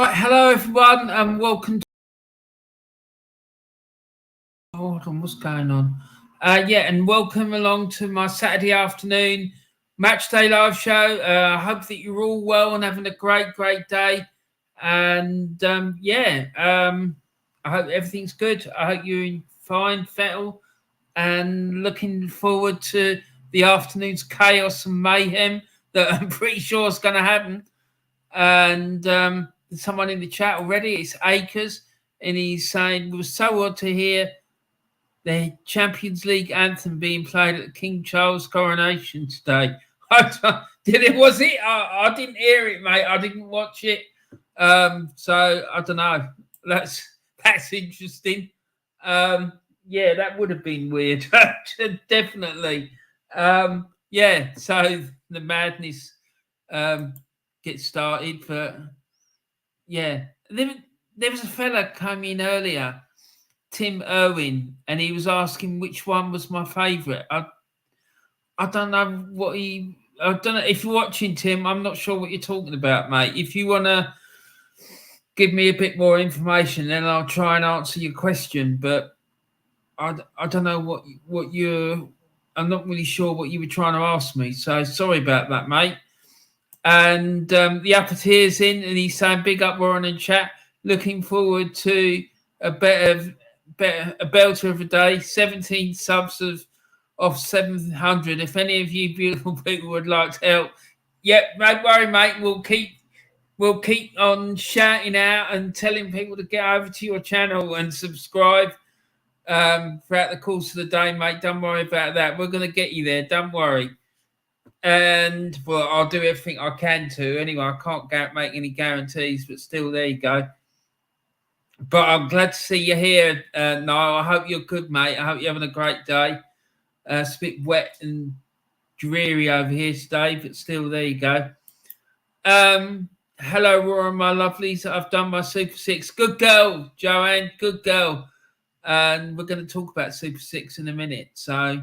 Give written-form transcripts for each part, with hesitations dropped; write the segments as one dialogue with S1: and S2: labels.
S1: Right, hello everyone, and welcome to... Hold on, what's going on? And welcome along to my Saturday afternoon matchday live show. I hope that you're all well and having a great day. And I hope everything's good. I hope you're fine, Fettle, and looking forward to the afternoon's chaos and mayhem that I'm pretty sure is going to happen. And someone in the chat already, it's Akers, and he's saying it was so odd to hear the Champions League anthem being played at King Charles' coronation today. I didn't hear it, mate. I didn't watch it. So I don't know. That's interesting. That would have been weird. Definitely. So the madness gets started, but there was a fella come in earlier, Tim Irwin, and he was asking which one was my favourite. I don't know I don't know if you're watching, Tim. I'm not sure what you're talking about, mate. If you want to give me a bit more information, then I'll try and answer your question. But I don't know what you're. I'm not really sure what you were trying to ask me. So sorry about that, mate. And the upper tier's in, and he's saying big up Warren and chat. Looking forward to a belter of a day. 17 subs of 700. If any of you beautiful people would like to help, don't worry, mate. We'll keep on shouting out and telling people to get over to your channel and subscribe throughout the course of the day, mate. Don't worry about that. We're going to get you there. Don't worry. And I'll do everything I can to. Anyway, I can't make any guarantees, but still, there you go. But I'm glad to see you here, Niall. I hope you're good, mate. I hope you're having a great day. It's a bit wet and dreary over here today, but still, there you go. Hello, Rory, my lovelies. I've done my Super 6. Good girl, Joanne. Good girl. And we're going to talk about Super 6 in a minute. So,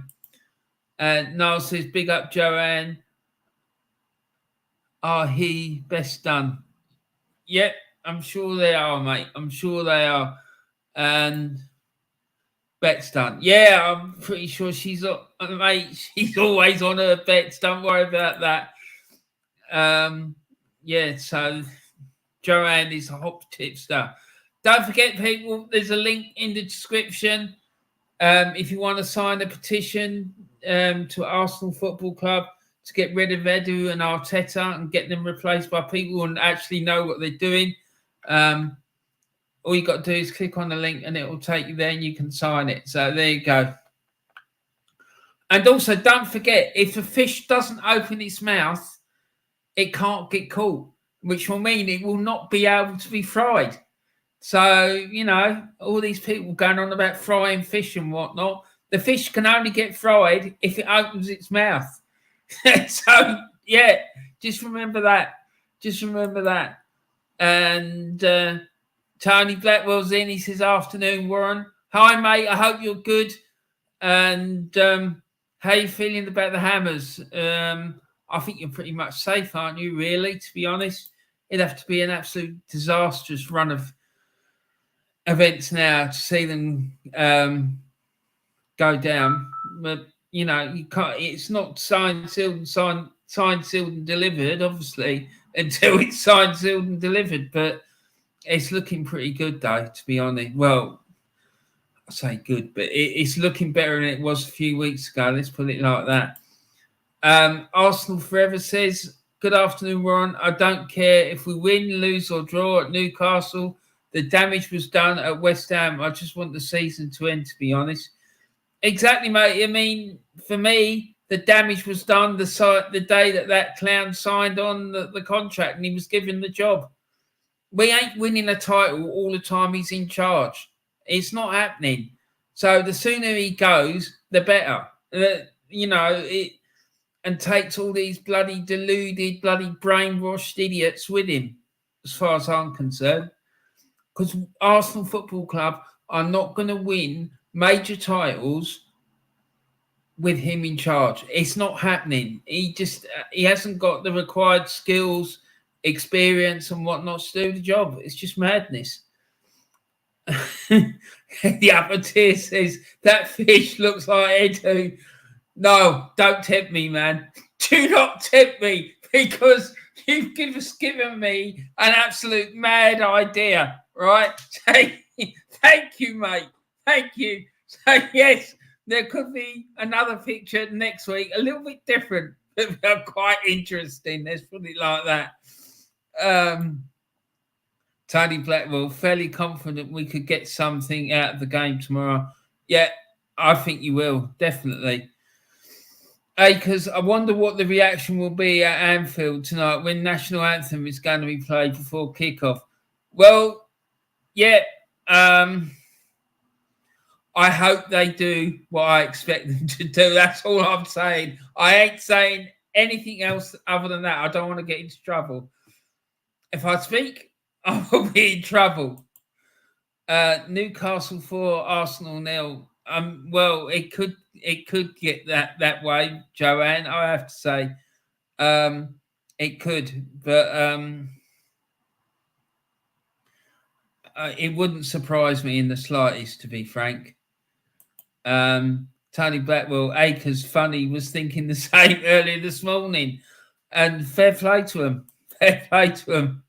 S1: Niall says, big up, Joanne. Are he best done? Yep, I'm sure they are, mate. I'm sure they are. And bets done. Yeah, I'm pretty sure she's always on her bets. Don't worry about that. So Joanne is a hot tipster. Don't forget, people, there's a link in the description. If you want to sign a petition to Arsenal Football Club to get rid of Edu and Arteta and get them replaced by people who actually know what they're doing, all you got to do is click on the link and it will take you there and you can sign it. So there you go. And also, don't forget, if a fish doesn't open its mouth, it can't get caught, which will mean it will not be able to be fried. So, all these people going on about frying fish and whatnot, the fish can only get fried if it opens its mouth. So, just remember that. And Tony Blackwell's in. He says, afternoon, Warren. Hi, mate. I hope you're good. And how you feeling about the Hammers? I think you're pretty much safe, aren't you, really, to be honest? It'd have to be an absolute disastrous run of events now to see them go down. But, you can't. It's not signed, sealed, and delivered, obviously, until it's signed, sealed, and delivered. But it's looking pretty good, though, to be honest. Well, I say good, but it's looking better than it was a few weeks ago. Let's put it like that. Arsenal Forever says, good afternoon, Warren. I don't care if we win, lose, or draw at Newcastle. The damage was done at West Ham. I just want the season to end, to be honest. Exactly, mate. I mean, for me, the damage was done the day that clown signed on the contract and he was given the job. We ain't winning a title all the time he's in charge. It's not happening. So the sooner he goes, the better. And takes all these bloody deluded, bloody brainwashed idiots with him, as far as I'm concerned. Because Arsenal Football Club are not going to win major titles with him in charge. It's not happening. He hasn't got the required skills experience and whatnot to do the job. It's just madness. The upper tier says that fish looks like Edu. No, don't tempt me, man. Do not tempt me, because you've given me an absolute mad idea, right? Thank you, mate. Thank you. So, yes, there could be another picture next week, a little bit different, but quite interesting. Let's put it like that. Tony Blackwell, fairly confident we could get something out of the game tomorrow. Yeah, I think you will, definitely. Because I wonder what the reaction will be at Anfield tonight when National Anthem is going to be played before kickoff. Well, yeah, I hope they do what I expect them to do. That's all I'm saying. I ain't saying anything else other than that. I don't want to get into trouble. If I speak, I will be in trouble. Newcastle 4, Arsenal 0. Well, it could get that way, Joanne. I have to say, it could, but it wouldn't surprise me in the slightest, to be frank. Tony Blackwell, Akers, funny, was thinking the same earlier this morning, and fair play to him. Fair play to him.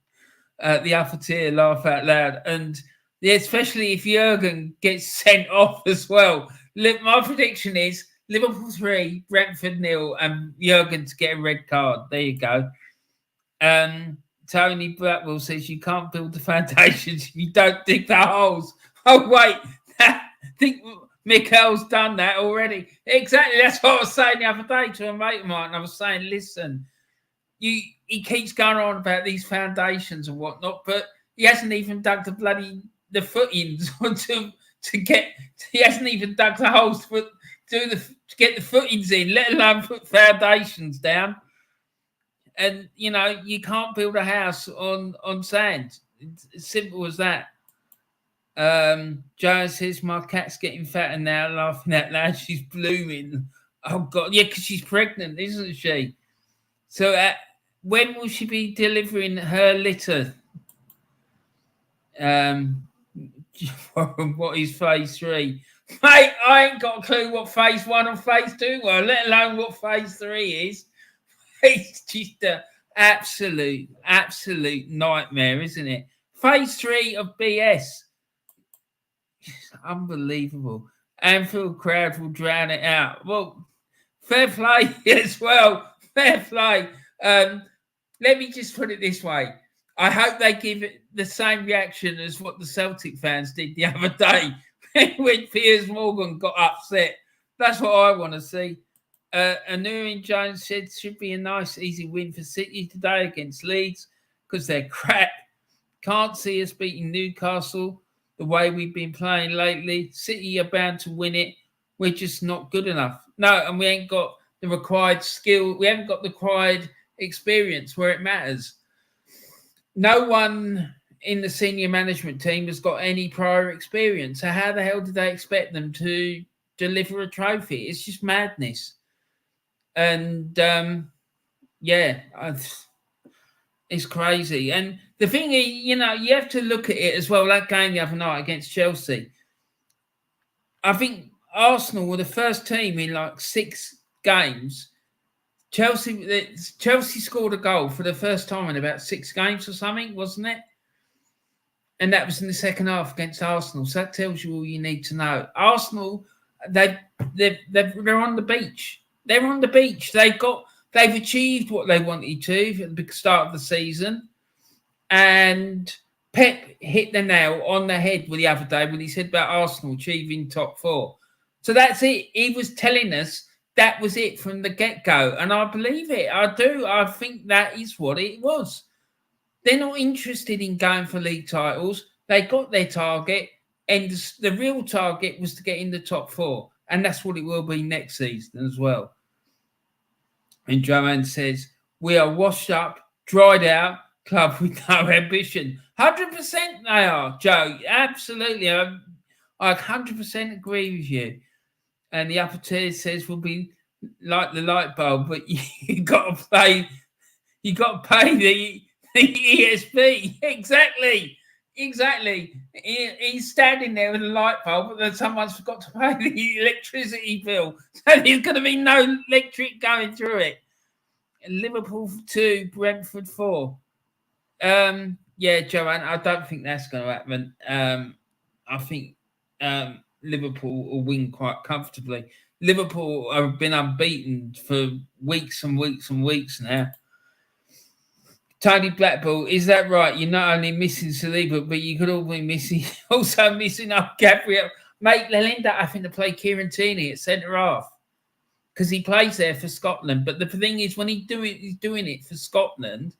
S1: The upper tier laugh out loud, and yeah, especially if Jurgen gets sent off as well. My prediction is Liverpool 3, Brentford 0, and Jurgen to get a red card. There you go. Tony Blackwell says you can't build the foundations if you don't dig the holes. Oh, wait. I think Mikel's done that already. Exactly. That's what I was saying the other day to a mate of mine. I was saying, listen, he keeps going on about these foundations and whatnot, but he hasn't even dug the footings he hasn't even dug the holes to get the footings in, let alone put foundations down. And you know, you can't build a house on sand. It's as simple as that. Joe says my cat's getting fatter now, laughing out loud. She's blooming. Oh God, yeah, because she's pregnant, isn't she? So when will she be delivering her litter? What is phase 3? Mate, I ain't got a clue what phase 1 and phase 2 were, let alone what phase 3 is. It's just an absolute nightmare, isn't it? Phase 3 of BS. It's unbelievable. Anfield crowd will drown it out. Well, fair play as well. Fair play. Let me just put it this way. I hope they give it the same reaction as what the Celtic fans did the other day when Piers Morgan got upset. That's what I want to see. Anurin Jones said should be a nice, easy win for City today against Leeds because they're crap. Can't see us beating Newcastle the way we've been playing lately. City are bound to win it. We're just not good enough. No, and we ain't got the required skill. We haven't got the required experience where it matters. No one in the senior management team has got any prior experience. So how the hell did they expect them to deliver a trophy? It's just madness. And, it's crazy. And the thing is, you know, you have to look at it as well. That game the other night against Chelsea, I think Arsenal were the first team in like 6 games. Chelsea scored a goal for the first time in about 6 games or something, wasn't it? And that was in the second half against Arsenal. So that tells you all you need to know. Arsenal, they're on the beach. They're on the beach. They've achieved what they wanted to at the start of the season. And Pep hit the nail on the head the other day when he said about Arsenal achieving top 4. So that's it. He was telling us that was it from the get-go. And I believe it. I do. I think that is what it was. They're not interested in going for league titles. They got their target. And the real target was to get in the top 4. And that's what it will be next season as well. And Joanne says, we are washed up, dried out, club with no ambition. 100% they are, Joe. Absolutely. I 100% agree with you. And the upper tier says we'll be like the light bulb, but you got to pay the ESP, exactly. He's standing there with a light bulb, but then someone's forgot to pay the electricity bill. So there's going to be no electric going through it. Liverpool 2, Brentford 4. Yeah, Joanne, I don't think that's going to happen. I think Liverpool will win quite comfortably. Liverpool have been unbeaten for weeks and weeks and weeks now. Tony Blackpool, is that right? You're not only missing Saliba, but you could also missing up Gabriel. Mate, they'll end up having to play Kieran Tierney at centre half because he plays there for Scotland. But the thing is, when he's doing it for Scotland,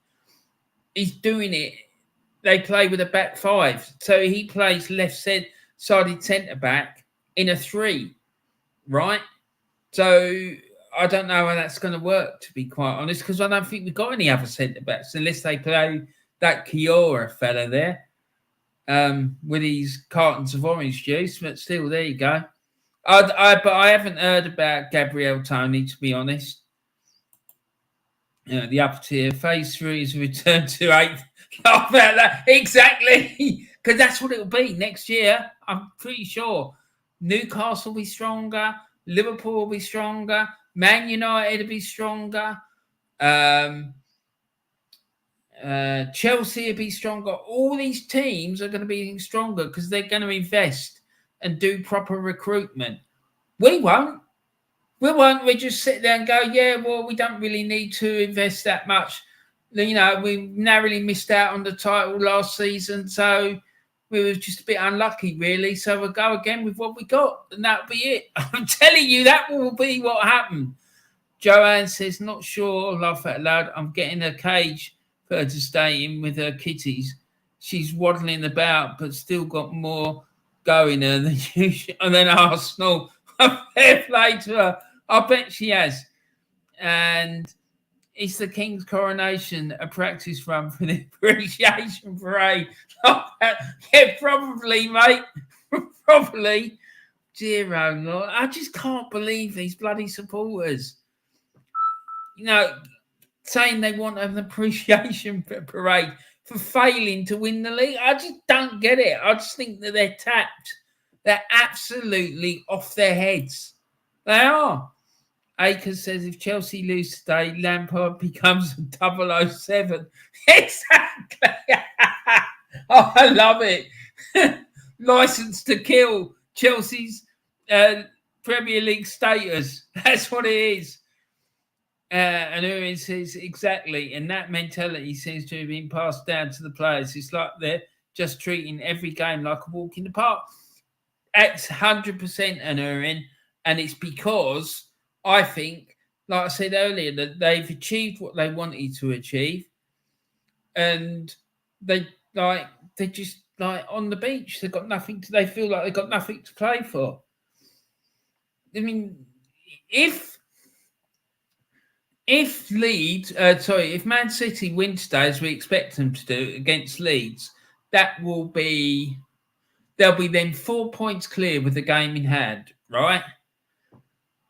S1: he's doing it. They play with a back five, so he plays left-sided centre back in a 3, right? So I don't know how that's going to work, to be quite honest, because I don't think we've got any other centre-backs unless they play that Kiora fella there with his cartons of orange juice. But still, there you go. But I haven't heard about Gabriel Tony, to be honest. The upper tier, phase 3 is a return to 8th. Laugh about that. Exactly. Because that's what it'll be next year. I'm pretty sure. Newcastle will be stronger. Liverpool will be stronger. Man United will be stronger. Chelsea will be stronger. All these teams are going to be stronger because they're going to invest and do proper recruitment. We won't. We won't. We just sit there and go, yeah, well, we don't really need to invest that much. You know, we narrowly missed out on the title last season, so we were just a bit unlucky, really. So we'll go again with what we got, and that'll be it. I'm telling you, that will be what happened. Joanne says, not sure, laugh out loud. I'm getting a cage for her to stay in with her kitties. She's waddling about, but still got more going her than usual. And then Arsenal, fair play to her. I bet she has. And it's the King's coronation, a practice run for the appreciation parade. Yeah, probably, mate. Probably. Dear old Lord. I just can't believe these bloody supporters. You know, saying they want an appreciation parade for failing to win the league. I just don't get it. I just think that they're tapped. They're absolutely off their heads. They are. Akers says if Chelsea lose today, Lampard becomes a 007. Exactly. Oh, I love it. License to kill. Chelsea's Premier League status. That's what it is. And Owen says exactly. And that mentality seems to have been passed down to the players. It's like they're just treating every game like a walk in the park. That's 100% an Owen. And it's because I think, like I said earlier, that they've achieved what they wanted to achieve, and they're just like on the beach. They've got nothing. They feel like they've got nothing to play for. I mean, if if Man City win today, as we expect them to do against Leeds, they'll be then 4 points clear with the game in hand, right? A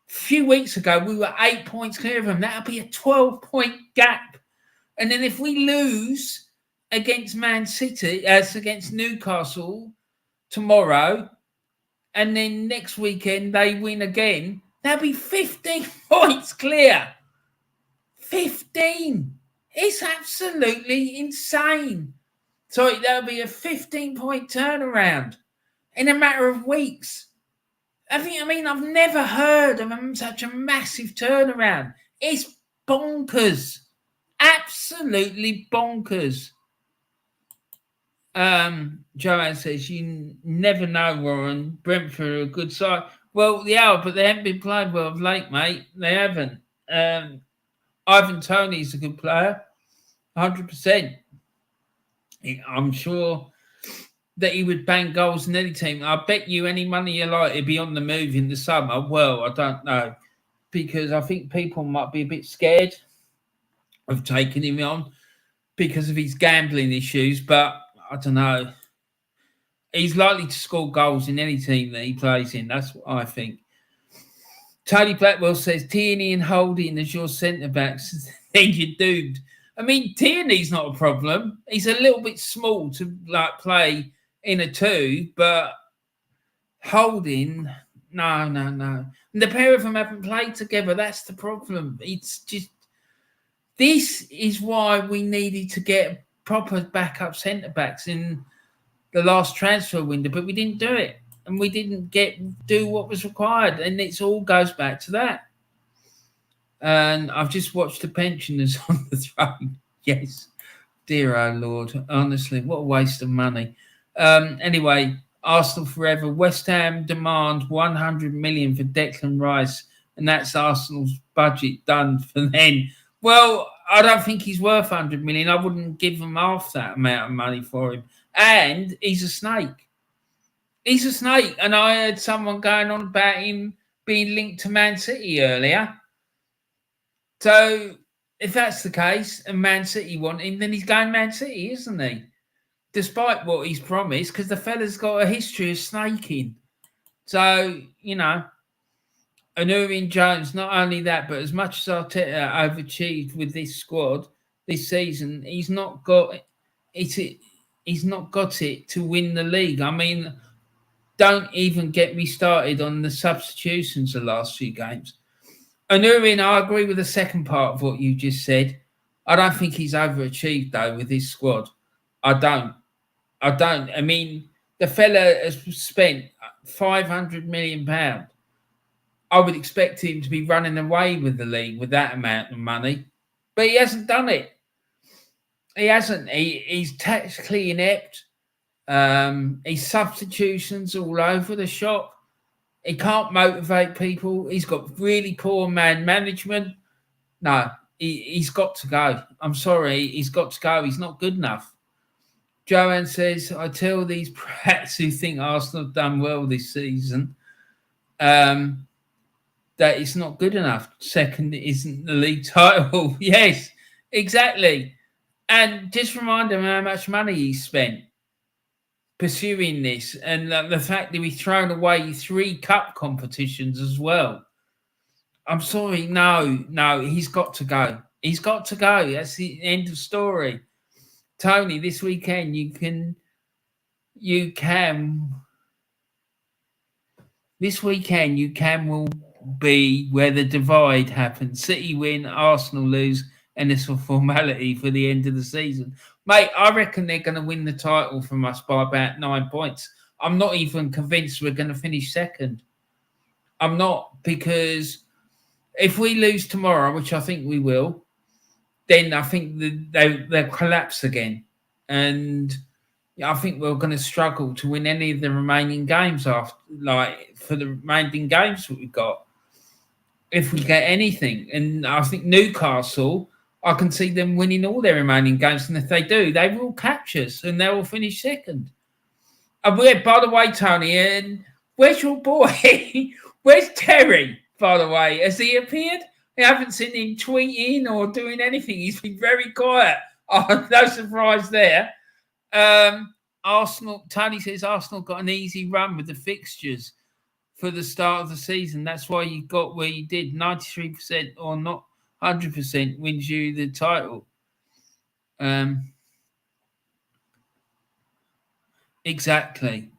S1: few weeks ago, we were 8 points clear of them. That'll be a 12-point gap. And then if we lose against Man City, against Newcastle tomorrow, and then next weekend they win again, that'll be 15 points clear. 15. It's absolutely insane. So that'll be a 15-point turnaround in a matter of weeks. I've never heard of such a massive turnaround. It's bonkers. Absolutely bonkers. Joanne says, you never know, Warren. Brentford are a good side. Well, yeah, but they haven't been playing well of late, mate. They haven't. Ivan Toney's a good player. 100%. I'm sure that he would bang goals in any team. I bet you any money you like he'd be on the move in the summer. Well, I don't know, because I think people might be a bit scared of taking him on because of his gambling issues, but I don't know. He's likely to score goals in any team that he plays in. That's what I think. Tony Blackwell says, Tierney and Holding as your centre-backs, then you're doomed. I mean, Tierney's not a problem. He's a little bit small to like play in a two, but Holding, no. And the pair of them haven't played together. That's the problem. It's just, this is why we needed to get proper backup centre-backs in the last transfer window, but we didn't do it. And we didn't do what was required. And it all goes back to that. And I've just watched the pensioners on the throne. Yes. Dear oh Lord. Honestly, what a waste of money. Anyway, Arsenal forever. West Ham demand 100 million for Declan Rice, and that's Arsenal's budget done for then. Well, I don't think he's worth 100 million. I wouldn't give him half that amount of money for him. And he's a snake. He's a snake. And I heard someone going on about him being linked to Man City earlier. So if that's the case and Man City want him, then he's going Man City, isn't he? Despite what he's promised, because the fella's got a history of snaking. So, you know, Anurian Jones, not only that, but as much as Arteta overachieved with this squad this season, he's not got it. He's not got it to win the league. I mean, don't even get me started on the substitutions the last few games. Anurian, I agree with the second part of what you just said. I don't think he's overachieved, though, with his squad. I don't. I mean, the fella has spent £500 million. I would expect him to be running away with the league with that amount of money. But he hasn't done it. He hasn't. He's tactically inept. His substitutions all over the shop. He can't motivate people. He's got really poor man management. No, he's got to go. I'm sorry, he's got to go. He's not good enough. Joanne says, I tell these brats who think Arsenal have done well this season that it's not good enough. Second isn't the league title. Yes, exactly. And just remind them how much money he spent pursuing this, and the fact that we've thrown away 3 cup competitions as well. I'm sorry, no, he's got to go. He's got to go. That's the end of story. Tony, this weekend you can will be where the divide happens. City win, Arsenal lose, and it's a formality for the end of the season. Mate, I reckon they're going to win the title from us by about 9 points. I'm not even convinced we're going to finish second. I'm not, because if we lose tomorrow, which I think we will, then I think they'll collapse again. And I think we're going to struggle to win any of the remaining games for the remaining games that we've got, if we get anything. And I think Newcastle, I can see them winning all their remaining games. And if they do, they will catch us and they will finish second. And by the way, Tony, and where's your boy? Where's Terry, by the way? Has he appeared? I haven't seen him tweeting or doing anything. He's been very quiet. Oh, no surprise there. Arsenal, Tony says Arsenal got an easy run with the fixtures for the start of the season. That's why you got where you did. 93% or not 100% wins you the title. Exactly.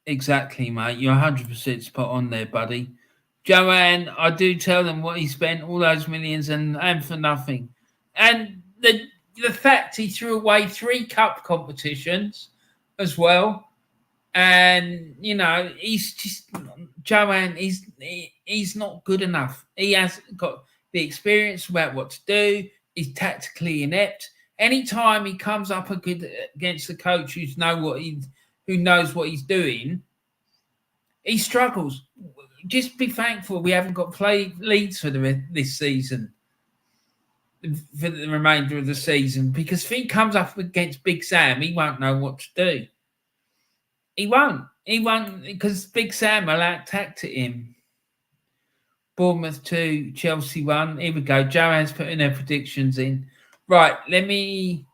S1: Exactly, mate. You're 100% spot on there, buddy. Joanne, I do tell them what he spent, all those millions, and for nothing. And the fact he threw away 3 cup competitions as well. And, you know, he's just, Joanne, he's not good enough. He hasn't got the experience about what to do. He's tactically inept. Anytime he comes up against the coach who knows what he's doing, he struggles. Just be thankful we haven't got Leeds for this season, for the remainder of the season, because if he comes up against Big Sam, he won't know what to do. He won't, because Big Sam will out-tactic him. Bournemouth 2, Chelsea 1. Here we go. Joanne's putting her predictions in. Right, let me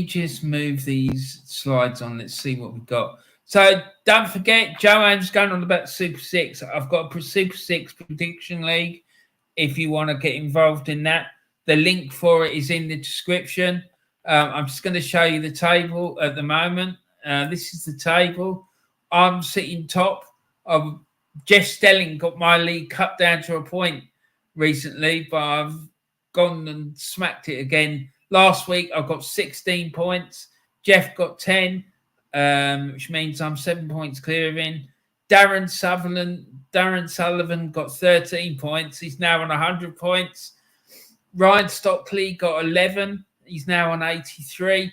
S1: just move these slides on. Let's see what we've got. So don't forget, Joanne's going on about Super 6. I've got a Super 6 prediction league. if you want to get involved in that. The link for it is in the description. I'm just going to show you the table at the moment. This is the table. I'm sitting top. Jeff Stelling got my league cut down to a point recently, but I've gone and smacked it again. Last week, I got 16 points. Jeff got 10, which means I'm 7 points clear of him. Darren Sullivan got 13 points. He's now on 100 points. Ryan Stockley got 11. He's now on 83.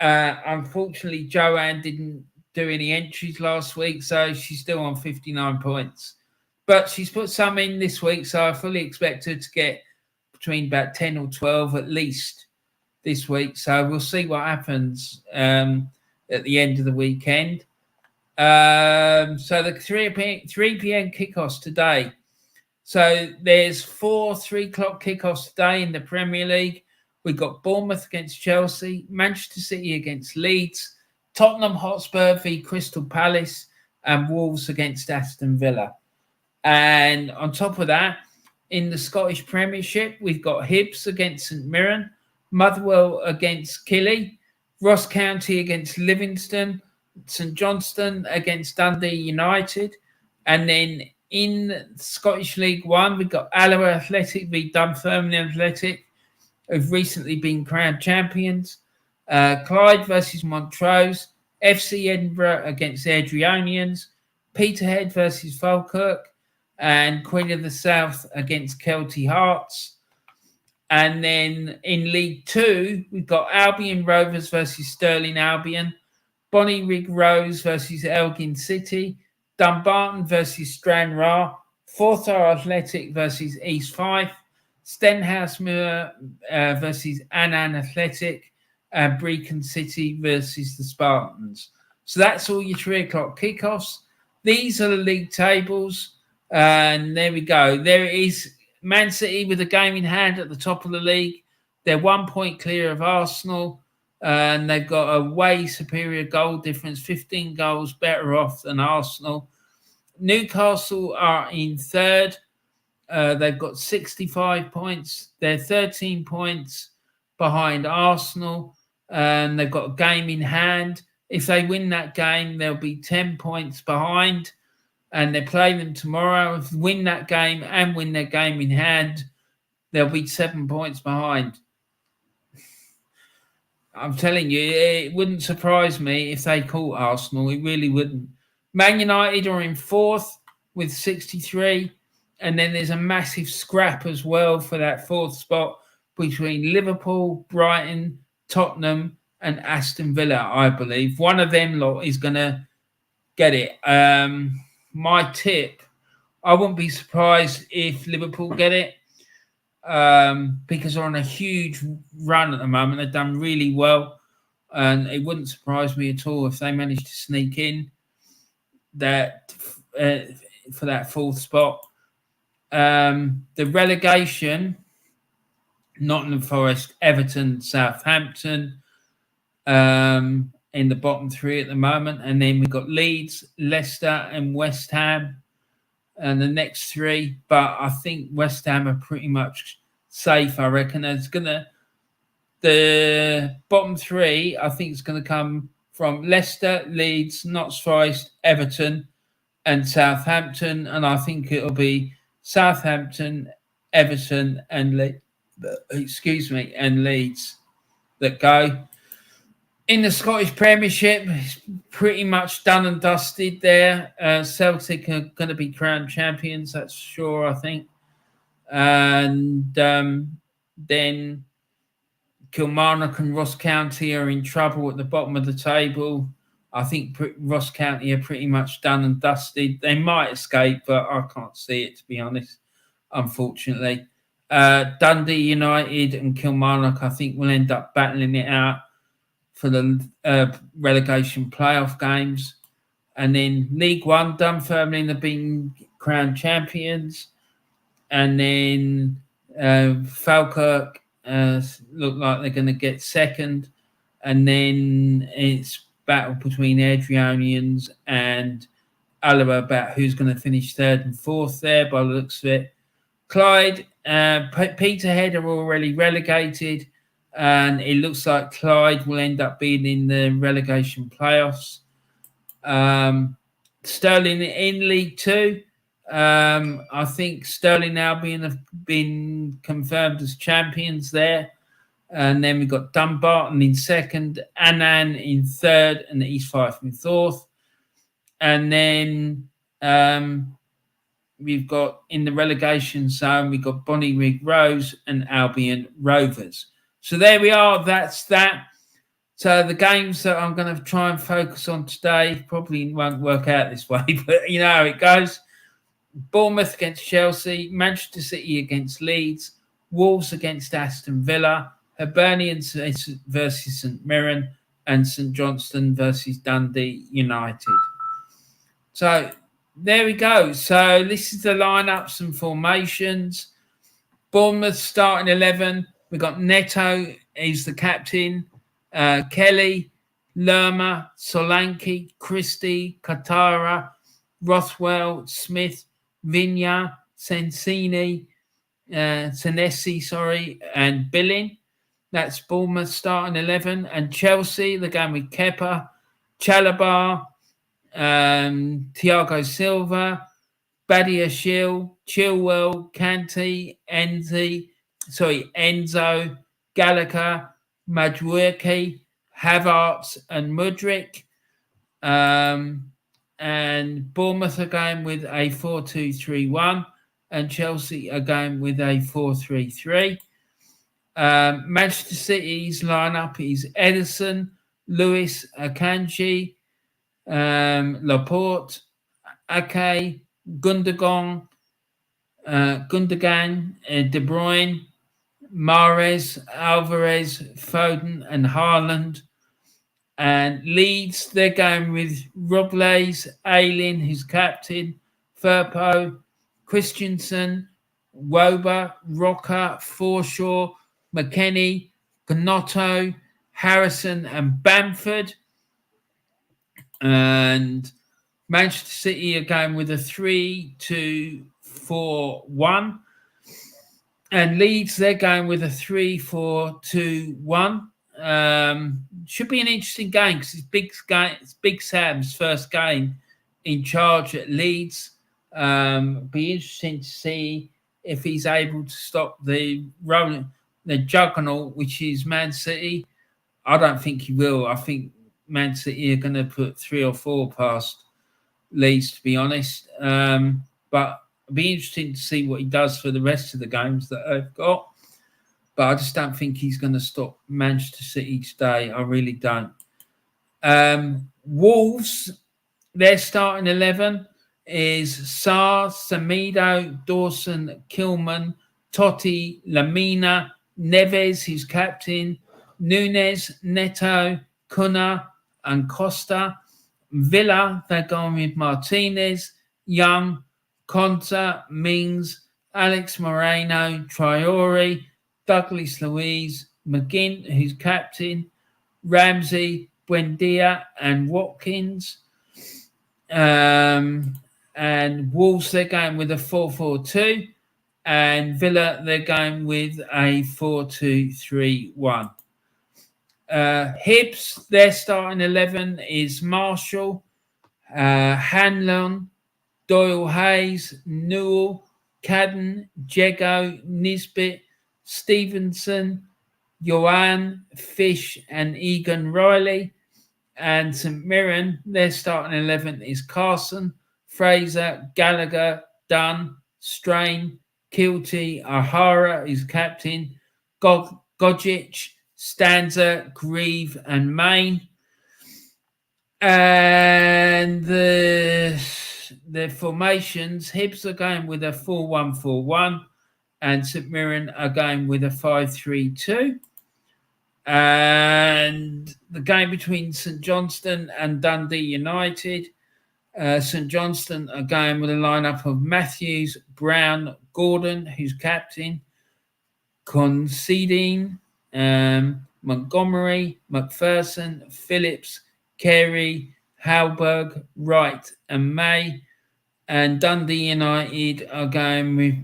S1: Unfortunately, Joanne didn't do any entries last week, so she's still on 59 points. But she's put some in this week, so I fully expect her to get between about 10 or 12 at least this week. So we'll see what happens at the end of the weekend. So the 3 p.m. kickoffs today. So there's 4 3 o'clock kickoffs today in the Premier League. We've got Bournemouth against Chelsea, Manchester City against Leeds, Tottenham Hotspur v Crystal Palace, and Wolves against Aston Villa. And on top of that, in the Scottish Premiership, we've got Hibs against St Mirren, Motherwell against Killy, Ross County against Livingston, St Johnstone against Dundee United. And then in Scottish League One, we've got Alloa Athletic v Dunfermline Athletic, who've recently been crowned champions. Clyde versus Montrose, FC Edinburgh against Airdrieonians, Peterhead versus Falkirk, and Queen of the South against Kelty Hearts. And then in League Two, we've got Albion Rovers versus Stirling Albion, Bonnyrigg Rose versus Elgin City, Dumbarton versus Stranraer, Forthar Athletic versus East Fife, Stenhousemuir versus Annan Athletic, and Brecon City versus the Spartans. So that's all your 3 o'clock kickoffs. These are the league tables. And there we go. There it is. Man City with a game in hand at the top of the league. They're 1 point clear of Arsenal. And they've got a way superior goal difference, 15 goals better off than Arsenal. Newcastle are in third. They've got 65 points. They're 13 points behind Arsenal. And they've got a game in hand. If they win that game, they'll be 10 points behind. And they play them tomorrow. If they win that game and win their game in hand, they'll be 7 points behind. I'm telling you, it wouldn't surprise me if they caught Arsenal. It really wouldn't. Man United are in fourth with 63. And then there's a massive scrap as well for that fourth spot between Liverpool, Brighton, Tottenham, and Aston Villa, I believe. One of them lot is going to get it. My tip, I wouldn't be surprised if Liverpool get it. Because they're on a huge run at the moment. They've done really well. And it wouldn't surprise me at all if they manage to sneak in that for that fourth spot. The relegation, Nottingham Forest, Everton, Southampton in the bottom three at the moment. And then we've got Leeds, Leicester and West Ham and the next three. But I think West Ham are pretty much safe, I reckon. The bottom three, I think it's going to come from Leicester, Leeds, Notts Forest, Everton and Southampton. And I think it'll be Southampton, Everton and Leeds that go. In the Scottish Premiership, it's pretty much done and dusted there. Celtic are going to be crowned champions, that's sure, I think. And then Kilmarnock and Ross County are in trouble at the bottom of the table. I think Ross County are pretty much done and dusted. They might escape, but I can't see it, to be honest, unfortunately. Dundee United and Kilmarnock, I think, will end up battling it out for the relegation playoff games. And then League One, Dunfermline have been crowned champions. And then Falkirk look like they're going to get second. And then it's battle between Airdrieonians and Alloa about who's going to finish third and fourth there by the looks of it. Clyde, Peterhead are already relegated, and it looks like Clyde will end up being in the relegation playoffs. Stirling in League Two. I think Stirling and Albion have been confirmed as champions there. And then we've got Dumbarton in second, Annan in third, and East Fife in fourth. And then we've got in the relegation zone, we've got Bonnyrigg Rose and Albion Rovers. So there we are. That's that. So the games that I'm going to try and focus on today probably won't work out this way, but you know how it goes. Bournemouth against Chelsea, Manchester City against Leeds, Wolves against Aston Villa, Hibernians versus St Mirren, and St Johnstone versus Dundee United. So there we go. So this is the lineups and formations. Bournemouth starting 11. We've got Neto, he's the captain. Kelly, Lerma, Solanke, Christie, Katara, Rothwell, Smith, Vigna, Senesi, and Billing. That's Bournemouth starting 11. And Chelsea, they're going with Kepa, Chalabar, Thiago Silva, Badiashile, Chilwell, Kanté, Enzo, Gallagher, Madueke, Havertz, and Mudryk. And Bournemouth are going with a 4-2-3-1, and Chelsea are going with a 4-3-3. Manchester City's lineup is Edison, Lewis, Akanji, Laporte, Ake, Gundogan, De Bruyne, Mahrez, Alvarez, Foden, and Haaland. And Leeds, they're going with Robles, Ayling, who's captain, Firpo, Christensen, Woba, Rocker, Forshaw, McKennie, Gnotto, Harrison, and Bamford. And Manchester City are going with a 3-2-4-1. And Leeds, they're going with a 3-4-2-1. Should be an interesting game because it's Big Sam's first game in charge at Leeds. Be interesting to see if he's able to stop the juggernaut, which is Man City. I don't think he will. I think Man City are going to put 3 or 4 past Leeds, to be honest. But it'll be interesting to see what he does for the rest of the games that they've got. But I just don't think he's going to stop Manchester City today. I really don't. Wolves, their starting 11 is Sarr, Samido, Dawson, Kilman, Totti, Lamina, Neves, who's captain, Nunes, Neto, Cunha, and Costa. Villa, they're going with Martinez, Young, Konsa, Mings, Alex Moreno, Traore, Douglas Luiz, McGinn, who's captain, Ramsey, Buendia, and Watkins. And Wolves, they're going with a 4-4-2. And Villa, they're going with a 4-2-3-1. Hibs, their starting 11 is Marshall, Hanlon, Doyle Hayes, Newell, Cadden, Jego, Nisbet, Stevenson, Joanne, Fish, and Egan Riley. And St Mirren, their starting 11 is Carson, Fraser, Gallagher, Dunn, Strain, Kilty, Ahara is captain, Gogic, Stanza, Grieve, and Main. And the formations, Hibs are going with a 4-1-4-1, and St Mirren are going with a 5-3-2. And the game between St Johnstone and Dundee United, St Johnstone are going with a lineup of Matthews, Brown, Gordon, who's captain, Considine, Montgomery, McPherson, Phillips, Carey, Halberg, Wright, and May. And Dundee United are going with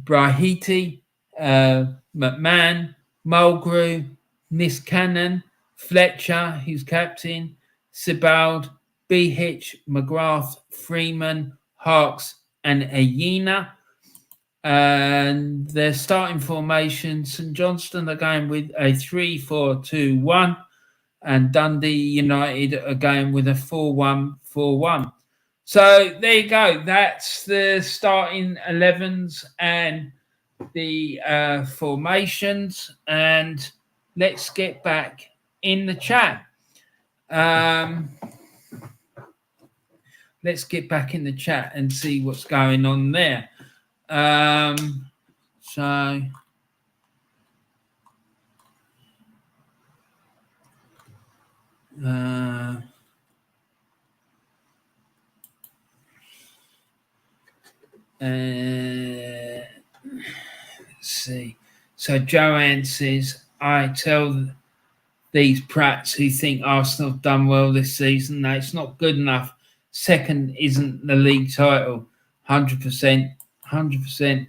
S1: Brahiti, McMahon, Mulgrew, Niskanen, Fletcher, who's captain, Sebald, Behich, McGrath, Freeman, Harks, and Ayena. And their starting formation, St Johnstone are going with a 3-4-2-1, and Dundee United are going with a 4-1-4-1. So there you go. That's the starting 11s and the formations. And let's get back in the chat. Let's get back in the chat and see what's going on there. Let's see. So Joanne says, I tell these prats who think Arsenal have done well this season, no, it's not good enough. Second isn't the league title. 100%. 100%.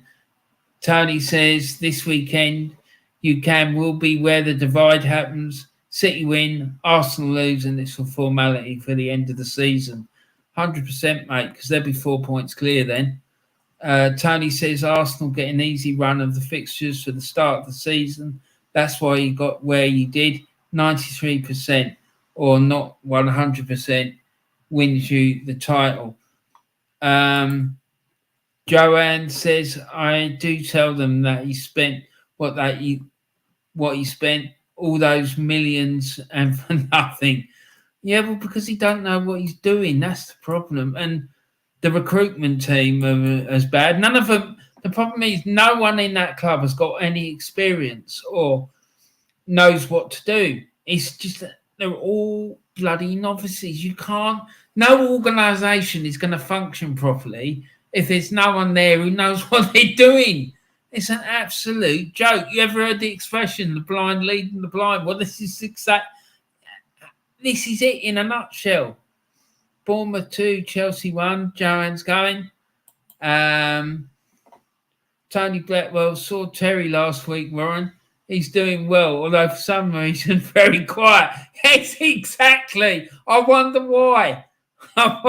S1: Tony says, this weekend will be where the divide happens. City win, Arsenal lose, and it's a formality for the end of the season. 100%, mate, because they'll be 4 points clear then. Tony says Arsenal get an easy run of the fixtures for the start of the season. That's why you got where you did. 93% or not 100% wins you the title. Joanne says, I do tell them that he spent what he spent, all those millions, and for nothing. Yeah, well, because he don't know what he's doing. That's the problem. And the recruitment team are as bad. None of them. The problem is no one in that club has got any experience or knows what to do. It's just that they're all bloody novices. You can't. No organisation is going to function properly if there's no one there who knows what they're doing. It's an absolute joke. You ever heard the expression, the blind leading the blind? Well, this is it in a nutshell. Bournemouth 2, Chelsea 1. Joanne's going. Tony Blackwell saw Terry last week, Warren. He's doing well, although for some reason very quiet. Yes, exactly. I wonder why. I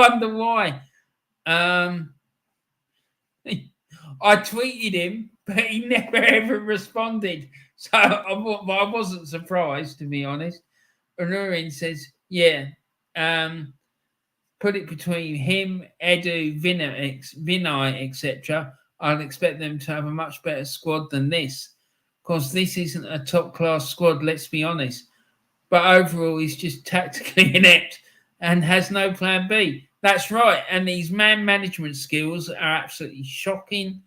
S1: tweeted him, but he never ever responded. So I wasn't surprised, to be honest. Anurin says, yeah, put it between him, Edu, Vinay, etc. I'd expect them to have a much better squad than this. Because this isn't a top-class squad, let's be honest. But overall, he's just tactically inept and has no plan B. That's right. And these man management skills are absolutely shocking.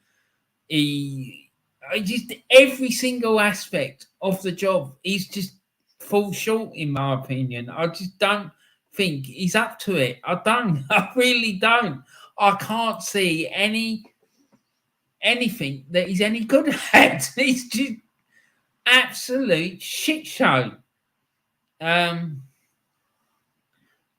S1: Just every single aspect of the job, he's just falls short, in my opinion. I just don't think he's up to it. I really don't. I can't see anything that he's any good at. He's just absolute shit show.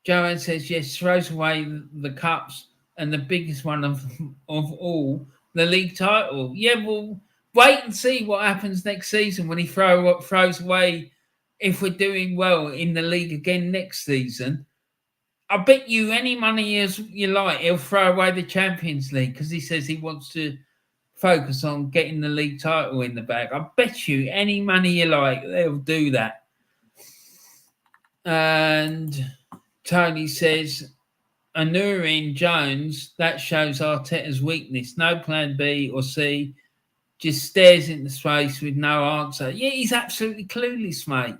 S1: Joanne says, yes, throws away the cups and the biggest one of all, the league title. Yeah, well, wait and see what happens next season when he throws away, if we're doing well in the league again next season. I bet you any money as you like, he'll throw away the Champions League because he says he wants to focus on getting the league title in the bag. I bet you any money you like, they'll do that. And Tony says, Anurin Jones, that shows Arteta's weakness. No plan B or C, just stares into space with no answer. Yeah, he's absolutely clueless, mate.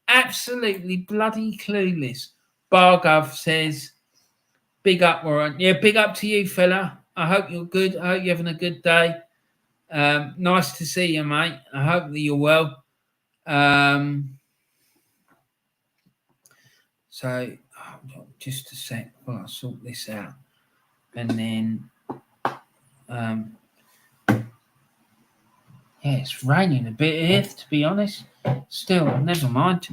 S1: Absolutely bloody clueless. Bargov says, big up, Warren. Yeah, big up to you, fella. I hope you're good. I hope you're having a good day. Nice to see you, mate. I hope that you're well. So, just a sec while I sort this out. And then, yeah, it's raining a bit here, to be honest. Still, never mind.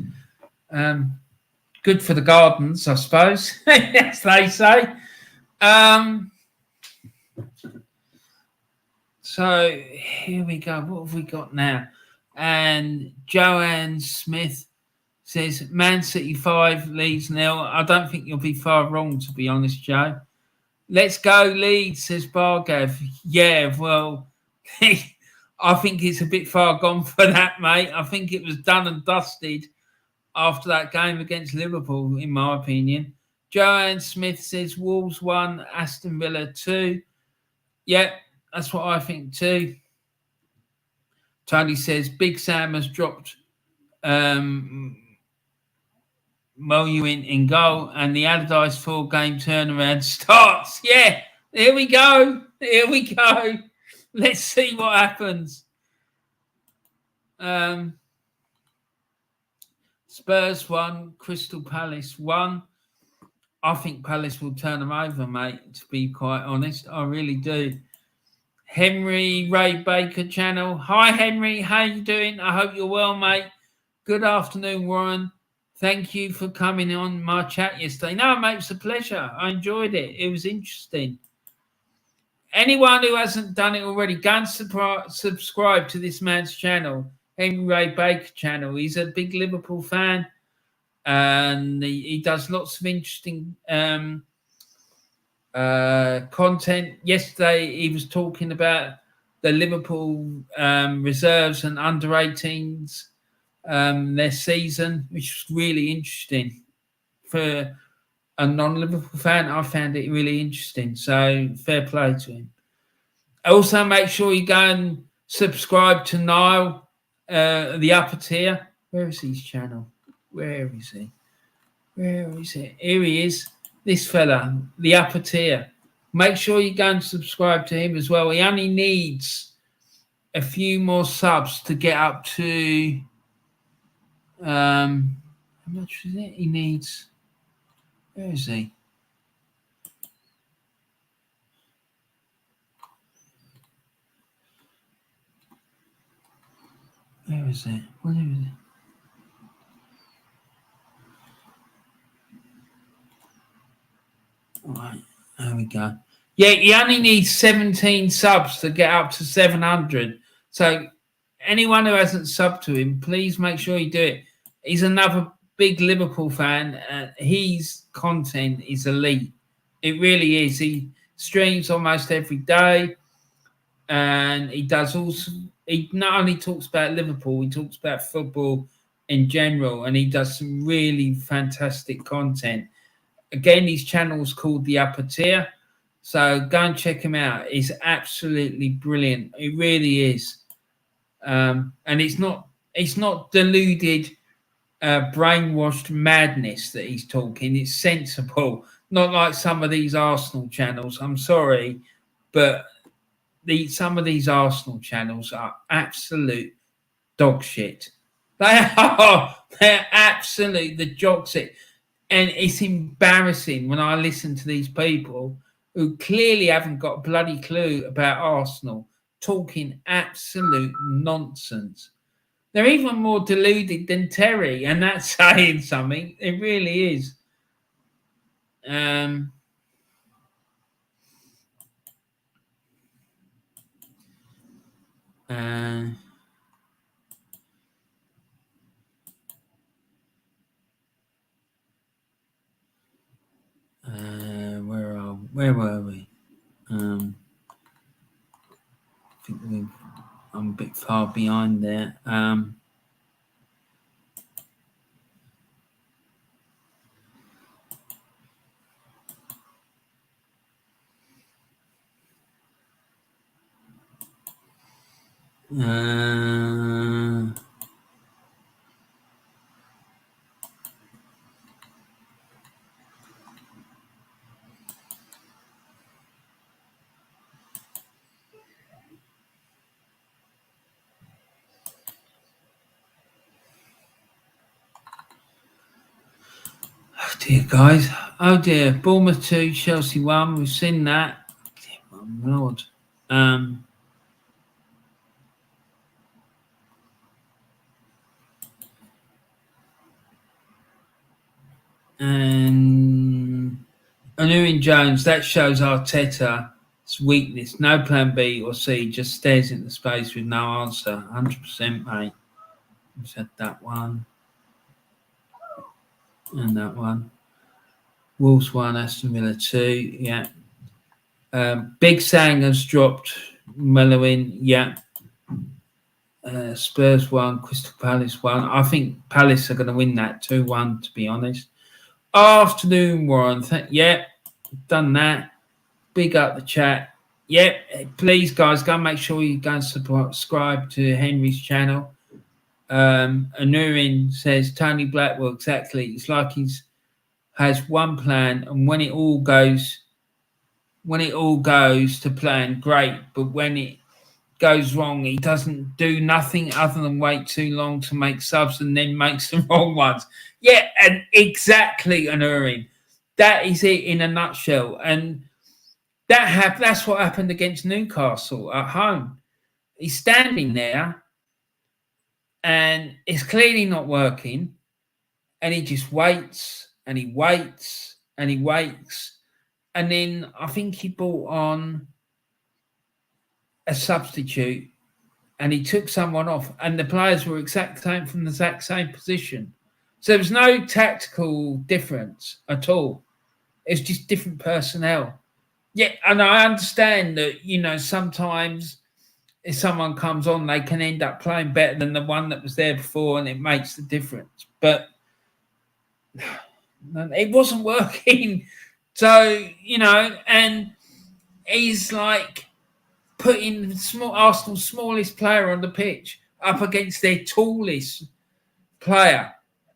S1: Good for the gardens, I suppose, as they say. So here we go. What have we got now? And Joanne Smith says Man City 5, Leeds 0. I don't think you'll be far wrong, to be honest, Joe. Let's go Leeds, says Bargav. Yeah, well, I think it's a bit far gone for that, mate. I think it was done and dusted after that game against Liverpool, in my opinion. Joanne Smith says Wolves 1, Aston Villa 2. Yeah, that's what I think too. Tony says Big Sam has dropped Moyu in goal, and the Allardyce 4-game turnaround starts. Yeah, here we go. Here we go. Let's see what happens. Spurs 1, Crystal Palace 1. I think Palace will turn them over, mate, to be quite honest. I really do. Henry Ray Baker channel. Hi, Henry. How you doing? I hope you're well, mate. Good afternoon, Warren. Thank you for coming on my chat yesterday. No, mate, it's a pleasure. I enjoyed it. It was interesting. Anyone who hasn't done it already, go and subscribe to this man's channel, Henry Ray Baker channel. He's a big Liverpool fan, and he does lots of interesting content. Yesterday, he was talking about the Liverpool reserves and under 18s, their season, which was really interesting. For a non-Liverpool fan, I found it really interesting. So fair play to him. Also, make sure you go and subscribe to Niall, the upper tier. Where is his channel? Where is he? Where is it? Here he is. This fella, the upper tier. Make sure you go and subscribe to him as well. He only needs a few more subs to get up to how much is it? He needs. Where is he? Where is it? Where is it? All right, there we go. Yeah, he only needs 17 subs to get up to 700. So anyone who hasn't subbed to him, please make sure you do it. He's another big Liverpool fan. His content is elite. It really is. He streams almost every day, and he does also. He not only talks about Liverpool, he talks about football in general, and he does some really fantastic content. Again, his channel is called The Upper Tier, so go and check him out. He's absolutely brilliant. It really is, and it's not deluded, brainwashed madness that he's talking. It's sensible, not like some of these Arsenal channels. I'm sorry, but some of these Arsenal channels are absolute dog shit. They're absolute the jocks it. And it's embarrassing when I listen to these people who clearly haven't got a bloody clue about Arsenal talking absolute nonsense. They're even more deluded than Terry, and that's saying something. It really is. Where were we? I think I'm a bit far behind there. Oh dear, guys. Oh dear. Bournemouth 2, Chelsea 1. We've seen that. Oh, Lord. And Anu Jones, that shows Arteta It's weakness. No plan B or C. Just stares into space with no answer. 100%, mate. We said that one. And that one. Wolves 1, Aston Villa 2. Yeah. Big Sang has dropped Mellowin. Yeah. Spurs 1, Crystal Palace 1. I think Palace are going to win that 2-1, to be honest. Afternoon, Warren. Yeah, done that. Big up the chat. Yeah, please, guys, go and make sure you go and subscribe to Henry's channel. Anurin says, Tony Blackwell, exactly. It's like he's has one plan, and when it all goes to plan, great. But when it goes wrong, he doesn't do nothing other than wait too long to make subs and then makes the wrong ones. Yeah, and exactly, Anurin. That is it in a nutshell. And that's what happened against Newcastle at home. He's standing there and it's clearly not working. And he just waits and he waits and he waits. And then I think he brought on a substitute and he took someone off and the players were from the exact same position. So there was no tactical difference at all. It's just different personnel. Yeah, and I understand that, you know, sometimes if someone comes on, they can end up playing better than the one that was there before and it makes the difference. But it wasn't working. So, you know, and he's like putting Arsenal's smallest player on the pitch up against their tallest player,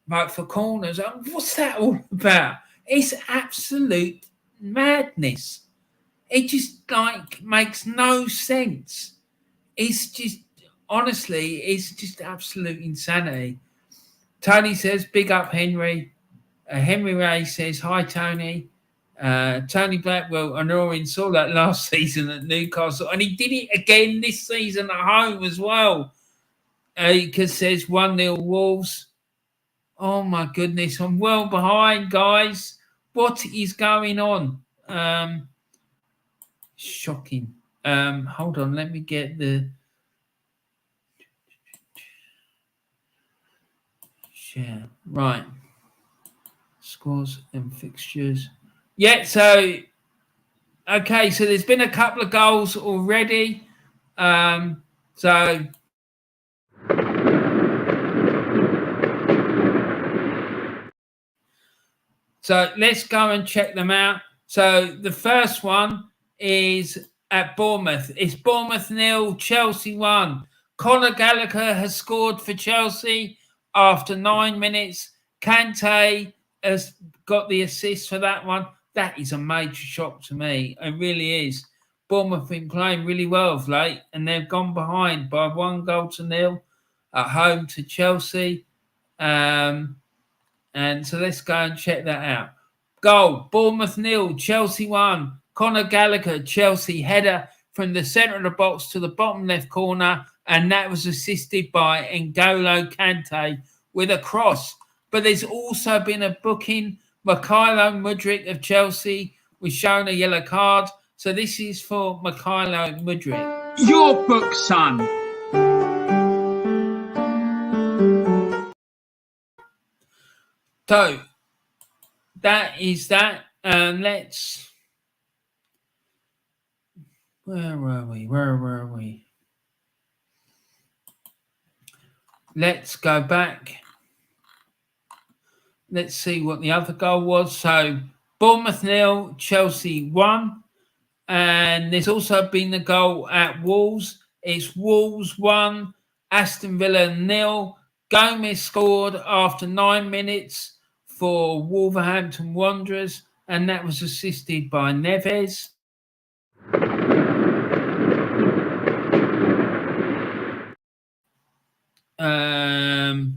S1: like for corners. What's that all about? It's absolute madness. It just makes no sense. It's just, honestly, it's just absolute insanity. Tony says, big up Henry. Henry Ray says, hi, Tony. Tony Blackwell and Orin saw that last season at Newcastle, and he did it again this season at home as well. Because says 1-0 Wolves. Oh my goodness, I'm well behind, guys. What is going on? Shocking. Hold on, let me get the share. Right. Scores and fixtures. Yeah, so okay, so there's been a couple of goals already. So let's go and check them out. So the first one is at Bournemouth. It's Bournemouth 0, Chelsea 1. Conor Gallagher has scored for Chelsea after 9 minutes. Kante has got the assist for that one. That is a major shock to me. It really is. Bournemouth have been playing really well of late, and they've gone behind by 1-0 at home to Chelsea. And so let's go and check that out. Goal, Bournemouth 0, Chelsea 1. Conor Gallagher, Chelsea header from the centre of the box to the bottom left corner, and that was assisted by N'Golo Kante with a cross. But there's also been a booking. Mykhailo Mudryk of Chelsea was shown a yellow card. So this is for Mykhailo Mudryk.
S2: Your book, son.
S1: So that is that. Let's. Where were we? Let's go back. Let's see what the other goal was. So Bournemouth 0, Chelsea 1. And there's also been the goal at Wolves. It's Wolves 1, Aston Villa 0. Gomez scored after 9 minutes for Wolverhampton Wanderers, and that was assisted by Neves.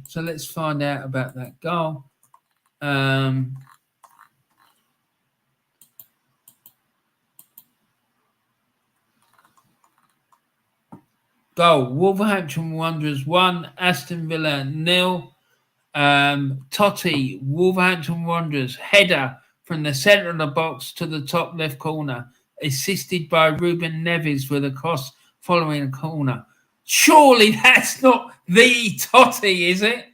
S1: So let's find out about that goal. Goal, Wolverhampton Wanderers 1, Aston Villa 0. Totti, Wolverhampton Wanderers, header from the centre of the box to the top left corner. assisted by Ruben Neves with a cross following a corner. Surely that's not the Totti, is it?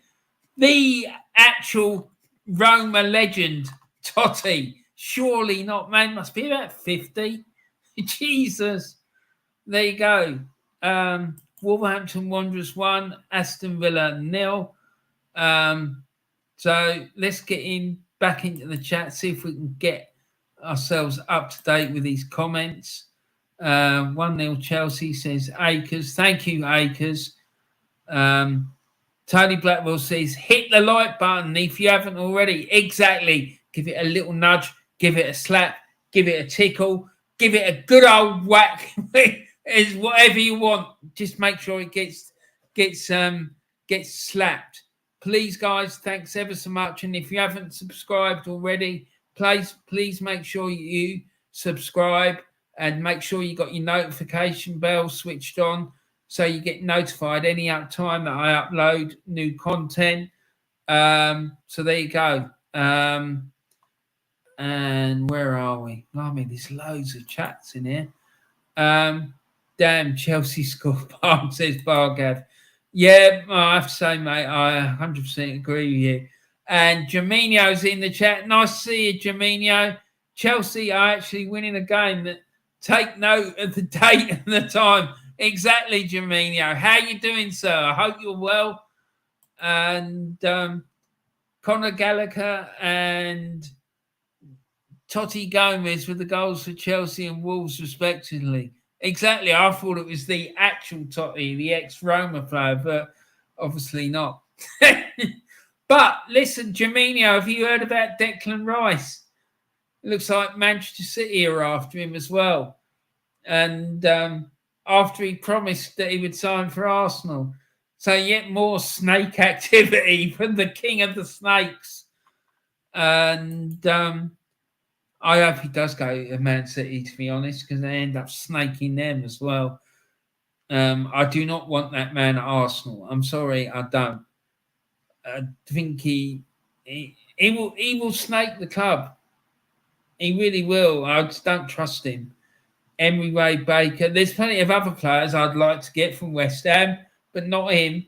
S1: The actual Roma legend, Totti. Surely not, man. Must be about 50. Jesus. There you go. Wolverhampton Wanderers 1, Aston Villa 0. So let's get back into the chat, see if we can get ourselves up to date with these comments. 1-0 Chelsea, says Akers. Thank you, Akers. Tony Blackwell says, hit the like button if you haven't already. Exactly. Give it a little nudge, give it a slap, give it a tickle, give it a good old whack. Is whatever you want. Just make sure it gets slapped. Please, guys, thanks ever so much. And if you haven't subscribed already, please make sure you subscribe and make sure you got your notification bell switched on so you get notified any time that I upload new content. So there you go. And where are we? I mean, there's loads of chats in here. Damn, Chelsea scored, says Bargav. Yeah, I have to say, mate, I 100% agree with you. And Jaminho's in the chat. Nice to see you, Jaminho. Chelsea are actually winning a game. That take note of the date and the time. Exactly, Jaminho. How you doing, sir? I hope you're well. And Conor Gallagher and Totti Gomez with the goals for Chelsea and Wolves, respectively. Exactly. I thought it was the actual Totti, the ex-Roma player, but obviously not. But listen, Jaminho, have you heard about Declan Rice? It looks like Manchester City are after him as well. And after he promised that he would sign for Arsenal. So yet more snake activity from the king of the snakes. And I hope he does go to Man City, to be honest, because they end up snaking them as well. I do not want that man at Arsenal. I'm sorry, I don't. I think he will snake the club. He really will. I just don't trust him. Emery Ray Baker. There's plenty of other players I'd like to get from West Ham, but not him.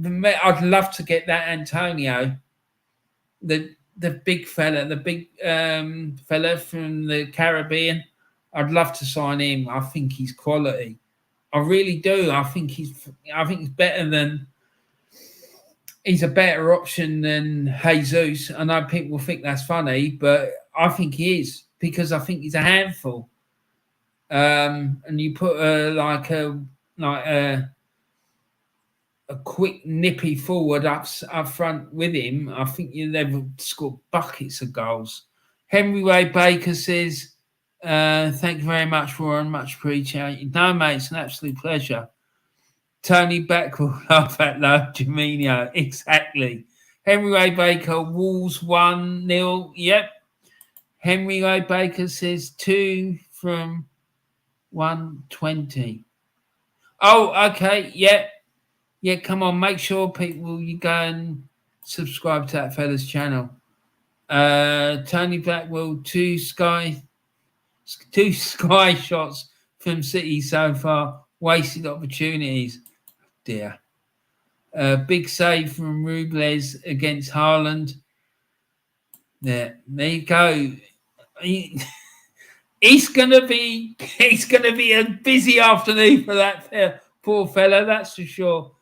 S1: I'd love to get that Antonio, the big fella, fella from the Caribbean. I'd love to sign him. I think he's quality. I really do. I think he's better than. He's a better option than Jesus. I know people think that's funny, but I think he is because I think he's a handful. And you put a quick nippy forward up front with him, I think they would score buckets of goals. Henry Ray Baker says, thank you very much, Warren. Much appreciated. No, mate, it's an absolute pleasure. Tony Beck will laugh at love, Jaminho. Exactly. Henry Ray Baker, Wolves 1-0. Yep. Henry Ray Baker says 2 from 120. Oh, okay. Yep. Yeah, come on. Make sure people you go and subscribe to that fella's channel. Tony Blackwell, two sky shots from City so far. Wasted opportunities. Dear. Big save from Rubles against Haaland. There you go. It's gonna be a busy afternoon for that poor fella, that's for sure.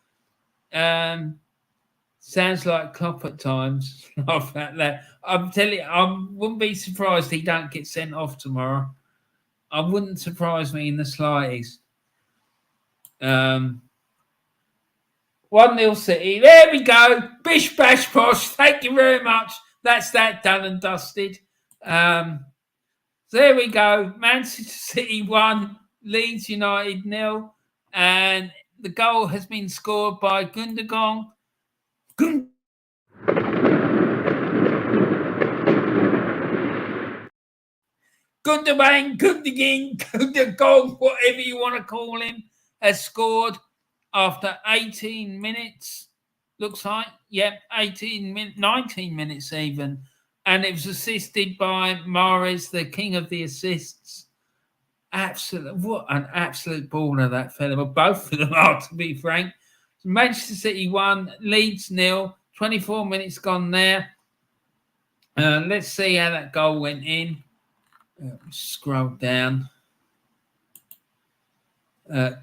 S1: Sounds like Klopp at times. Laugh at that. I'm telling you, I wouldn't be surprised he don't get sent off tomorrow. I wouldn't surprise me in the slightest. 1-0 City. There we go. Bish bash posh. Thank you very much. That's that done and dusted. There we go. Manchester City 1, Leeds United 0, and the goal has been scored by Gundogan. Gundogan, whatever you want to call him, has scored after 18 minutes. Looks like, 19 minutes even. And it was assisted by Mahrez, the king of the assists. What an absolute baller that fella. Well, both of them are, to be frank. Manchester City 1, Leeds 0. 24 minutes gone there. Let's see how that goal went in. Scroll down.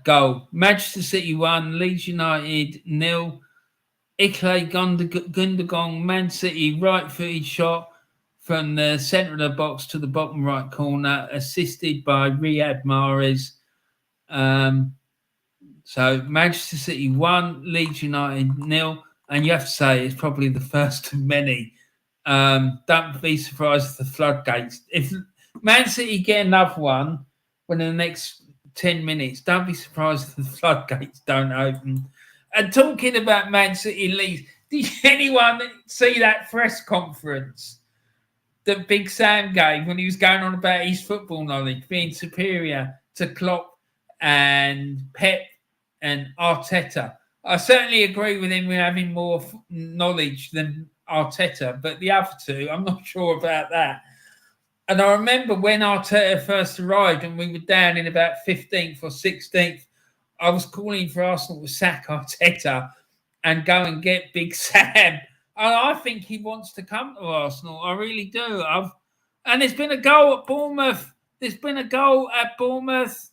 S1: Goal. Manchester City 1, Leeds United 0. Ilkay Gundogan, Man City, right-footed shot from the centre of the box to the bottom right corner, assisted by Riyad Mahrez. So Manchester City 1, Leeds United 0. And you have to say it's probably the first of many. Don't be surprised if the floodgates. If Man City get another one within the next 10 minutes, don't be surprised if the floodgates don't open. And talking about Man City Leeds, did anyone see that press conference that Big Sam gave when he was going on about his football knowledge being superior to Klopp and Pep and Arteta? I certainly agree with him with having more knowledge than Arteta, but the other two, I'm not sure about that. And I remember when Arteta first arrived and we were down in about 15th or 16th, I was calling for Arsenal to sack Arteta and go and get Big Sam. And I think he wants to come to Arsenal. I really do. And there's been a goal at Bournemouth. There's been a goal at Bournemouth.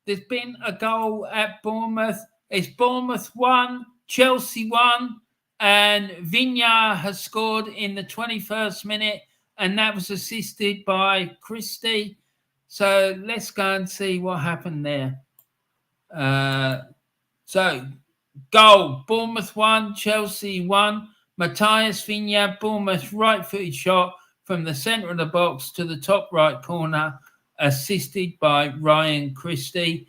S1: There's been a goal at Bournemouth. It's Bournemouth 1, Chelsea 1, and Vignard has scored in the 21st minute, and that was assisted by Christie. So let's go and see what happened there. So, goal, Bournemouth 1, Chelsea 1. Matthias Vignard, Bournemouth right-footed shot from the centre of the box to the top right corner, assisted by Ryan Christie.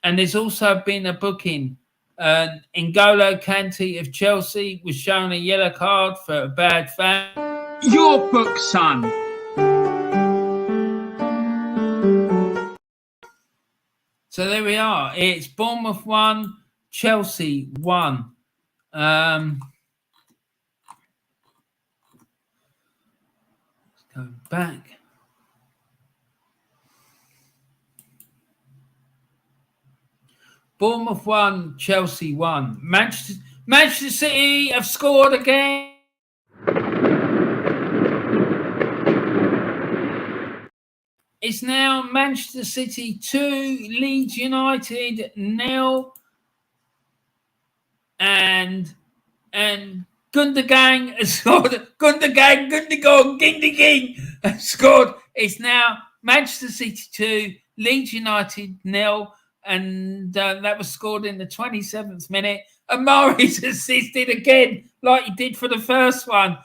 S1: And there's also been a booking. N'Golo Kante of Chelsea was shown a yellow card for a bad foul.
S2: Your book, son.
S1: So there we are. It's Bournemouth 1, Chelsea 1. Let's go back. Bournemouth 1, Chelsea 1. Manchester City have scored again. It's now Manchester City 2, Leeds United 0. And Gundogan has scored. Gundogan has scored. It's now Manchester City 2, Leeds United 0. And that was scored in the 27th minute. And Mahrez assisted again, like he did for the first one.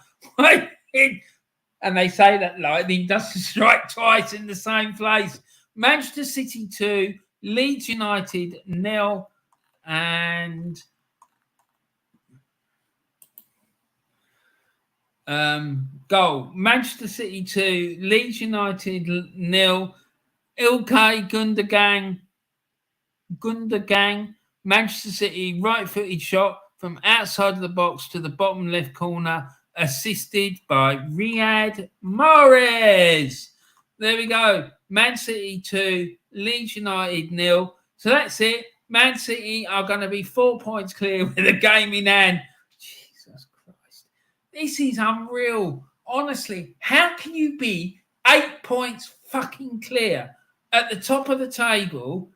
S1: And they say that lightning doesn't strike twice in the same place. Manchester City 2, Leeds United 0. And goal. Manchester City 2, Leeds United 0. Ilkay Gundogan, Manchester City, right-footed shot from outside of the box to the bottom left corner, assisted by Riyad Mahrez. There we go. Man City 2, Leeds United 0. So that's it. Man City are going to be 4 points clear with a game in hand. Jesus Christ. This is unreal. Honestly, how can you be 8 points fucking clear at the top of the table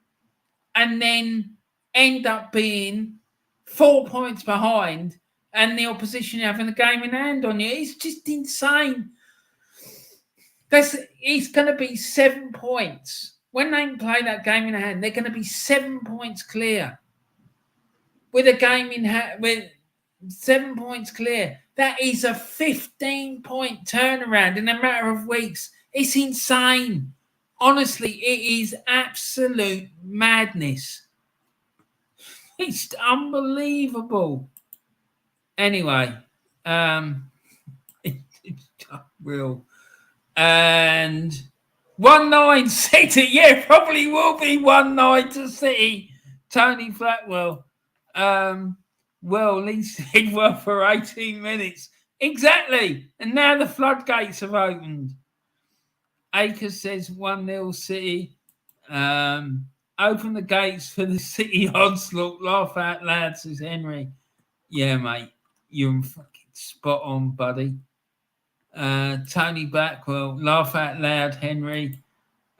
S1: and then end up being 4 points behind and the opposition having a game in hand on you? It's just insane. It's going to be 7 points. When they play that game in hand, they're going to be 7 points clear. With a game in hand, with 7 points clear. That is a 15-point turnaround in a matter of weeks. It's insane. Honestly, it is absolute madness. It's unbelievable. Anyway, it's unreal. And 1-9 City. Yeah, probably will be 1-9 to City. Tony Flatwell. Well, Leeds did well for 18 minutes. Exactly. And now the floodgates have opened. Akers says 1-0 City. Open the gates for the City onslaught. Laugh out loud, says Henry. Yeah, mate. You're fucking spot on, buddy. Tony Blackwell, laugh out loud, Henry.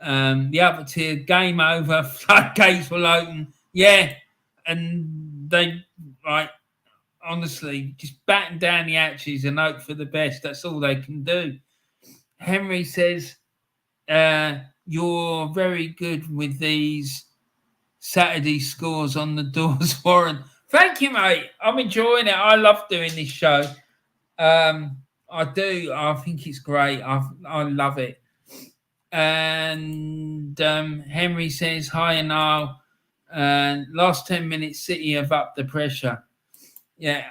S1: The upper tier, game over. Floodgates will open. Yeah. And they, like, honestly, just batten down the hatches and hope for the best. That's all they can do. Henry says, you're very good with these Saturday scores on the doors, Warren. Thank you, mate. I'm enjoying it. I love doing this show. I do. I think it's great. I love it. And Henry says, hi, Niall. Last 10 minutes, City have upped the pressure. Yeah,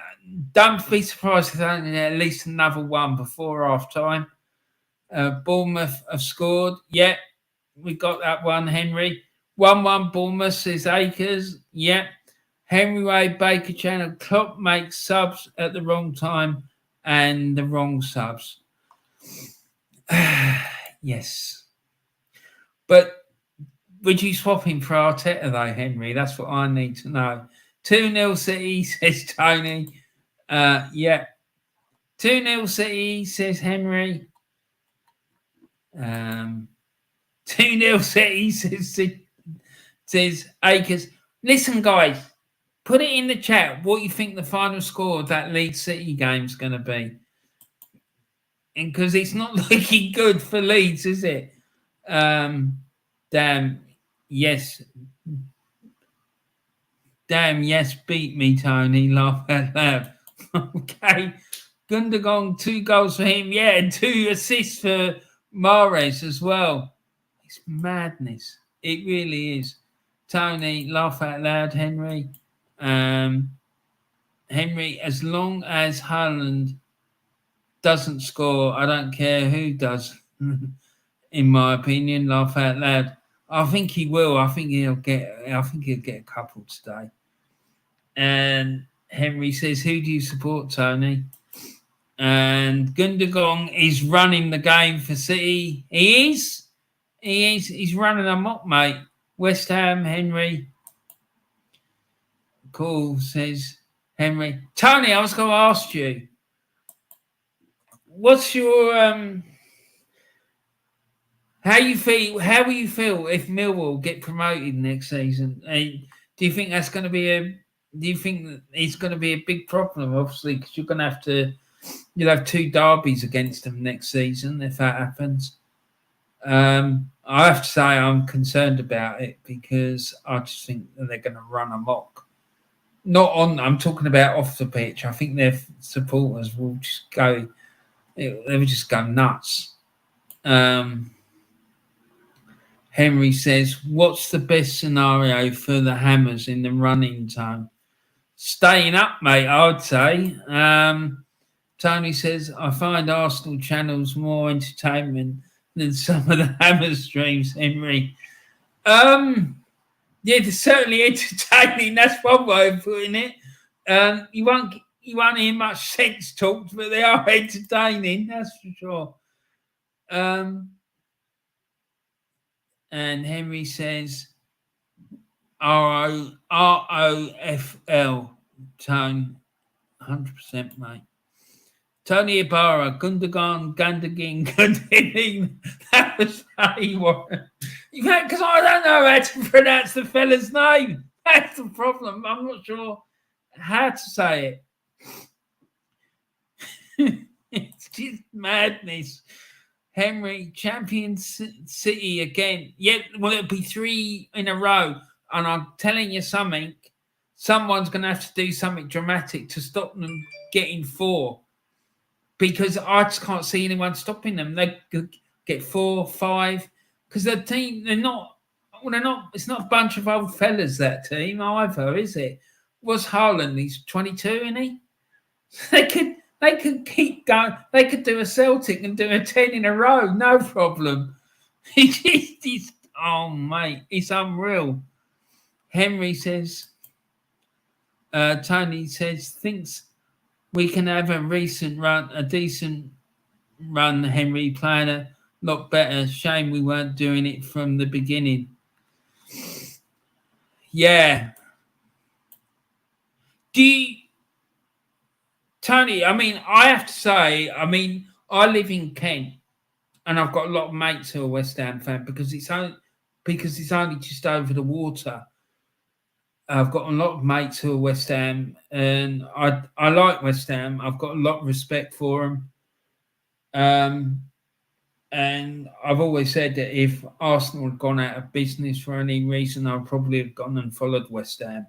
S1: don't be surprised if only at least another one before half time. Bournemouth have scored. Yeah, we got that one, Henry. 1-1 Bournemouth, says Akers. Yeah. Henry Way, Baker Channel. Klopp makes subs at the wrong time and the wrong subs. Yes. But would you swap him for Arteta, though, Henry? That's what I need to know. 2-0 City, says Tony. Yeah. 2-0 City, says Henry. 2-0 City, says Akers. Listen, guys, put it in the chat what you think the final score of that Leeds City game is going to be. And because it's not looking good for Leeds, is it? Damn, yes. Damn, yes, beat me, Tony. Laugh out loud. Okay. Gundogan, 2 goals for him. Yeah, and 2 assists for Mahrez as well. It's madness. It really is. Tony, laugh out loud, Henry. Henry, as long as Haaland doesn't score, I don't care who does, in my opinion, laugh out loud. I think he will. I think he'll get a couple today. And Henry says, who do you support, Tony? And Gundogan is running the game for City. He is. He's running amok, mate. West Ham, Henry. Cool, says Henry. Tony, I was going to ask you, what's your how will you feel if Millwall get promoted next season? Do you think that's going to be do you think that it's going to be a big problem, obviously, because you're going to you'll have 2 derbies against them next season if that happens? I have to say I'm concerned about it because I just think that they're going to run amok. I'm talking about off the pitch. I think their supporters will just go, they will just go nuts. Henry says, what's the best scenario for the Hammers in the running time? Staying up, mate, I would say. Tony says, I find Arsenal channels more entertainment than some of the Hammer streams, Henry. Yeah, they're certainly entertaining. That's one way of putting it. You won't hear much sense talked, but they are entertaining, that's for sure. And Henry says, ROFL, Tone, 100%, mate. Tony Ibarra, Gundogan. That was funny, Warren. Because I don't know how to pronounce the fella's name. That's the problem. I'm not sure how to say it. It's just madness. Henry, Champions City again. Yeah, well, it'll be 3 in a row. And I'm telling you something, someone's going to have to do something dramatic to stop them getting 4. Because I just can't see anyone stopping them. They could get 4, 5. Because the team, they're not, it's not a bunch of old fellas, that team either, is it? What's Haaland? He's 22, isn't he? They could keep going. They could do a Celtic and do a 10 in a row, no problem. Oh, mate, it's unreal. Henry says, Tony says, thinks We can have a decent run, Henry, playing a lot better. Shame we weren't doing it from the beginning. Yeah. Tony, I mean, I have to say, I live in Kent and I've got a lot of mates who are West Ham fans because it's only just over the water. I've got a lot of mates who are West Ham and I like West Ham. I've got a lot of respect for them. And I've always said that if Arsenal had gone out of business for any reason, I'd probably have gone and followed West Ham.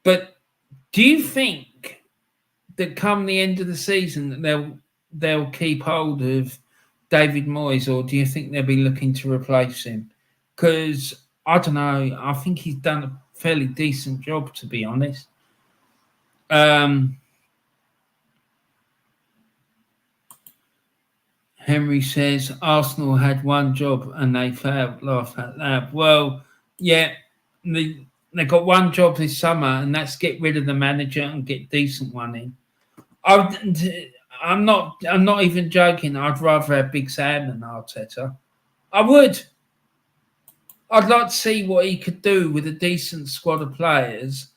S1: But do you think that come the end of the season that they'll keep hold of David Moyes, or do you think they'll be looking to replace him? Because I don't know. I think he's done a fairly decent job, to be honest. Henry says Arsenal had one job and they failed. Laugh out loud. Well, yeah, they got one job this summer, and that's get rid of the manager and get decent one in. I'm not even joking. I'd rather have Big Sam than Arteta. I would. I'd like to see what he could do with a decent squad of players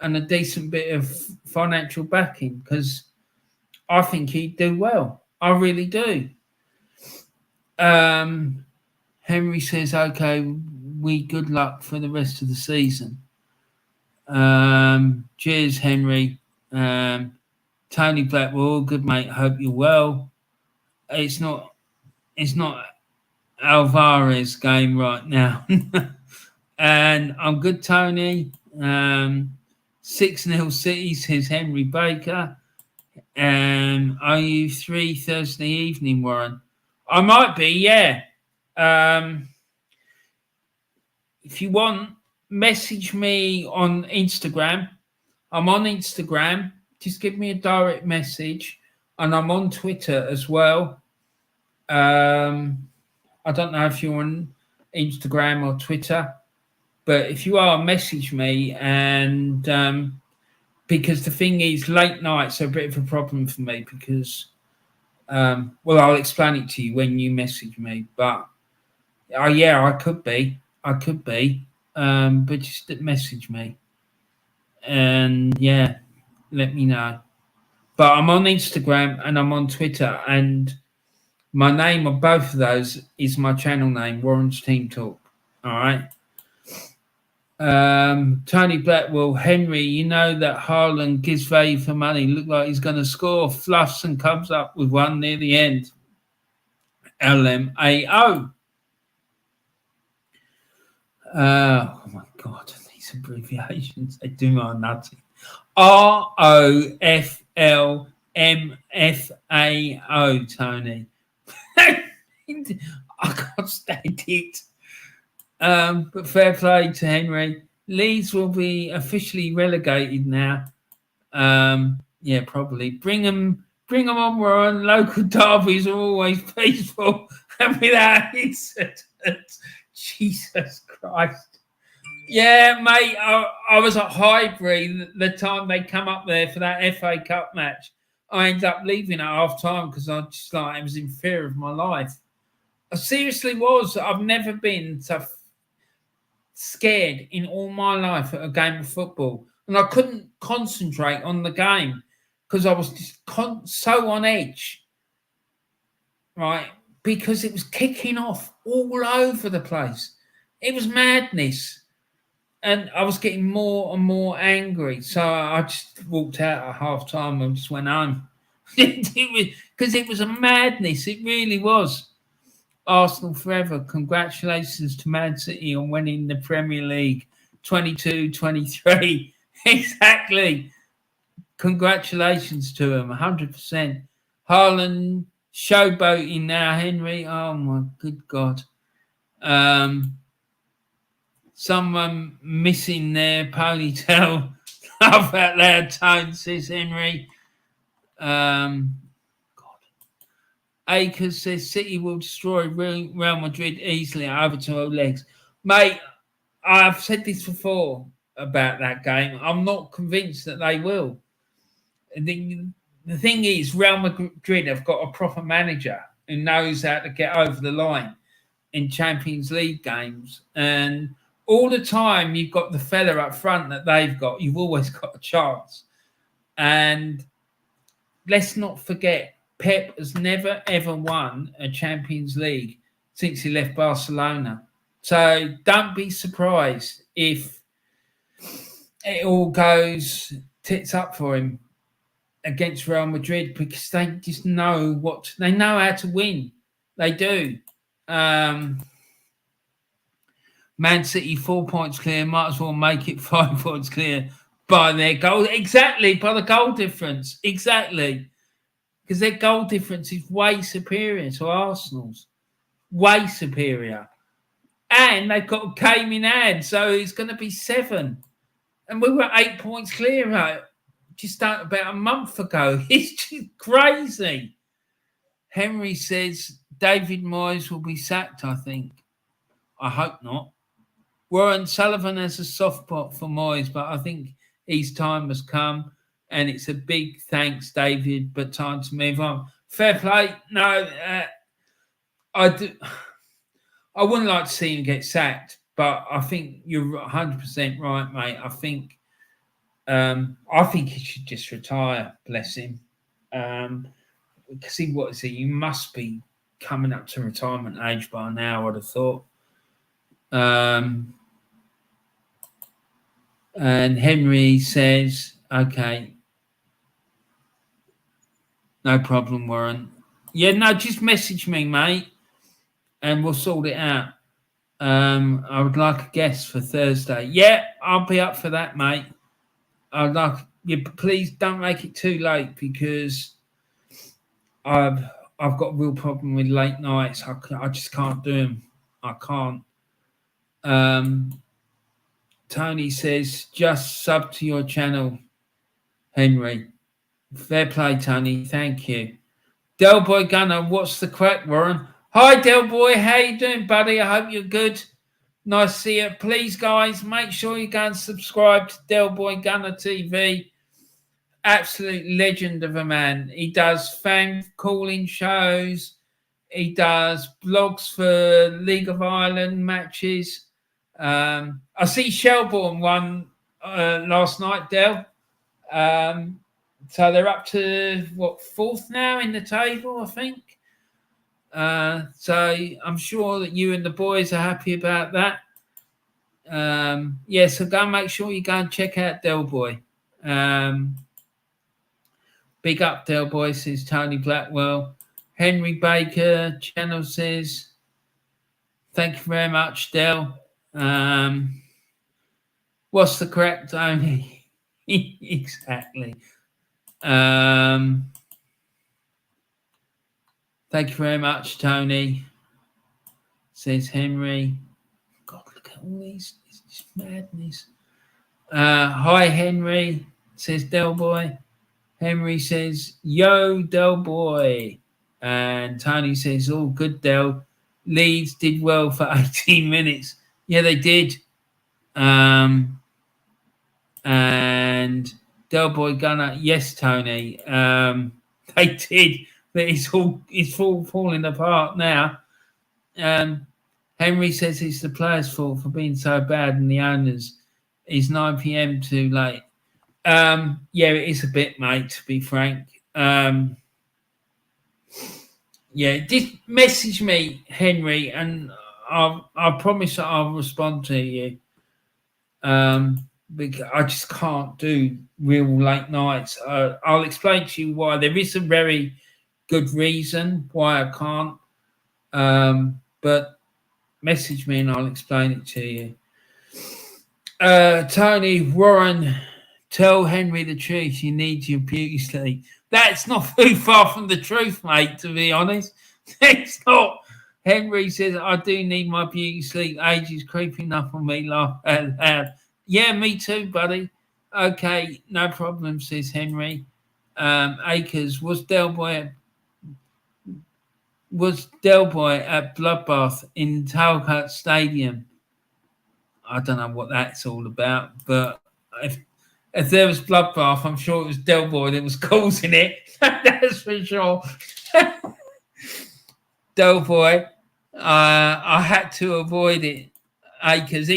S1: and a decent bit of financial backing, because I think he'd do well. I really do. Henry says, okay, good luck for the rest of the season. Cheers, Henry. Tony Blackwell, good mate, hope you're well. It's not Alvarez game right now. And I'm good, Tony. 6-0 City, says Henry Baker. Are you free Thursday evening, Warren? I might be, yeah. If you want, message me on Instagram. I'm on Instagram. Just give me a direct message. And I'm on Twitter as well. I don't know if you're on Instagram or Twitter, but if you are, message me. And because the thing is, late nights are a bit of a problem for me because, I'll explain it to you when you message me. But I could be, but just message me, and yeah, let me know. But I'm on Instagram and I'm on Twitter, and my name on both of those is my channel name, Warren's Team Talk. All right. Tony Blackwell, Henry, you know that Haaland gives value for money. Look like he's going to score, fluffs and comes up with one near the end. LMAO. Oh my God, these abbreviations, they do my nutty. ROFLMFAO, Tony. I can't stand it. But fair play to Henry. Leeds will be officially relegated now. Yeah, probably. Bring them on, Warren. Local derbies are always peaceful and without incident. Jesus Christ. Yeah, mate, I was at Highbury the time they come up there for that FA Cup match. I ended up leaving at half time because I was in fear of my life. I seriously was. I've never been so scared in all my life at a game of football, and I couldn't concentrate on the game because I was just so on edge, right? Because it was kicking off all over the place. It was madness, and I was getting more and more angry. So I just walked out at half time and just went home because it was a madness. It really was. Arsenal forever. Congratulations to Man City on winning the Premier League 22-23. Exactly. Congratulations to them, 100%. Haaland showboating now, Henry. Oh, my good God. Someone missing their ponytail. Laugh out loud, Tone, says Henry. Akers says City will destroy Real Madrid easily over 12 legs. Mate, I've said this before. about that game. I'm not convinced that they will. The thing is, Real Madrid have got a proper manager who knows how to get over the line in Champions League games. And all the time you've got the fella up front that they've got, you've always got a chance. And let's not forget, Pep has never, ever won a Champions League since he left Barcelona. So don't be surprised if it all goes tits up for him against Real Madrid, because they just know they know how to win. They do. Man City 4 points clear, might as well make it 5 points clear by their goal. Exactly, by the goal difference. Exactly. Because their goal difference is way superior to Arsenal's. Way superior. And they've got a game in hand, so it's going to be 7. And we were 8 points clear just about a month ago. It's just crazy. Henry says David Moyes will be sacked, I think. I hope not. Warren Sullivan has a soft spot for Moyes, but I think his time has come. And it's a big thanks, David, but time to move on. Fair play. No, I wouldn't like to see him get sacked, but I think you're 100% right, mate. I think he should just retire, bless him. Because he must be coming up to retirement age by now, I'd have thought. And Henry says, okay, no problem, Warren. Yeah, no, just message me, mate, and we'll sort it out. I would like a guest for Thursday. Yeah, I'll be up for that, mate. Please don't make it too late, because I've got a real problem with late nights. I just can't do them. I can't. Tony says, just sub to your channel, Henry. Fair play, Tony. Thank you. Del Boy Gunner, what's the crack, Warren? Hi, Del Boy. How you doing, buddy? I hope you're good. Nice to see you. Please, guys, make sure you go and subscribe to Del Boy Gunner TV. Absolute legend of a man. He does fan calling shows. He does blogs for League of Ireland matches. I see Shelbourne won last night, Del. So they're up to, 4th now in the table, I think. So I'm sure that you and the boys are happy about that. So go and make sure you go and check out Del Boy. Big up, Del Boy, says Tony Blackwell. Henry Baker channel says, thank you very much, Del. What's the crack, Tony? Exactly. Thank you very much, Tony, says Henry. God, look at all these. It's just madness. Hi, Henry, says Del Boy. Henry says, yo, Del Boy. And Tony says, all good, Del. Leeds did well for 18 minutes. Yeah, they did. And Del Boy Gunner, yes, Tony. They did, but it's all falling apart now. Henry says it's the players' fault for being so bad, and the owners. It's 9 p.m. too late. Yeah, it is a bit, mate, to be frank. Yeah, just message me, Henry, and I promise that I'll respond to you. Because I just can't do real late nights. I'll explain to you why. There is a very good reason why I can't. But message me and I'll explain it to you. Tony Warren, tell Henry the truth. You need your beauty sleep. That's not too far from the truth, mate, to be honest. It's not. Henry says, I do need my beauty sleep. Age is creeping up on me. Laugh out loud. Yeah, me too, buddy. Okay, no problem, says Henry. Akers, was Del Boy at Bloodbath in Falkirk Stadium? I don't know what that's all about, but if there was bloodbath, I'm sure it was Del Boy that was causing it. That's for sure. Del Boy, I had to avoid it because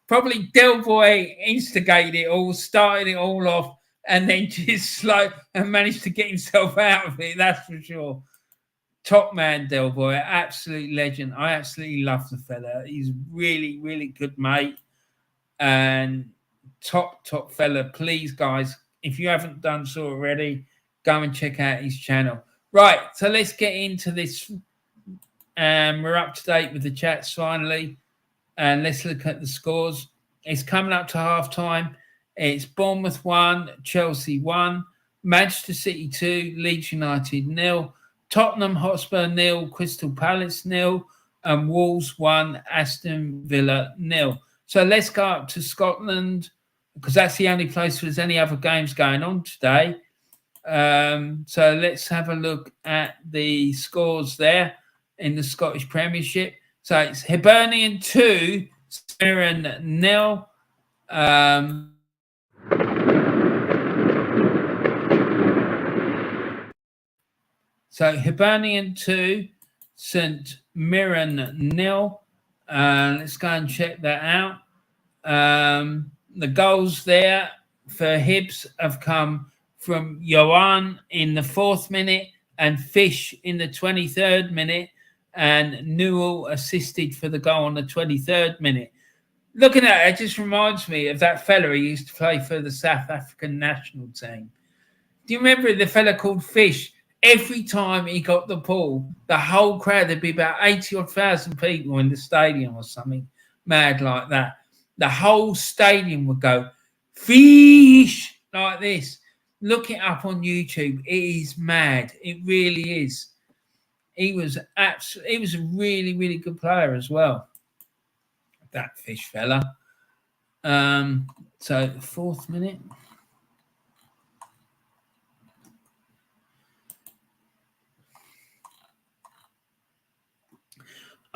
S1: probably Del Boy instigated it all, started it all off, and then just and managed to get himself out of it. That's for sure. Top man, Del Boy, absolute legend. I absolutely love the fella. He's really, really good mate, and top fella. Please, guys, if you haven't done so already, go and check out his channel. Right, so let's get into this. We're up to date with the chats finally, and let's look at the scores. It's coming up to half time. It's Bournemouth 1, Chelsea 1, Manchester City 2, Leeds United 0, Tottenham Hotspur 0, Crystal Palace 0, and Wolves 1, Aston Villa 0. So let's go up to Scotland, because that's the only place where there's any other games going on today. So let's have a look at the scores there in the Scottish Premiership. So it's Hibernian 2, St Mirren 0. So Hibernian 2, St Mirren 0. Let's go and check that out. The goals there for Hibs have come from Johan in the 4th minute and Fish in the 23rd minute, and Newell assisted for the goal on the 23rd minute. Looking at it, it just reminds me of that fella who used to play for the South African national team. Do you remember the fella called Fish? Every time he got the ball, the whole crowd, there'd be about 80,000 people in the stadium or something mad like that. The whole stadium would go, Fish, like this. Look it up on YouTube. It is mad. It really is. He was a really, really good player as well. That Fish fella. So 4th minute.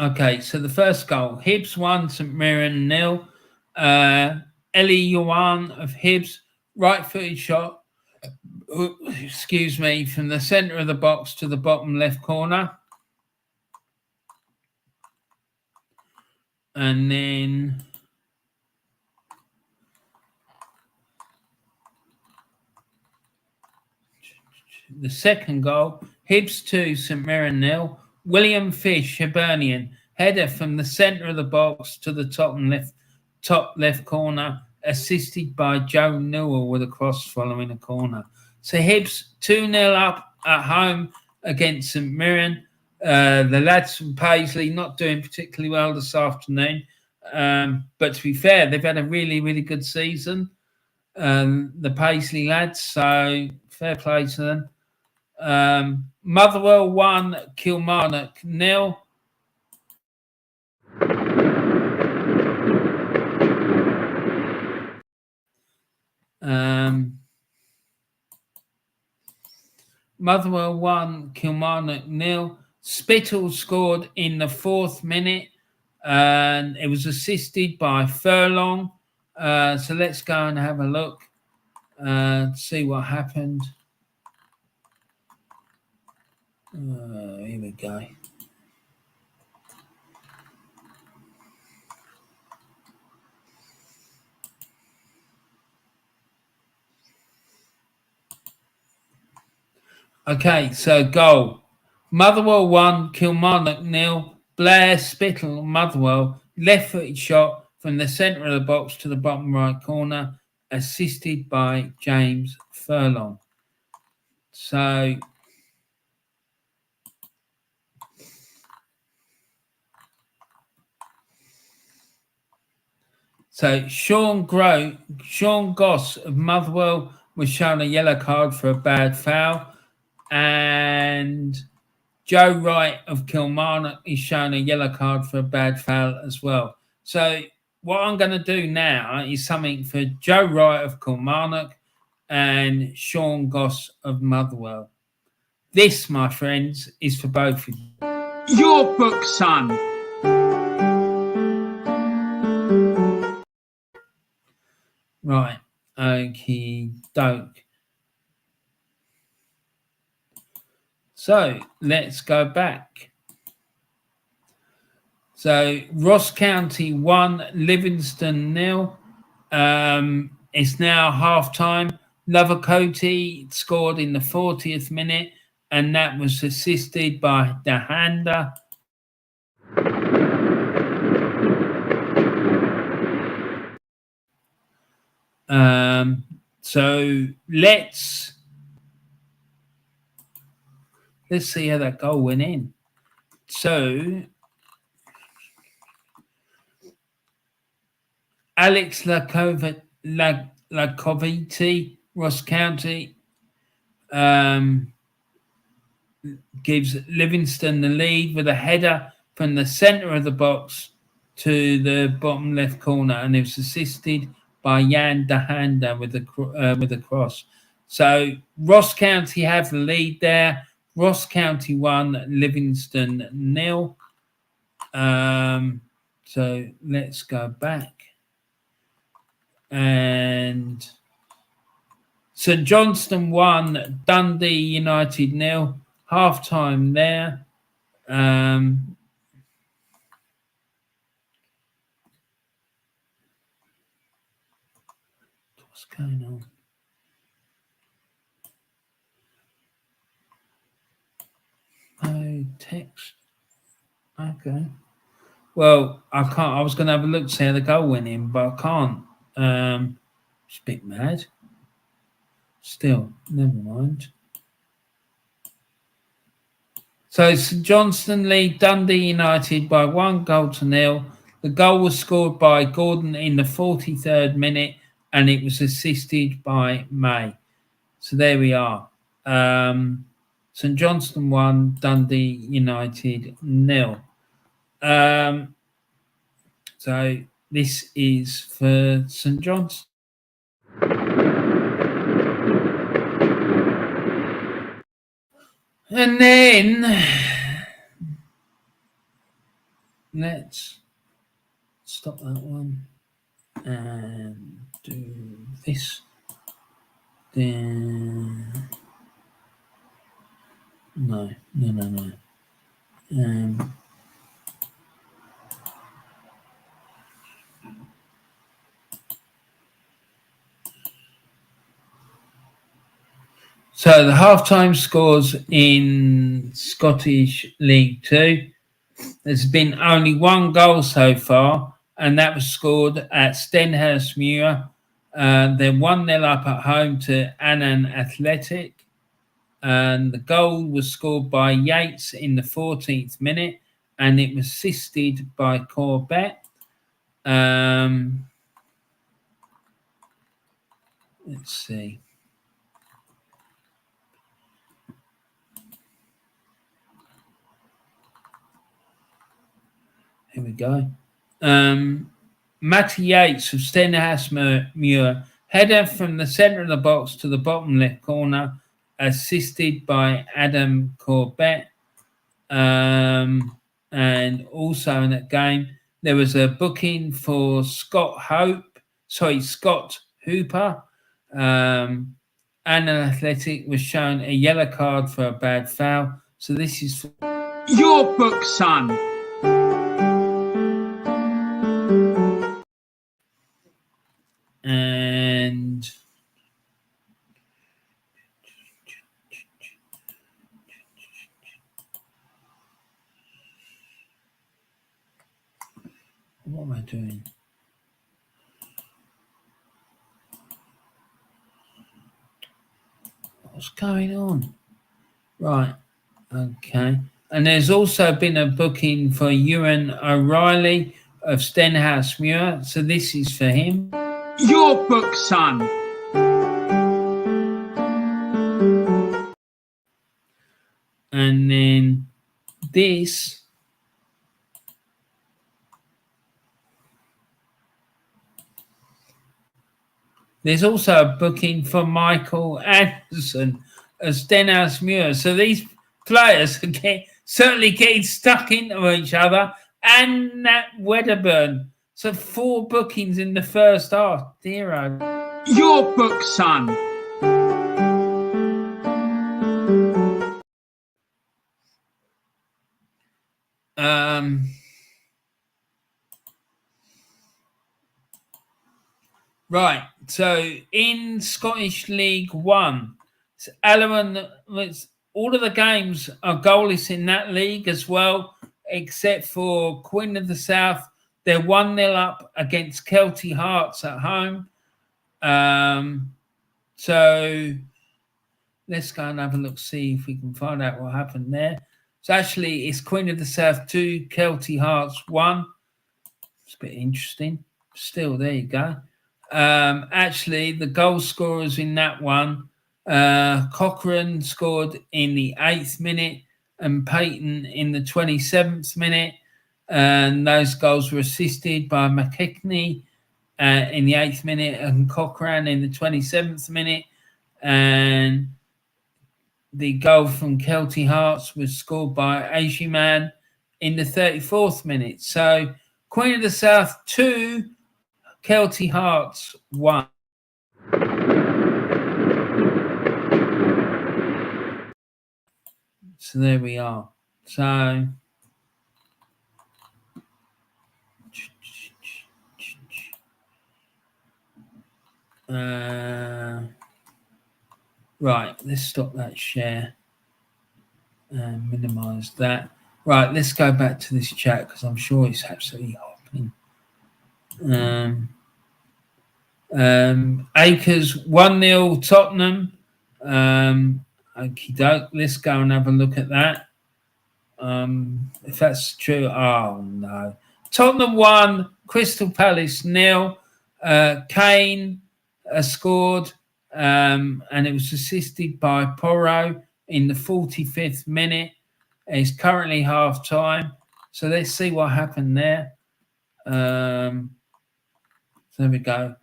S1: Okay, so the first goal, Hibs 1, St Mirren 0. Ellie Yuan of Hibs, right-footed shot, excuse me, from the centre of the box to the bottom left corner. And then the second goal, Hibs 2, St Mirren 0. William Fish, Hibernian, header from the centre of the box to the top left corner, assisted by Joe Newell with a cross following a corner. So Hibs 2-0 up at home against St Mirren. The lads from Paisley not doing particularly well this afternoon. But to be fair, they've had a really, really good season, the Paisley lads, so fair play to them. Motherwell 1, Kilmarnock 0. Motherwell 1, Kilmarnock 0. Spittle scored in the 4th minute, and it was assisted by Furlong. So let's go and have a look, see what happened. Here we go. Okay, so goal. Motherwell 1, Kilmarnock 0. Blair Spittle, Motherwell, left-footed shot from the centre of the box to the bottom right corner, assisted by James Furlong. So Sean Goss of Motherwell was shown a yellow card for a bad foul, and Joe Wright of Kilmarnock is shown a yellow card for a bad foul as well. So what I'm going to do now is something for Joe Wright of Kilmarnock and Sean Goss of Motherwell. This, my friends, is for both of you. Your book, son. Right. Okie doke. So let's go back. So Ross County 1, Livingston 0. It's now half time. Lovercote scored in the 40th minute, and that was assisted by Dahanda. So let's see how that goal went in. So Alex Lacoviti, Ross County, gives Livingston the lead with a header from the centre of the box to the bottom left corner, and it was assisted by Jan Dahanda with a cross. So Ross County have the lead there. Ross County 1, Livingston 0. So let's go back. And St Johnstone 1, Dundee United 0. Half time there. What's going on? Oh, text. Okay. Well, I can't. I was going to have a look to see how the goal went in, but I can't. It's a bit mad. Still, never mind. So St Johnstone lead Dundee United by 1-0. The goal was scored by Gordon in the 43rd minute, and it was assisted by May. So there we are. St Johnstone 1, Dundee United 0. So this is for St Johnstone. And then let's stop that one and do this. Then no. So the halftime scores in Scottish League 2. There's been only one goal so far, and that was scored at Stenhousemuir. They're 1-0 up at home to Annan Athletic. And the goal was scored by Yates in the 14th minute, and it was assisted by Corbett. Let's see. Here we go. Matty Yates of Stenhousemuir, header from the centre of the box to the bottom left corner, assisted by Adam Corbett. And also in that game, there was a booking for Scott Hooper. Annan Athletic was shown a yellow card for a bad foul. So this is for your book, son. And what am I doing? What's going on? Right. Okay. And there's also been a booking for Ewan O'Reilly of Stenhousemuir. So this is for him. Your book, son. And then this. There's also a booking for Michael Anderson of Stenhousemuir. So these players are certainly getting stuck into each other. And Nat Wedderburn. So 4 bookings in the first half. Dear
S2: Your book, son.
S1: Right. So in Scottish League One, Alloa, all of the games are goalless in that league as well, except for Queen of the South. They're 1-0 up against Kelty Hearts at home. So let's go and have a look, see if we can find out what happened there. So actually, it's Queen of the South 2, Kelty Hearts 1. It's a bit interesting. Still, there you go. Actually, the goal scorers in that one, Cochrane scored in the 8th minute and Payton in the 27th minute. And those goals were assisted by McKechnie in the 8th minute and Cochrane in the 27th minute. And the goal from Kelty Hearts was scored by Airdrieonians in the 34th minute. So Queen of the South 2, Kelty Hearts 1. So there we are. So right, let's stop that share and minimize that. Right, let's go back to this chat because I'm sure it's absolutely hopping. Acres 1-0 Tottenham. Okie doke. Let's go and have a look at that. If that's true, oh no. Tottenham 1, Crystal Palace 0. Kane scored, and it was assisted by Porro in the 45th minute. It's currently half time. So let's see what happened there. So there we go.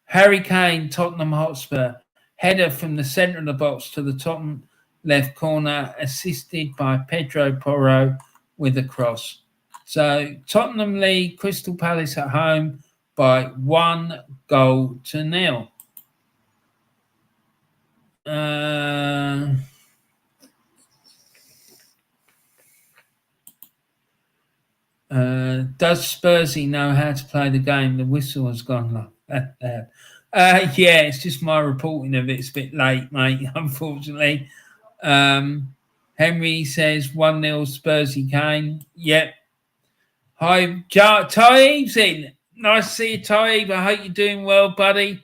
S1: Harry Kane, Tottenham Hotspur. Header from the centre of the box to the Tottenham left corner, assisted by Pedro Porro with a cross. So Tottenham lead Crystal Palace at home by 1-0. Does Spursy know how to play the game? The whistle has gone like that. Yeah, it's just my reporting of it. It's a bit late, mate, unfortunately. Henry says 1-0 Spursy Kane. Yep. Hi, Taib's in. Nice to see you, Taib. I hope you're doing well, buddy.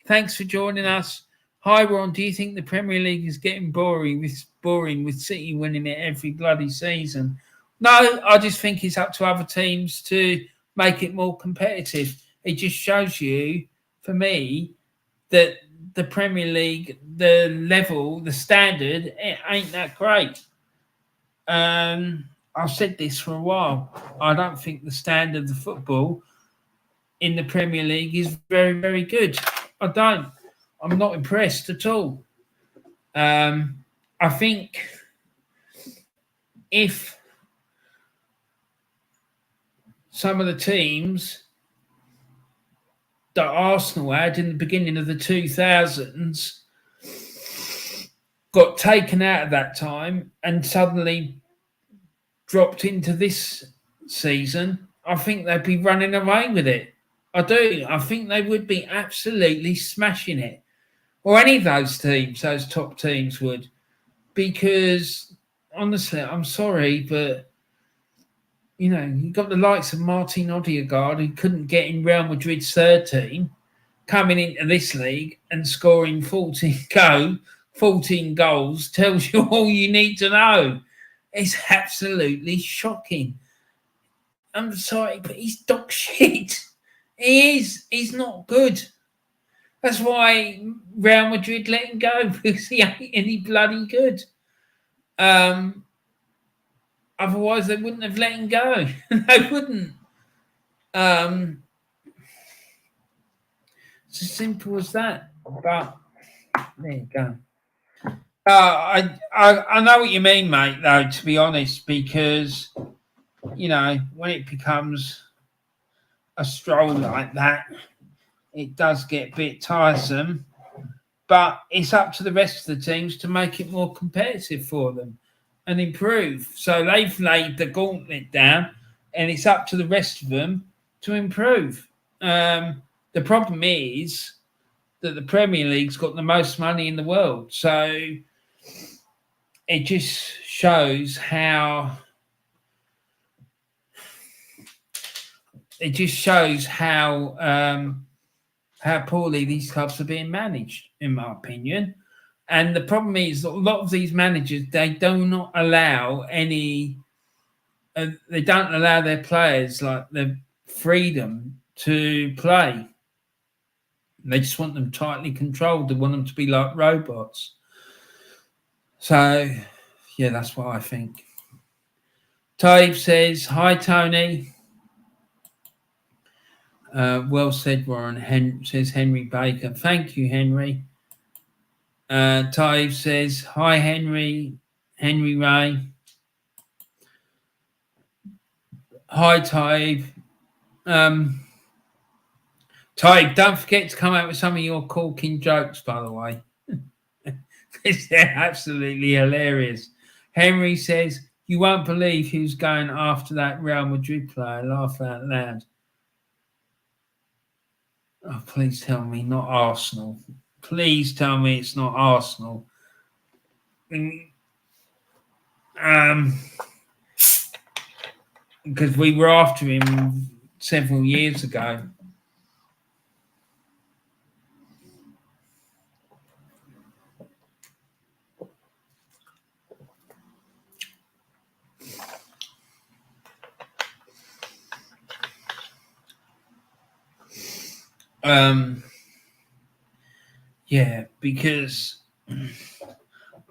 S1: Thanks for joining us. Hi, Ron. Do you think the Premier League is getting boring with City winning it every bloody season? No, I just think it's up to other teams to make it more competitive. It just shows you, for me, that the Premier League, the level, the standard, it ain't that great. I've said this for a while. I don't think the standard of football in the Premier League is very, very good. I don't. I'm not impressed at all. I think if some of the teams that Arsenal had in the beginning of the 2000s got taken out of that time and suddenly dropped into this season, I think they'd be running away with it. I do. I think they would be absolutely smashing it. Or any of those teams, those top teams would. Because, honestly, I'm sorry, but, you know, you've got the likes of Martin Odegaard, who couldn't get in Real Madrid's third team, coming into this league and scoring 14 goals, tells you all you need to know. It's absolutely shocking. I'm sorry, but he's dog shit. He is. He's not good. That's why Real Madrid let him go, because he ain't any bloody good. Otherwise, they wouldn't have let him go. They wouldn't. It's as simple as that. But there you go. I know what you mean, mate, though, to be honest, because, you know, when it becomes a stroll like that, it does get a bit tiresome. But it's up to the rest of the teams to make it more competitive for them and improve. So they've laid the gauntlet down, and it's up to the rest of them to improve. The problem is that the Premier League's got the most money in the world. So it just shows how poorly these clubs are being managed, in my opinion. And the problem is that a lot of these managers, they do not allow they don't allow their players like the freedom to play. They just want them tightly controlled. They want them to be like robots. So, yeah, that's what I think. Taib says, hi, Tony. Well said, Warren. Says Henry Baker. Thank you, Henry. Taib says, hi, Henry. Henry Ray. Hi, Taib. Taib, don't forget to come out with some of your corking jokes, by the way. They're absolutely hilarious. Henry says, you won't believe who's going after that Real Madrid player. Laugh out loud. Oh, please tell me not Arsenal. Please tell me it's not Arsenal. Because we were after him several years ago. Yeah, because,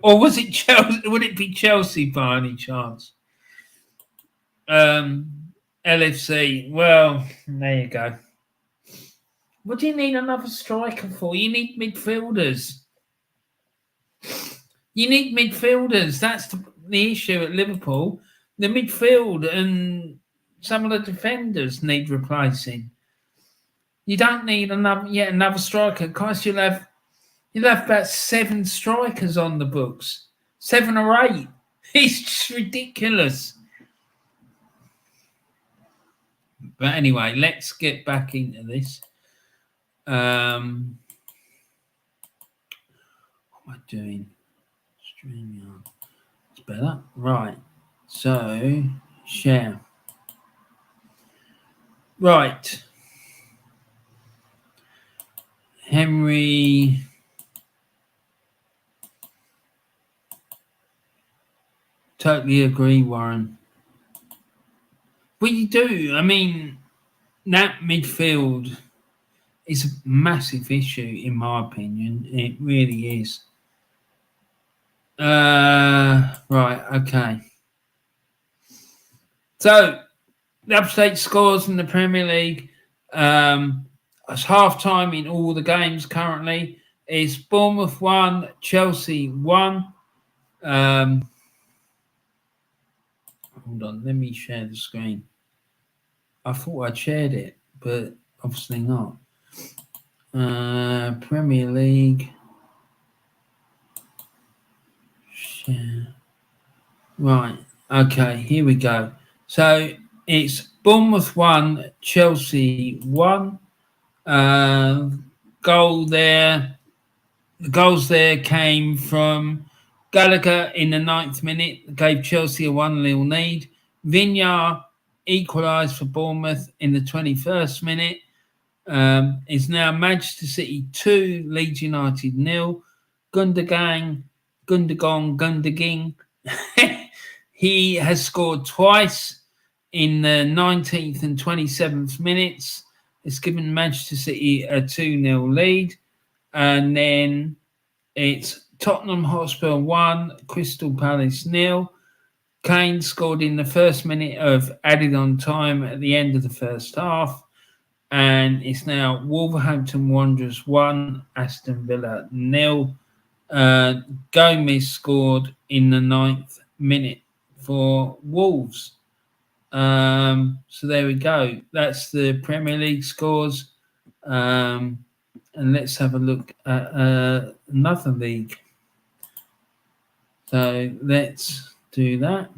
S1: or was it Chelsea? Would it be Chelsea by any chance? LFC. Well, there you go. What do you need another striker for? You need midfielders. That's the issue at Liverpool. The midfield and some of the defenders need replacing. You don't need another striker. Because you'll have about 7 strikers on the books, 7 or 8. It's just ridiculous. But anyway, let's get back into this. What am I doing? StreamYard. It's better. Right. So, share. Right. Henry. Totally agree, Warren. Well, you do. I mean, that midfield is a massive issue, in my opinion. It really is. Right, okay. So, the upstate scores in the Premier League. It's half-time in all the games currently. It's Bournemouth 1, Chelsea 1. Hold on, let me share the screen. I thought I'd shared it, but obviously not. Premier League. Share. Right, okay, here we go. So it's Bournemouth 1, Chelsea 1. Goal there. The goals there came from Gallagher in the 9th minute, gave Chelsea a 1-0 lead. Vigna equalised for Bournemouth in the 21st minute. It's now Manchester City 2, Leeds United 0. Gundogan. He has scored twice in the 19th and 27th minutes. It's given Manchester City a 2-0 lead. And then it's Tottenham Hotspur 1, Crystal Palace 0. Kane scored in the first minute of added on time at the end of the first half. And it's now Wolverhampton Wanderers 1, Aston Villa 0. Gomez scored in the 9th minute for Wolves. So there we go. That's the Premier League scores. And let's have a look at another league. So let's do that.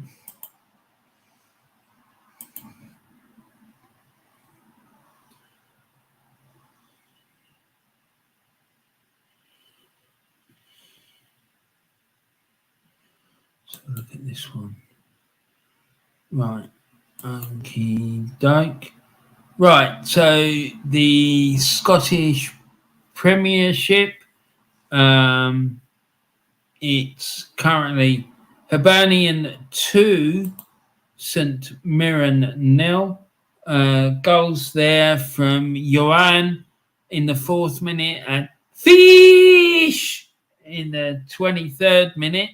S1: So look at this one. Right. Okie doke. Right. So the Scottish Premiership, it's currently Hibernian 2, St Mirren 0. Goals there from Johan in the 4th minute and Fish in the 23rd minute.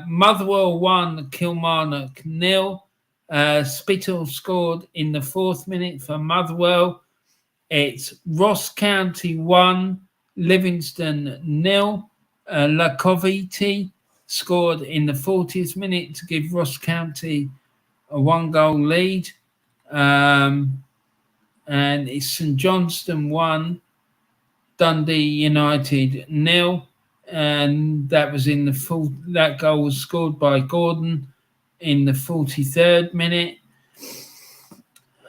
S1: Motherwell 1, Kilmarnock 0. Spittle scored in the 4th minute for Motherwell. It's Ross County 1, Livingston 0. Lacoviti scored in the 40th minute to give Ross County a 1-goal lead. And it's St Johnstone 1, Dundee United 0. And that was in the that goal was scored by Gordon in the 43rd minute.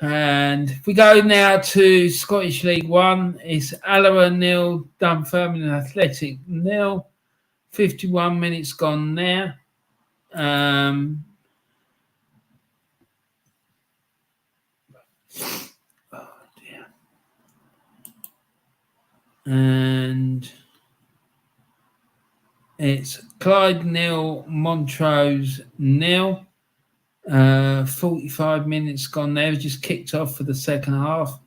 S1: And if we go now to Scottish League 1, it's Alloa 0, Dunfermline Athletic 0. 51 minutes gone there. Oh dear. And it's Clyde 0, Montrose 0. 45 minutes gone there. Just kicked off for the second half.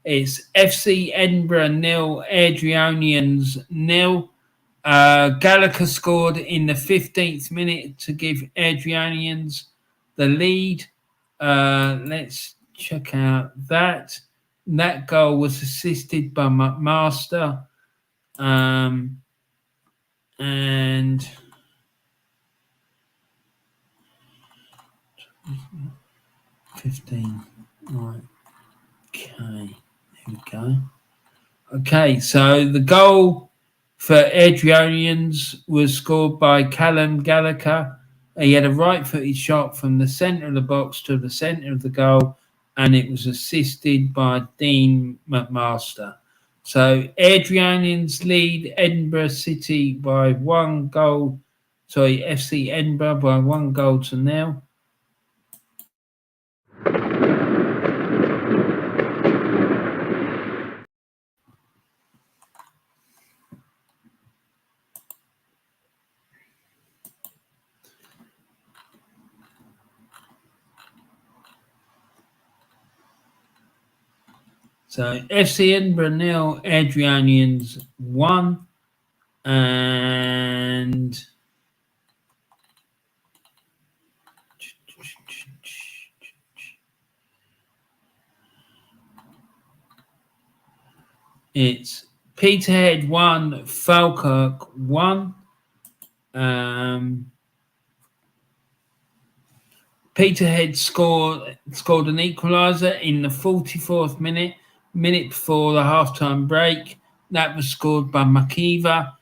S1: It's FC Edinburgh 0, Airdrieonians 0. Gallagher scored in the 15th minute to give Airdrieonians the lead. Let's check out that. That goal was assisted by McMaster. And 15. Right. Okay. There we go. Okay, so the goal for Airdrieonians was scored by Callum Gallagher. He had a right-footed shot from the centre of the box to the centre of the goal, and it was assisted by Dean McMaster. So Airdrieonians lead Edinburgh City by 1 goal. Sorry, FC Edinburgh by 1 goal to 0. So FC Edinburgh 0, Airdrieonians 1, and it's Peterhead 1, Falkirk 1. Peterhead scored an equaliser in the 44th minute before the halftime break. That was scored by McKeever,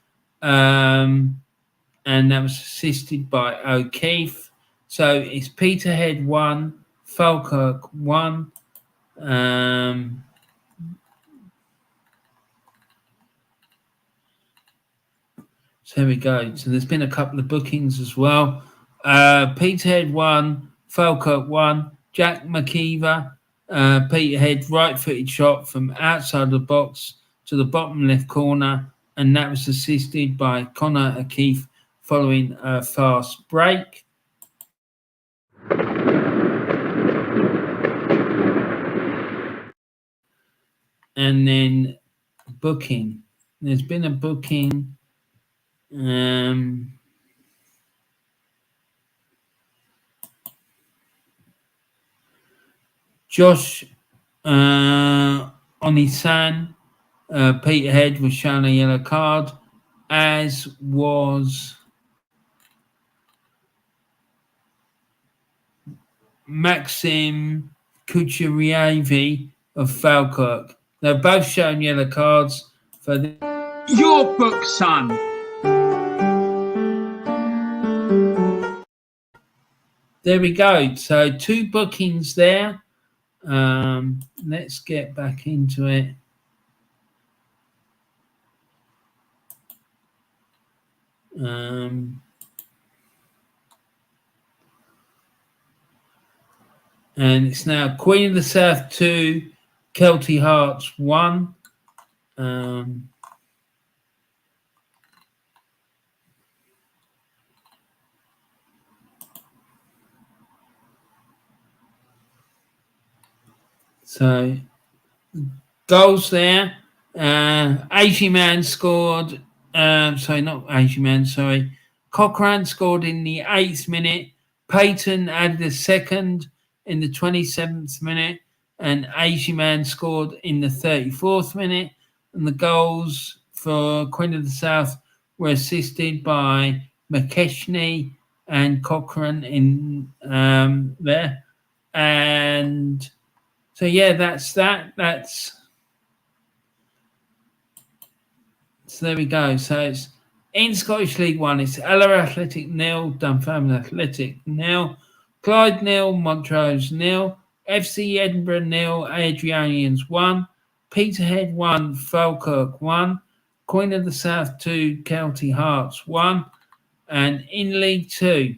S1: and that was assisted by O'Keefe. So it's Peterhead 1, Falkirk 1. So there we go. So there's been a couple of bookings as well. Peterhead 1, Falkirk 1, Jack McKeever. Peterhead right-footed shot from outside the box to the bottom left corner, and that was assisted by Connor O'Keefe following a fast break. And then booking. There's been a booking. Josh Onisan, Peterhead was shown a yellow card, as was Maxim Kucherievi of Falkirk. They're both shown yellow cards for
S2: Your book, son.
S1: There we go. So 2 bookings there. Let's get back into it. And it's now Queen of the South 2, Kelty Hearts 1. So goals there. Asian Man scored. Cochrane scored in the 8th minute. Payton added a second in the 27th minute, and Asian Man scored in the 34th minute. And the goals for Queen of the South were assisted by McKechnie and Cochrane in there. And so yeah, that's that. So there we go. So it's in Scottish League One. It's Alloa Athletic 0, Dunfermline Athletic 0, Clyde 0, Montrose 0, FC Edinburgh 0, Airdrieonians 1, Peterhead 1, Falkirk 1, Queen of the South 2, Kelty Hearts 1, and in League 2.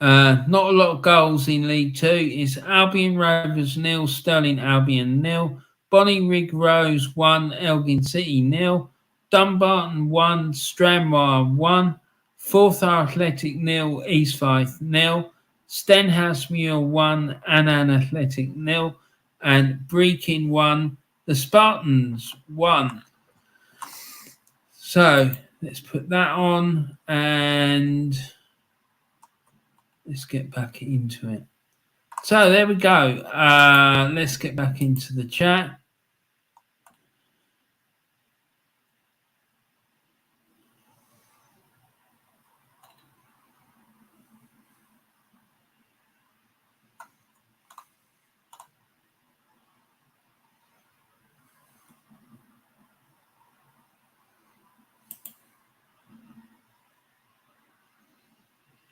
S1: Not a lot of goals in League 2. It's Albion Rovers 0, Stirling Albion 0, Bonnyrigg Rose 1, Elgin City 0, Dumbarton 1, Stranraer 1, Forsyth Athletic 0, East Fife 0, Stenhousemuir 1, Annan Athletic 0, and Brechin 1, the Spartans 1. So let's put that on and let's get back into it. So there we go. Let's get back into the chat.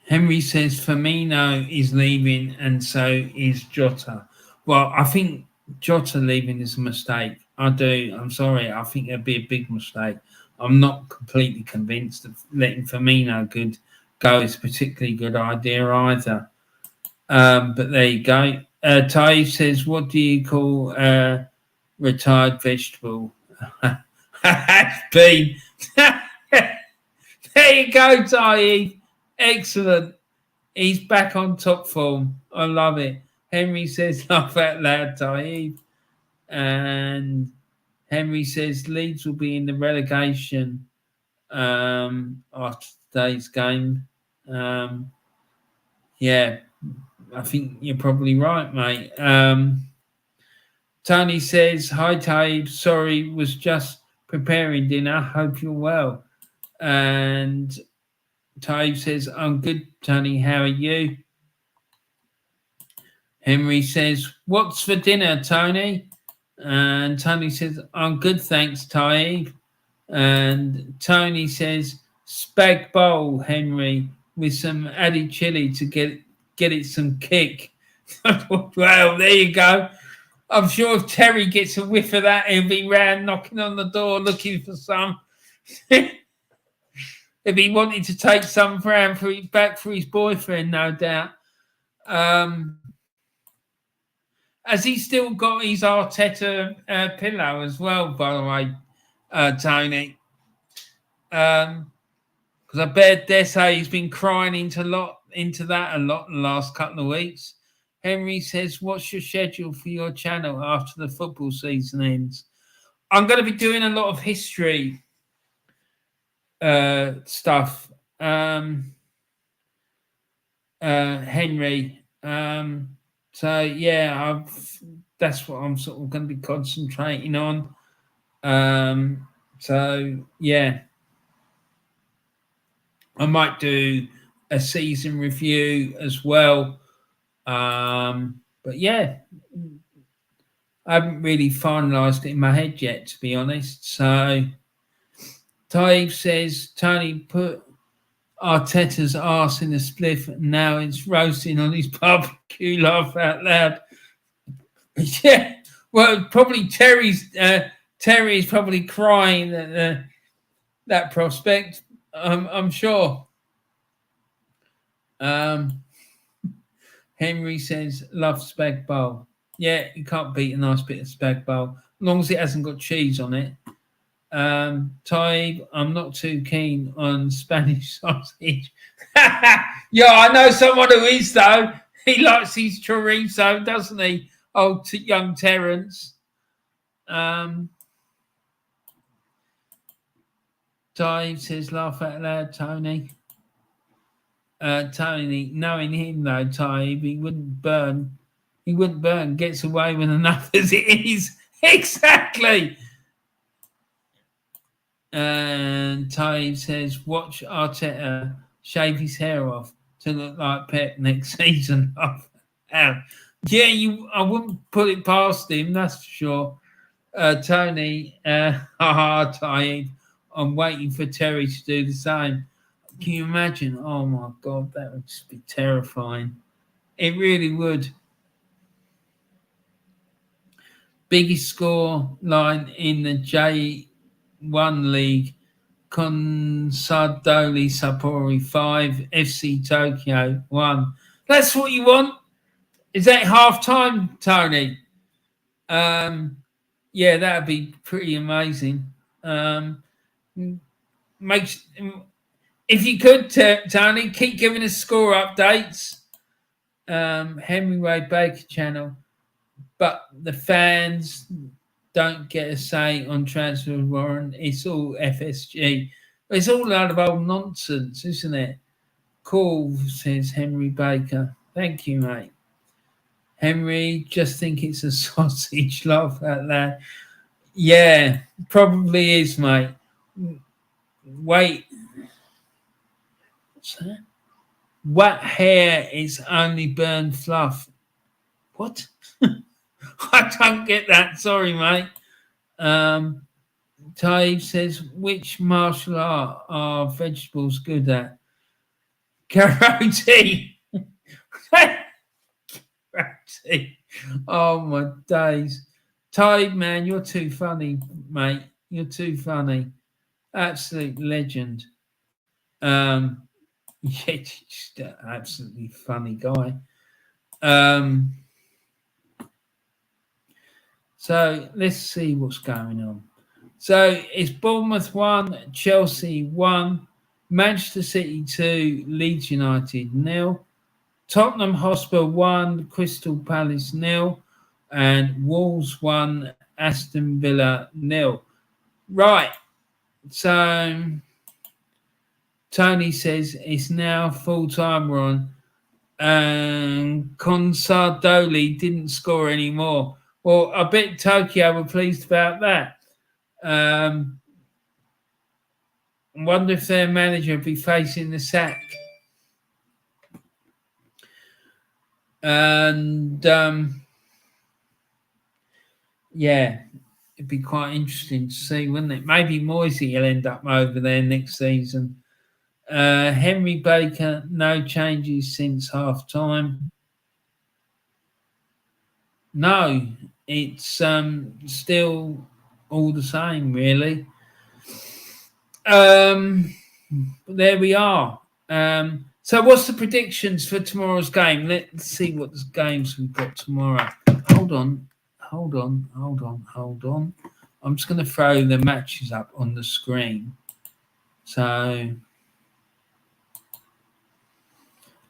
S1: Henry says Firmino is leaving and so is Jota. Well, I think Jota leaving is a mistake. I do. I'm sorry. I think it'd be a big mistake. I'm not completely convinced that letting Firmino go is a particularly good idea either. But there you go. Ty says, what do you call a retired vegetable? Has been. There you go, Ty. Excellent. He's back on top form. I love it. Henry says, laugh out loud, Taib. And Henry says, Leeds will be in the relegation after today's game. Yeah, I think you're probably right, mate. Tony says, hi, Taib. Sorry, was just preparing dinner. Hope you're well. And Taib says, I'm good, Tony. How are you? Henry says, what's for dinner, Tony? And Tony says, I'm good, thanks, Taib. And Tony says, spag bowl, Henry, with some added chili to get it some kick. Well, there you go. I'm sure if Terry gets a whiff of that, he'll be round knocking on the door looking for some. If he wanted to take some back for his boyfriend, no doubt. Has he still got his Arteta pillow as well, by the way, Tony? Because I dare say he's been crying into that a lot in the last couple of weeks. Henry says, what's your schedule for your channel after the football season ends? I'm going to be doing a lot of history stuff, Henry. So yeah, that's what I'm sort of going to be concentrating on. So yeah, I might do a season review as well. But yeah, I haven't really finalised it in my head yet, to be honest. So Taib says, Tony put Arteta's arse in a spliff and now it's roasting on his barbecue. Laugh out loud. Yeah, well, probably Terry's probably crying at that prospect. I'm sure. Henry says, love spag bowl. Yeah, you can't beat a nice bit of spag bowl, as long as it hasn't got cheese on it. Taib, I'm not too keen on Spanish sausage. Yeah, I know someone who is, though. He likes his chorizo, doesn't he? Oh, young Terence. Taib says, laugh out loud, Tony. Tony, knowing him though, Taib, he wouldn't burn. He wouldn't burn. Gets away with enough as it is. Exactly. And Taib says, watch Arteta shave his hair off to look like Pep next season. Yeah, I wouldn't put it past him, that's for sure. Tony, Taib, I'm waiting for Terry to do the same. Can you imagine? Oh my God, that would just be terrifying. It really would. Biggest score line in the J1 League. Consadole Sapporo 5, FC Tokyo 1. That's what you want? Is that half time, Tony? Yeah, that'd be pretty amazing. If you could, Tony, keep giving us score updates. Henry Wade Baker channel. But the fans don't get a say on transfer warrant. It's all FSG. It's all a lot of old nonsense, isn't it? Cool, says Henry Baker. Thank you, mate. Henry, just think it's a sausage. Laugh at that. Yeah, probably is, mate. Wait. What's that? Wet hair is only burned fluff. What? I don't get that. Sorry, mate. Taib says, which martial art are vegetables good at? Karate. Karate. Oh, my days. Taib, man, you're too funny, mate. You're too funny. Absolute legend. Yeah, just an absolutely funny guy. So let's see what's going on. So it's Bournemouth 1, Chelsea 1, Manchester City 2, Leeds United 0, Tottenham Hotspur 1, Crystal Palace 0, and Wolves 1, Aston Villa 0. Right. So Tony says it's now full time we're on. And Consadole didn't score anymore. Well, I bet Tokyo were pleased about that. I wonder if their manager will be facing the sack. And yeah, it'd be quite interesting to see, wouldn't it? Maybe Moisey will end up over there next season. Henry Baker, no changes since half time. No, it's still all the same, really. There we are. So what's the predictions for tomorrow's game? Let's see what games we've got tomorrow. Hold on. I'm just going to throw the matches up on the screen. So,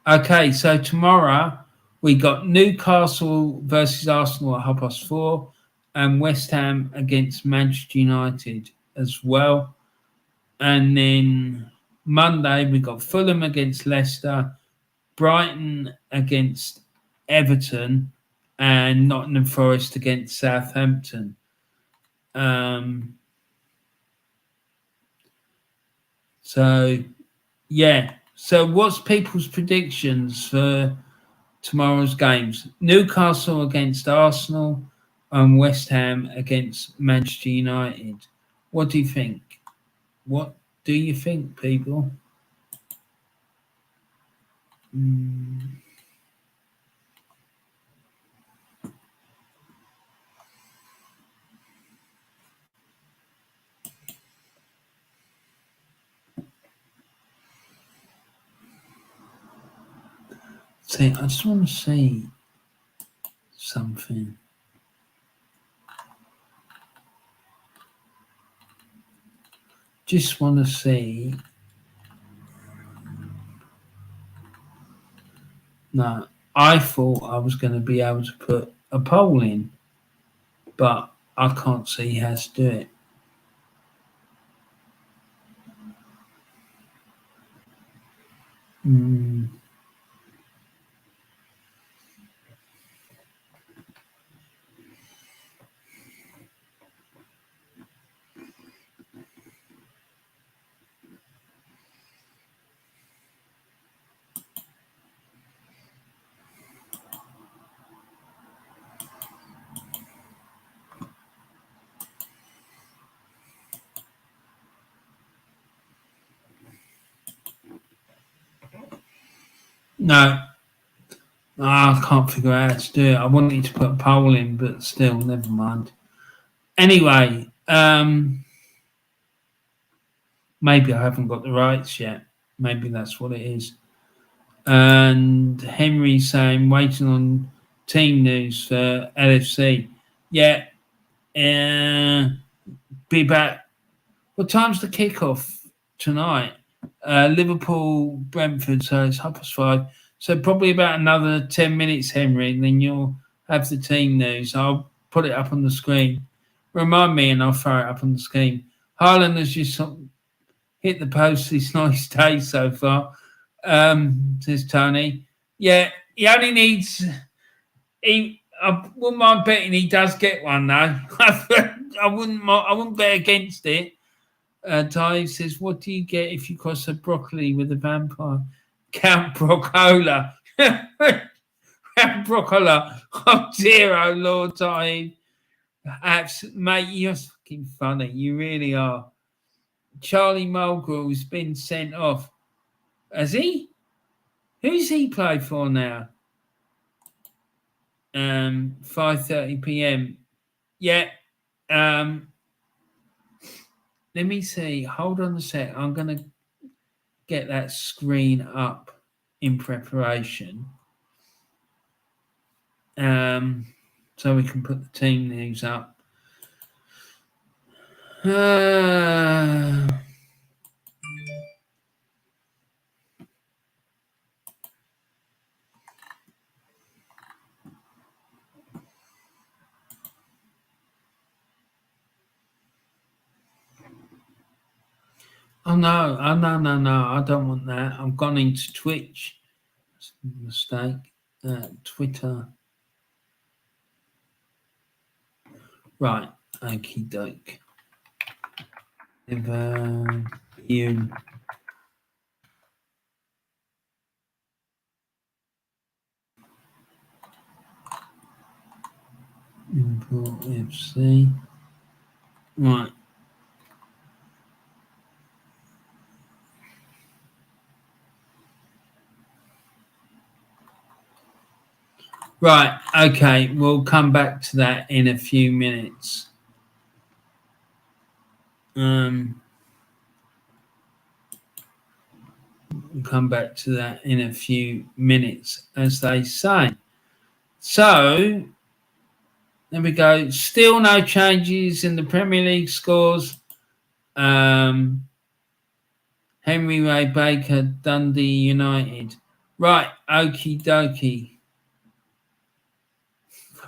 S1: okay, so tomorrow we got Newcastle versus Arsenal at 4:30 and West Ham against Manchester United as well. And then Monday we got Fulham against Leicester, Brighton against Everton, and Nottingham Forest against Southampton. So, yeah. So what's people's predictions for tomorrow's games? Newcastle against Arsenal and West Ham against Manchester United. What do you think? What do you think, people? See, I just want to see something. Just want to see. No, I thought I was going to be able to put a poll in, but I can't see how to do it. No, I can't figure out how to do it. I wanted to put a poll in, but still, never mind. Anyway, maybe I haven't got the rights yet. Maybe that's what it is. And Henry saying, waiting on team news for LFC. Yeah, be back. What time's the kickoff tonight? Liverpool, Brentford, so it's 5:30. So probably about another 10 minutes, Henry, and then you'll have the team news. I'll put it up on the screen. Remind me and I'll throw it up on the screen. Haaland has just hit the post this nice day so far, says Tony. Yeah, he only needs... I wouldn't mind betting he does get one, though. I wouldn't bet against it. Ty says, what do you get if you cross a broccoli with a vampire? Count Broccola. Count Broccola. Oh, dear, oh, Lord, Ty. Mate, you're fucking funny. You really are. Charlie Mulgrill's been sent off. Has he? Who's he played for now? 5:30 p.m. Yeah. Let me see. Hold on a sec. I'm going to get that screen up in preparation. So we can put the team news up. Oh, no. Oh, no. I don't want that. I've gone into Twitch. That's a mistake. Twitter. Right. Okie doke. You. Import FC. Right. Right, okay, we'll come back to that in a few minutes. We'll come back to that in a few minutes, as they say. So, there we go. Still no changes in the Premier League scores. Henry Ray Baker, Dundee United. Right, okie dokie.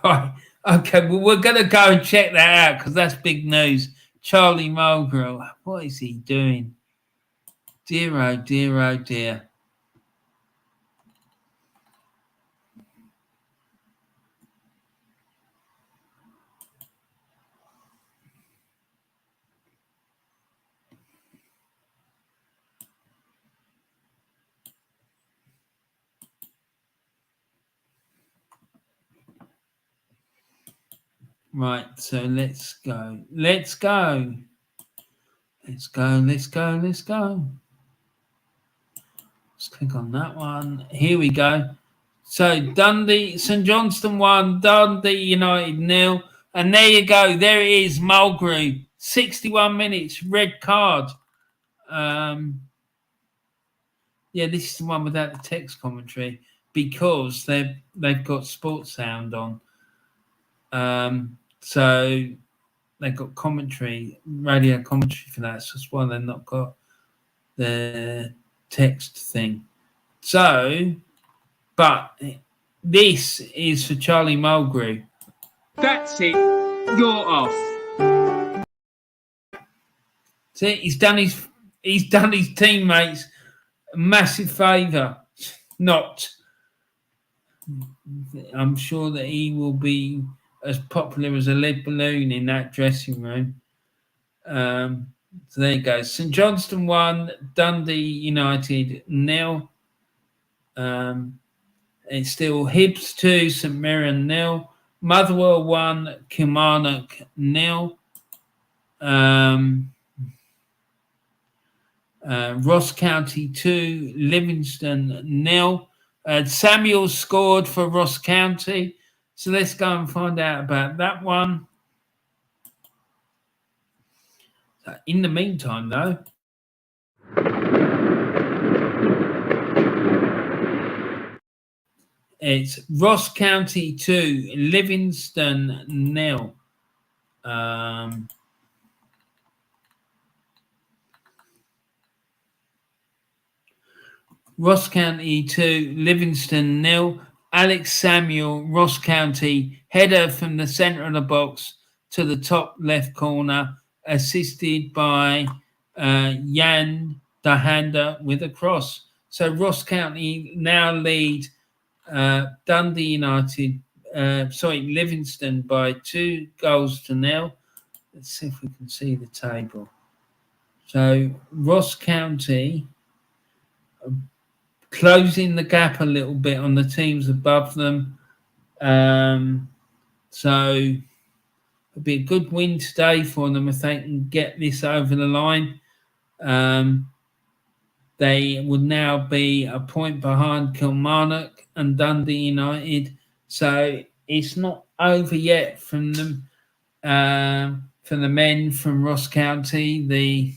S1: Right. Okay, well, we're going to go and check that out because that's big news. Charlie Mulgrew, what is he doing? Dear, oh dear, oh dear. Right, so let's go. Let's go. Let's go. Let's go. Let's go. Let's click on that one. Here we go. So Dundee, St Johnstone 1, Dundee United 0. And there you go. There it is, Mulgrew. 61 minutes, red card. Yeah, this is the one without the text commentary because they've got sports sound on. So they've got commentary, radio commentary for that. So that's why they've not got the text thing. So, but this is for Charlie Mulgrew.
S2: That's it. You're off.
S1: See, he's done his teammates a massive favour. Not. I'm sure that he will be as popular as a lead balloon in that dressing room. So there you go. St Johnstone 1, Dundee United 0. It's still Hibs 2, St Mirren 0. Motherwell 1, Kilmarnock 0. Ross County 2, Livingston 0. Samuel scored for Ross County. So let's go and find out about that one. In the meantime, though, it's Ross County 2, Livingston 0. Ross County 2, Livingston 0. Alex Samuel, Ross County, header from the centre of the box to the top left corner, assisted by Jan Dahanda with a cross. So Ross County now lead Livingston by 2-0. Let's see if we can see the table. So Ross County closing the gap a little bit on the teams above them. So it'll be a good win today for them if they can get this over the line. They would now be a point behind Kilmarnock and Dundee United. So it's not over yet from them, for the men from Ross County, the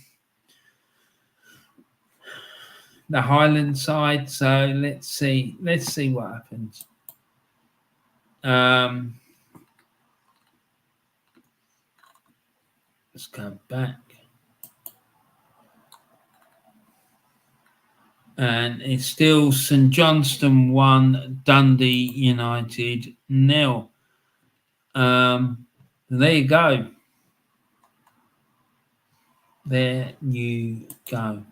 S1: Highland side. So let's see what happens. Let's go back. And it's still St Johnstone 1, Dundee United 0. There you go. There you go.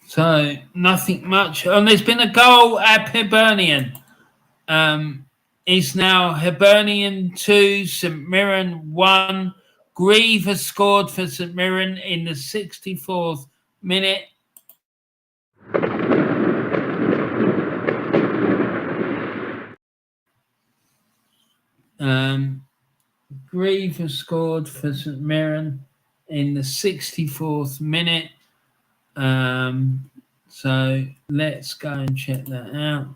S1: So nothing much. And there's been a goal at Hibernian. It's now Hibernian 2, St Mirren 1. Grieve has scored for St Mirren in the 64th minute. Grieve has scored for St Mirren in the 64th minute. So let's go and check that out.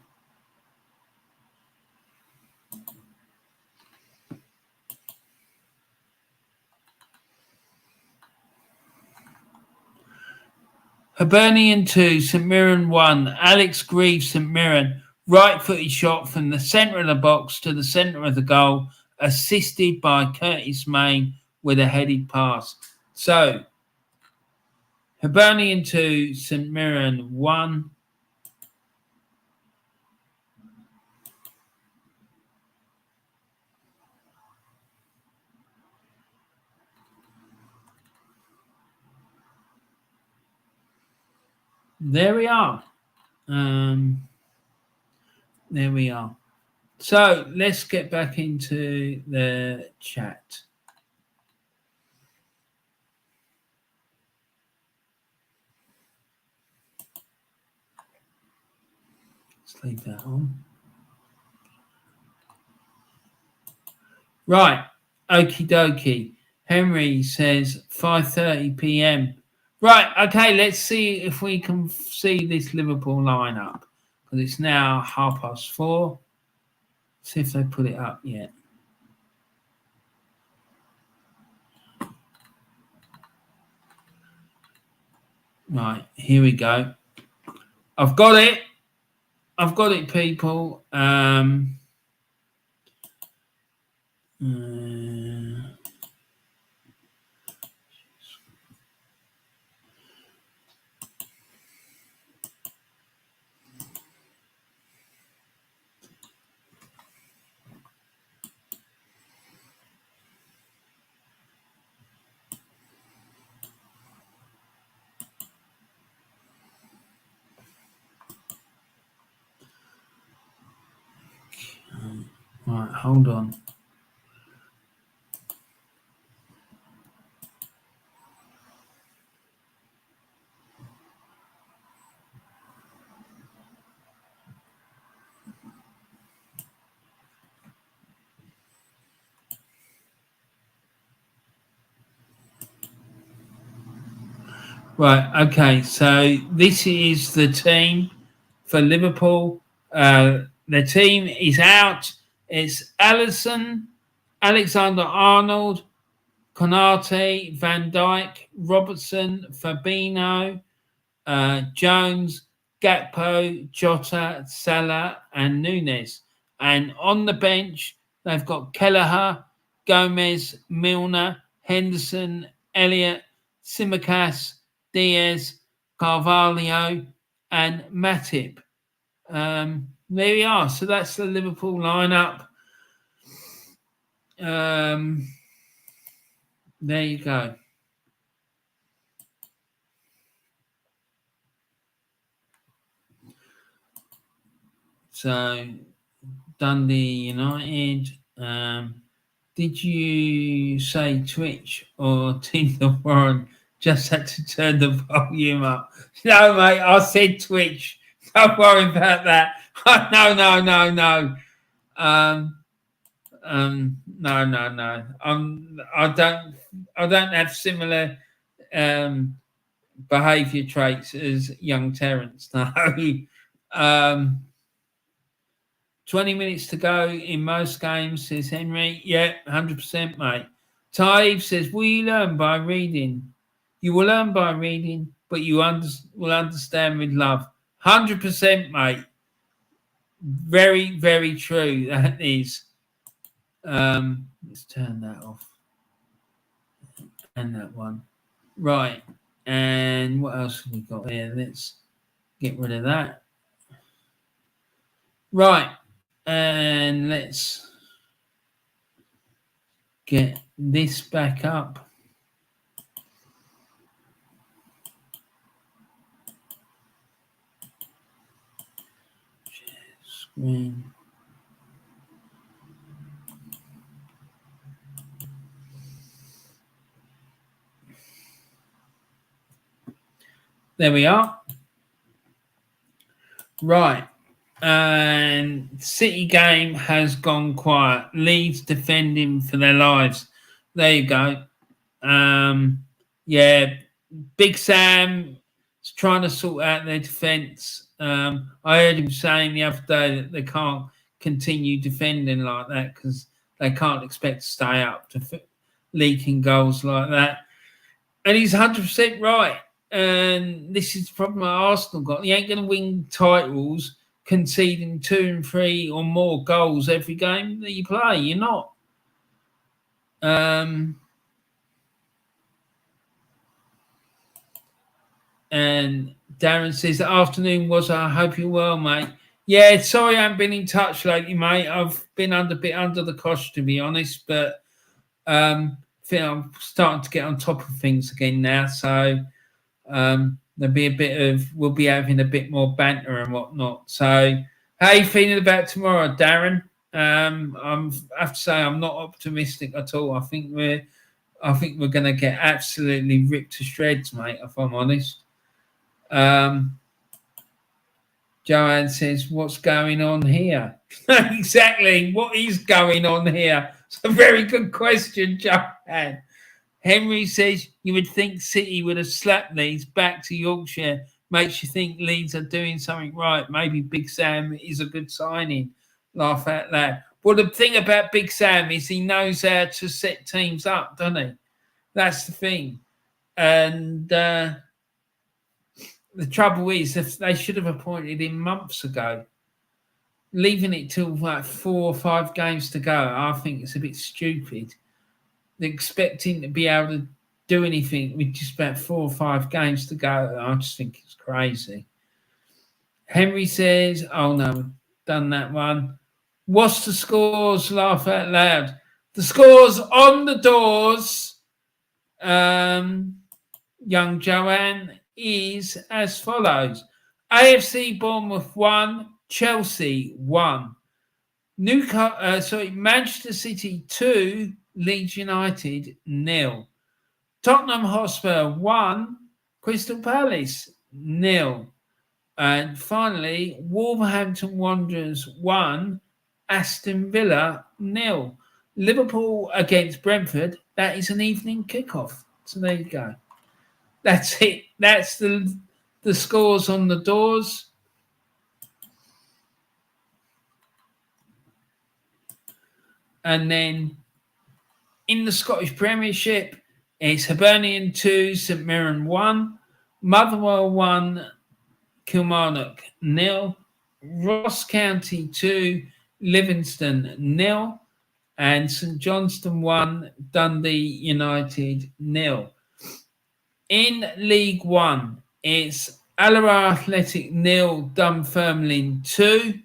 S1: Hibernian 2, St Mirren 1. Alex Grieve, St Mirren. Right-footed shot from the centre of the box to the centre of the goal, assisted by Curtis Main with a headed pass. So, Hibernian 2, St Mirren 1. There we are. There we are. So let's get back into the chat. Let's leave that on. Right. Okie dokie. Henry says 5:30 p.m. Right. Okay. Let's see if we can see this Liverpool lineup because it's now 4:30. See if they put it up yet. Right. Here we go. I've got it. I've got it, people. Right, hold on. Right, okay, so this is the team for Liverpool. The team is out. It's Alisson, Alexander-Arnold, Konate, Van Dijk, Robertson, Fabinho, Jones, Gakpo, Jota, Salah, and Nunes. And on the bench, they've got Kelleher, Gomez, Milner, Henderson, Elliott, Tsimikas, Diaz, Carvalho, and Matip. There we are. So that's the Liverpool lineup. There you go. So Dundee United. Did you say Twitch or Team the Warren? Just had to turn the volume up. No, mate, I said Twitch. Don't worry about that. No. No. I don't have similar behaviour traits as young Terence. No. 20 minutes to go in most games, says Henry. Yeah, 100%, mate. Taib says, will you learn by reading? You will learn by reading, but you will understand with love. 100%, mate. Very, very true. That is. Let's turn that off. And that one. Right. And what else have we got here? Let's get rid of that. Right. And let's get this back up. Share screen. There we are. Right. And City game has gone quiet. Leeds defending for their lives. There you go. Yeah, Big Sam is trying to sort out their defence. I heard him saying the other day that they can't continue defending like that because they can't expect to stay up to leaking goals like that. And he's 100% right. And this is the problem Arsenal got. You ain't going to win titles conceding 2 and 3 or more goals every game that you play. You're not. And Darren says, the afternoon was, I hope you're well, mate. Yeah, sorry I haven't been in touch lately, mate. I've been a bit under the cosh, to be honest, but I think I'm starting to get on top of things again now. So there'll be we'll be having a bit more banter and whatnot. So how are you feeling about tomorrow, Darren? I have to say I'm not optimistic at all. I think we're going to get absolutely ripped to shreds, mate, if I'm honest. Joanne says, what's going on here? Exactly. What is going on here? It's a very good question, Joanne. Henry says, you would think City would have slapped Leeds back to Yorkshire. Makes you think Leeds are doing something right. Maybe Big Sam is a good signing. Laugh at that. Well, the thing about Big Sam is he knows how to set teams up, doesn't he? That's the thing. And the trouble is, if they should have appointed him months ago. Leaving it till like 4 or 5 games to go, I think it's a bit stupid. Expecting to be able to do anything with just about 4 or 5 games to go, I just think it's crazy. Henry says, oh no, done that one. What's the scores? Laugh out loud. The scores on the doors, young Joanne, is as follows. AFC Bournemouth 1, Chelsea 1. Manchester City 2, Leeds United 0. Tottenham Hotspur 1, Crystal Palace 0. And finally, Wolverhampton Wanderers 1, Aston Villa 0. Liverpool against Brentford, that is an evening kickoff. So there you go. That's it. That's the scores on the doors. And then in the Scottish Premiership, it's Hibernian 2, St Mirren 1, Motherwell 1, Kilmarnock 0, Ross County 2, Livingston 0, and St Johnstone 1, Dundee United 0. In League 1, it's Alloa Athletic 0, Dunfermline 2.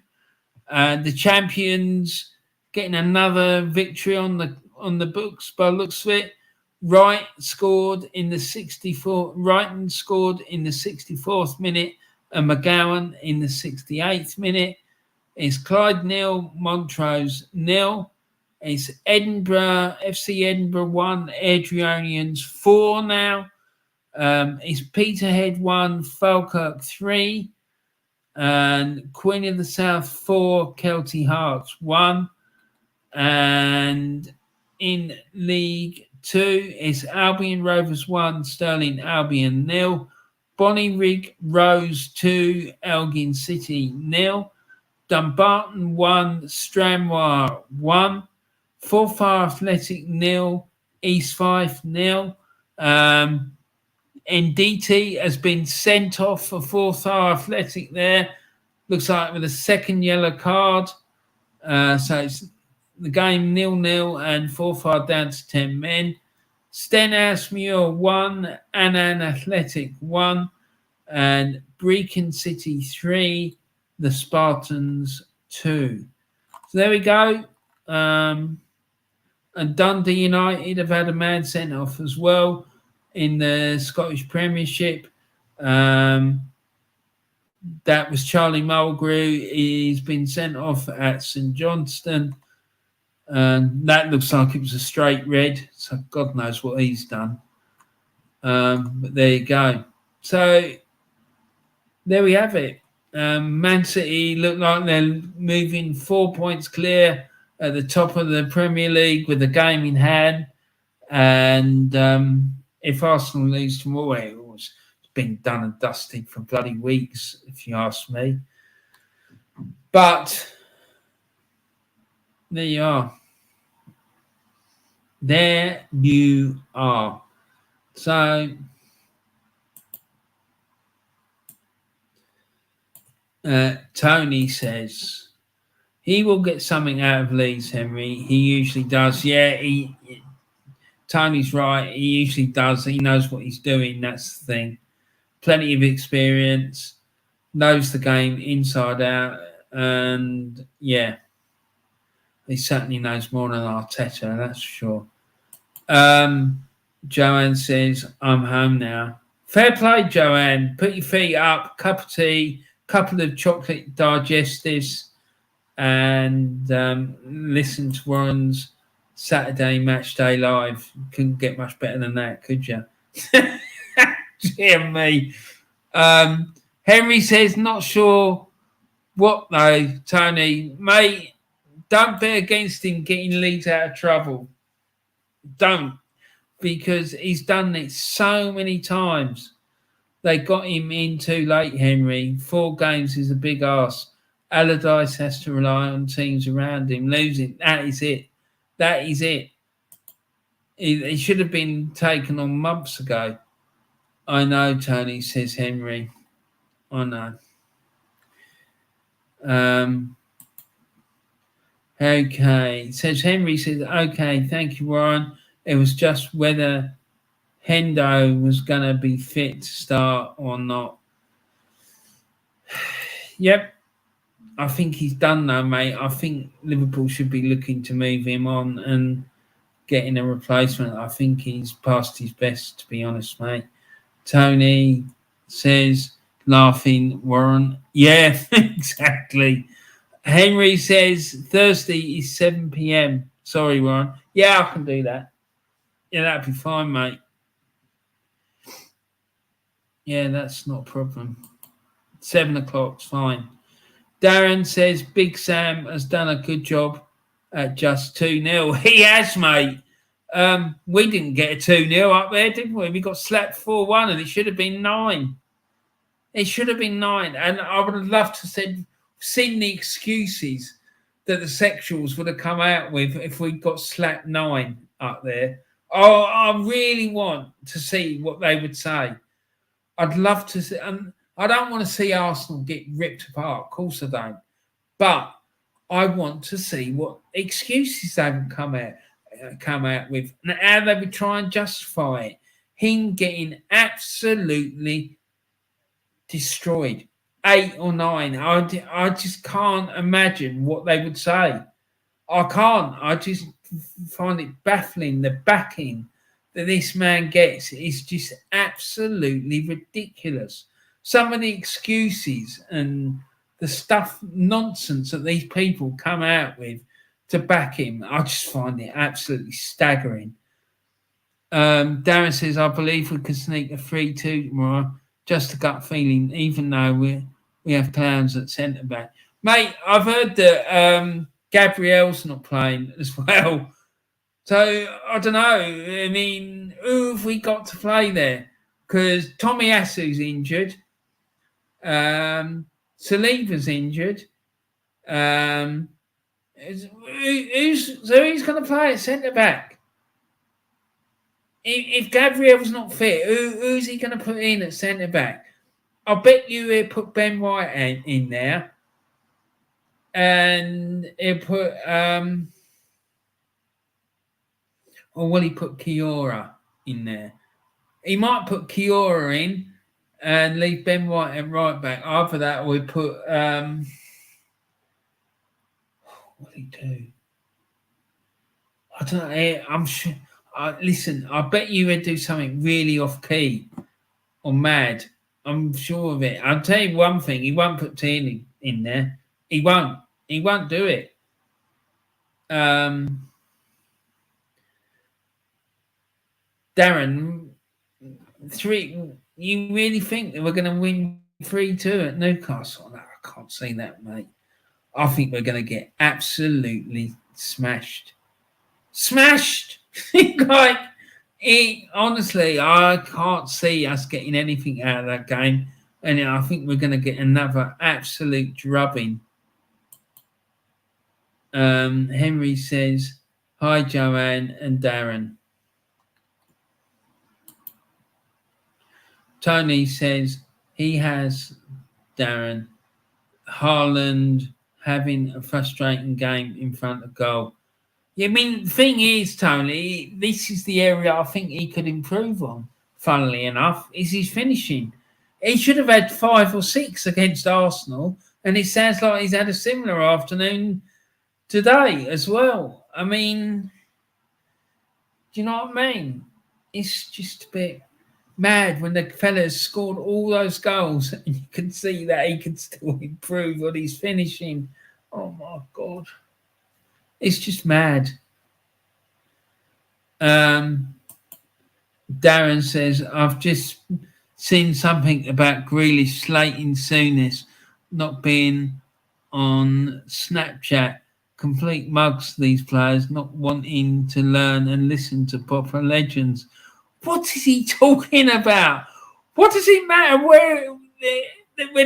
S1: The champions getting another victory on the books by the looks of it. Wrighton scored in the 64th minute and McGowan in the 68th minute. It's Clyde 0, Montrose 0. It's FC Edinburgh 1, Airdrieonians 4 now. It's Peterhead 1, Falkirk 3. And Queen of the South 4, Kelty Hearts 1. And in League 2, it's Albion Rovers 1, Stirling Albion 0. Bonnyrigg Rose 2, Elgin City 0. Dumbarton 1, Stranraer 1. Forfar Athletic 0, East Fife 0. NDT has been sent off for Forfar Athletic there. Looks like with a second yellow card. So it's the game 0-0 and Forfar down to 10 men. Stenhousemuir 1, Annan Athletic 1, and Brecon City 3, the Spartans 2. So there we go. And Dundee United have had a man sent off as well in the Scottish Premiership. That was Charlie Mulgrew. He's been sent off at St Johnstone. That looks like it was a straight red, so God knows what he's done. But there you go. So there we have it. Man City look like they're moving 4 points clear at the top of the Premier League with a game in hand. And if Arsenal lose tomorrow, it's been done and dusted for bloody weeks, if you ask me. But there you are. There you are. So Tony says he will get something out of Leeds, Henry. He usually does. Yeah, Tony's right. He usually does. He knows what he's doing. That's the thing. Plenty of experience. Knows the game inside out. And yeah, he certainly knows more than Arteta, that's for sure. Joanne says, I'm home now. Fair play, Joanne. Put your feet up, cup of tea, couple of chocolate digestives, and listen to Warren's Saturday Match Day Live. Couldn't get much better than that, could you? Dear me. Henry says, not sure What though, Tony? Mate, don't bet against him getting Leeds out of trouble. Don't. Because he's done it so many times. They got him in too late, Henry. 4 games is a big ask. Allardyce has to rely on teams around him. Losing, that is it. That is it. He should have been taken on months ago. I know, Tony, says Henry. I know. Okay. Says Henry says, okay, thank you, Warren. It was just whether Hendo was going to be fit to start or not. Yep. I think he's done though, mate. I think Liverpool should be looking to move him on and getting a replacement. I think he's past his best, to be honest, mate. Tony says, laughing, Warren. Yeah, exactly. Henry says, Thursday is 7 p.m. Sorry, Warren. Yeah, I can do that. Yeah, that'd be fine, mate. Yeah, that's not a problem. 7 o'clock's fine. Darren says Big Sam has done a good job at just 2-0. He has, mate. We didn't get a 2-0 up there, did we? We got slapped 4-1 and it should have been 9. It should have been 9. And I would have loved to have seen the excuses that the sexuals would have come out with if we got slapped 9 up there. Oh, I really want to see what they would say. I'd love to see... I don't want to see Arsenal get ripped apart. Of course I don't. But I want to see what excuses they would come out with and how they would try and justify it. Him getting absolutely destroyed. 8 or 9. I just can't imagine what they would say. I can't. I just find it baffling. The backing that this man gets is just absolutely ridiculous. Some of the excuses and the stuff, nonsense that these people come out with to back him, I just find it absolutely staggering. Darren says, I believe we could sneak a 3-2 tomorrow. Just a gut feeling, even though we have clowns at centre-back. Mate, I've heard that Gabriel's not playing as well. So, I don't know. I mean, who have we got to play there? Because Tommy Asu's injured. Saliba's injured. Who's going to play at centre back? If Gabriel's not fit, who's he going to put in at centre back? I bet you he'll put Ben White in there, and he'll put or will he put Kiora in there? He might put Kiora in and leave Ben White at right back. After that, we put what will he do? I don't know. I'm sure. Listen, I bet you would do something really off key or mad. I'm sure of it. I'll tell you one thing: he won't put Tierney in there. He won't. He won't do it. Darren, 3. You really think that we're going to win 3-2 at Newcastle? No, I can't see that, mate. I think we're going to get absolutely smashed. Smashed! Like, honestly, I can't see us getting anything out of that game. And I think we're going to get another absolute drubbing. Henry says, hi, Joanne and Darren. Tony says he has, Darren, Haaland having a frustrating game in front of goal. Yeah, I mean, the thing is, Tony, this is the area I think he could improve on, funnily enough, is his finishing. He should have had 5 or 6 against Arsenal, and it sounds like he's had a similar afternoon today as well. I mean, do you know what I mean? It's just a bit mad when the fella's scored all those goals and you can see that he can still improve on his finishing. Oh, my God. It's just mad. Darren says, I've just seen something about Grealish slating Souness not being on Snapchat. Complete mugs, these players, not wanting to learn and listen to proper legends. What is he talking about? What does it matter whether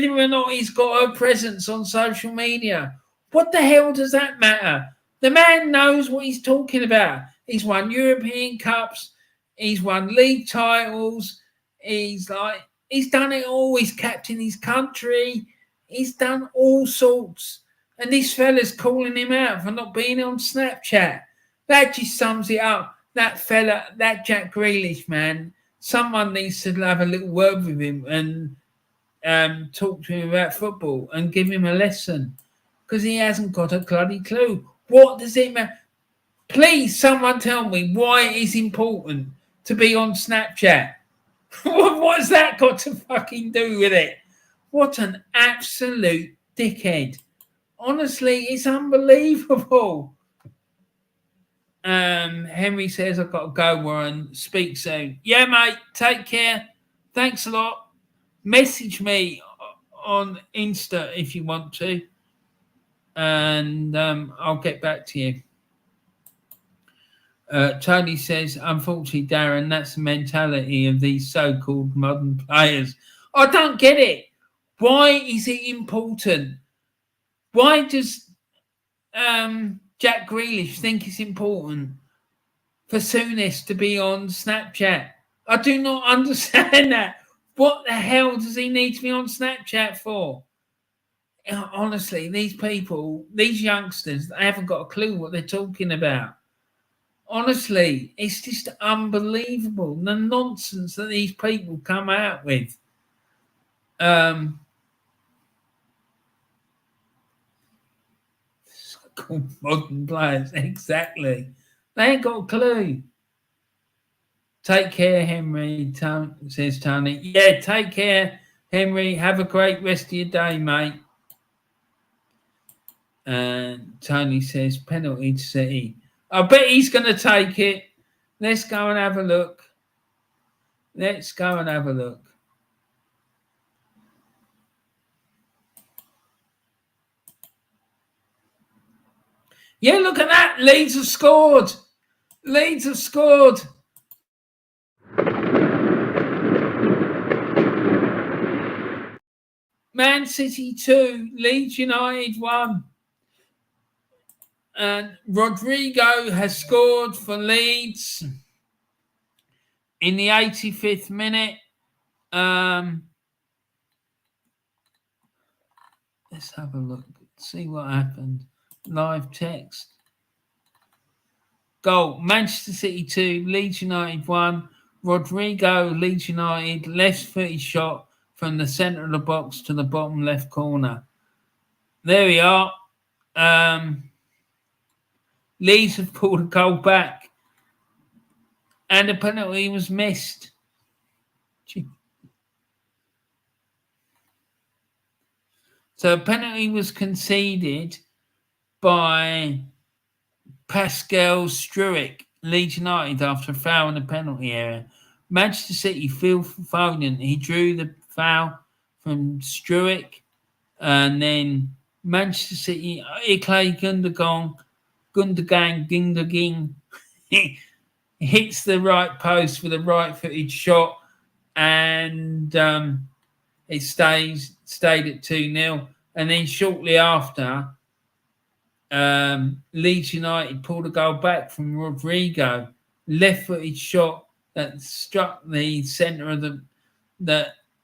S1: or not he's got a presence on social media? What the hell does that matter? The man knows what he's talking about. He's won European Cups. He's won league titles. He's done it all. He's captained his country. He's done all sorts. And this fella's calling him out for not being on Snapchat. That just sums it up. That fella, that Jack Grealish, man, someone needs to have a little word with him and talk to him about football and give him a lesson, because he hasn't got a bloody clue. What does it matter? Please, someone tell me why it is important to be on Snapchat. What's that got to fucking do with it? What an absolute dickhead. Honestly, it's unbelievable. Henry says, I've got to go, Warren. Speak soon. Yeah, mate. Take care. Thanks a lot. Message me on Insta if you want to. And I'll get back to you. Tony says, unfortunately, Darren, that's the mentality of these so-called modern players. I don't get it. Why is it important? Why does Jack Grealish think it's important for Souness to be on Snapchat? I do not understand that. What the hell does he need to be on Snapchat for? Honestly, these people, these youngsters, they haven't got a clue what they're talking about. Honestly, it's just unbelievable, the nonsense that these people come out with. Called modern players, exactly. They ain't got a clue. Take care, Henry, says Tony. Yeah, take care, Henry. Have a great rest of your day, mate. And Tony says, penalty to City. I bet he's going to take it. Let's go and have a look. Let's go and have a look. Yeah, look at that. Leeds have scored. Leeds have scored. Man City 2, Leeds United 1. And Rodrigo has scored for Leeds in the 85th minute. Let's have a look. See what happened. Live text. Goal. Manchester City 2, Leeds United 1. Rodrigo, Leeds United, left-footed shot from the centre of the box to the bottom left corner. There we are. Leeds have pulled a goal back. And the penalty was missed. So a penalty was conceded by Pascal Struijk, Leeds United, after a foul in the penalty area. Manchester City, Phil Foden, he drew the foul from Struijk. And then Manchester City, Ilkay Gundogan hits the right post with a right-footed shot, and it stayed at 2-0. And then shortly after, Leeds United pulled a goal back from Rodrigo, left-footed shot that struck the centre of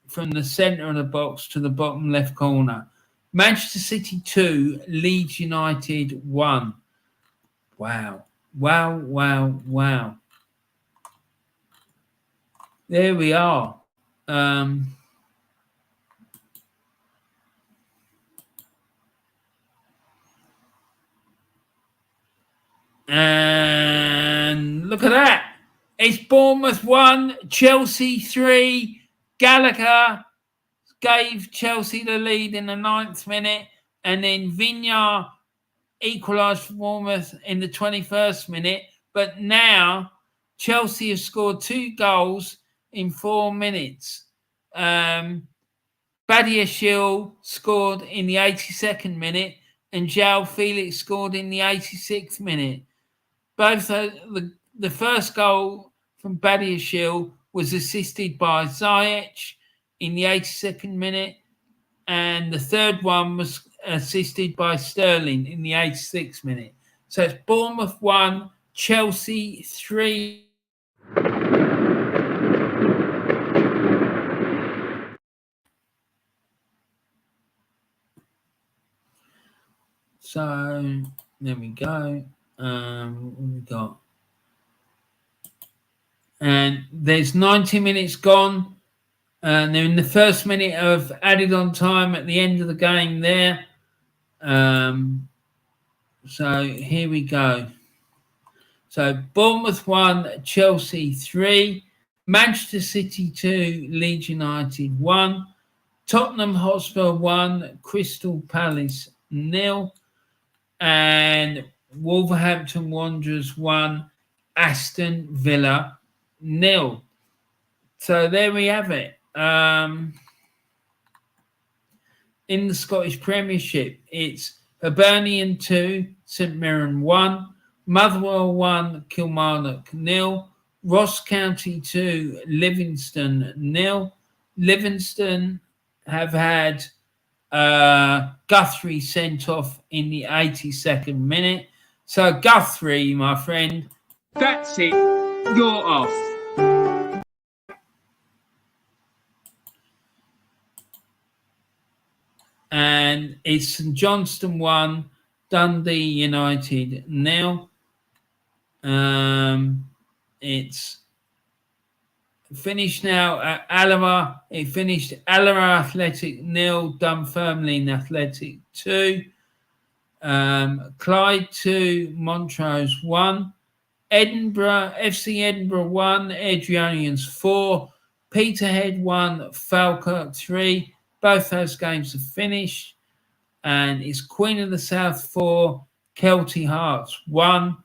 S1: from the centre of the box to the bottom left corner. Manchester City 2, Leeds United 1. Wow. Wow, wow, wow. There we are. And look at that. It's Bournemouth 1, Chelsea 3. Gallagher gave Chelsea the lead in the 9th minute. And then Vignard equalised for Bournemouth in the 21st minute. But now Chelsea have scored 2 goals in 4 minutes. Badiashile scored in the 82nd minute. and João Felix scored in the 86th minute. Both the first goal from Badiashile was assisted by Ziyech in the 82nd minute, and the third one was assisted by Stirling in the 86th minute. So it's Bournemouth 1, Chelsea 3. So there we go. What we got? And there's 90 minutes gone. And they're in the first minute of added on time at the end of the game there. So here we go. So Bournemouth 1, Chelsea 3, Manchester City 2, Leeds United 1, Tottenham Hotspur 1, Crystal Palace 0, and Wolverhampton Wanderers 1, Aston Villa 0. So there we have it. In the Scottish Premiership, it's Hibernian 2, St Mirren 1, Motherwell 1, Kilmarnock 0, Ross County 2, Livingston 0. Livingston have had Guthrie sent off in the 82nd minute. So Guthrie, my friend.
S2: That's it. You're off.
S1: And it's Johnstone 1, Dundee United 0. It's finished now at Alloa. It finished Alloa Athletic 0, Dunfermline Athletic 2. Clyde 2, Montrose 1. Edinburgh, FC Edinburgh 1, Airdrieonians 4. Peterhead 1, Falkirk 3. Both those games have finished. And it's Queen of the South 4, Kelty Hearts 1.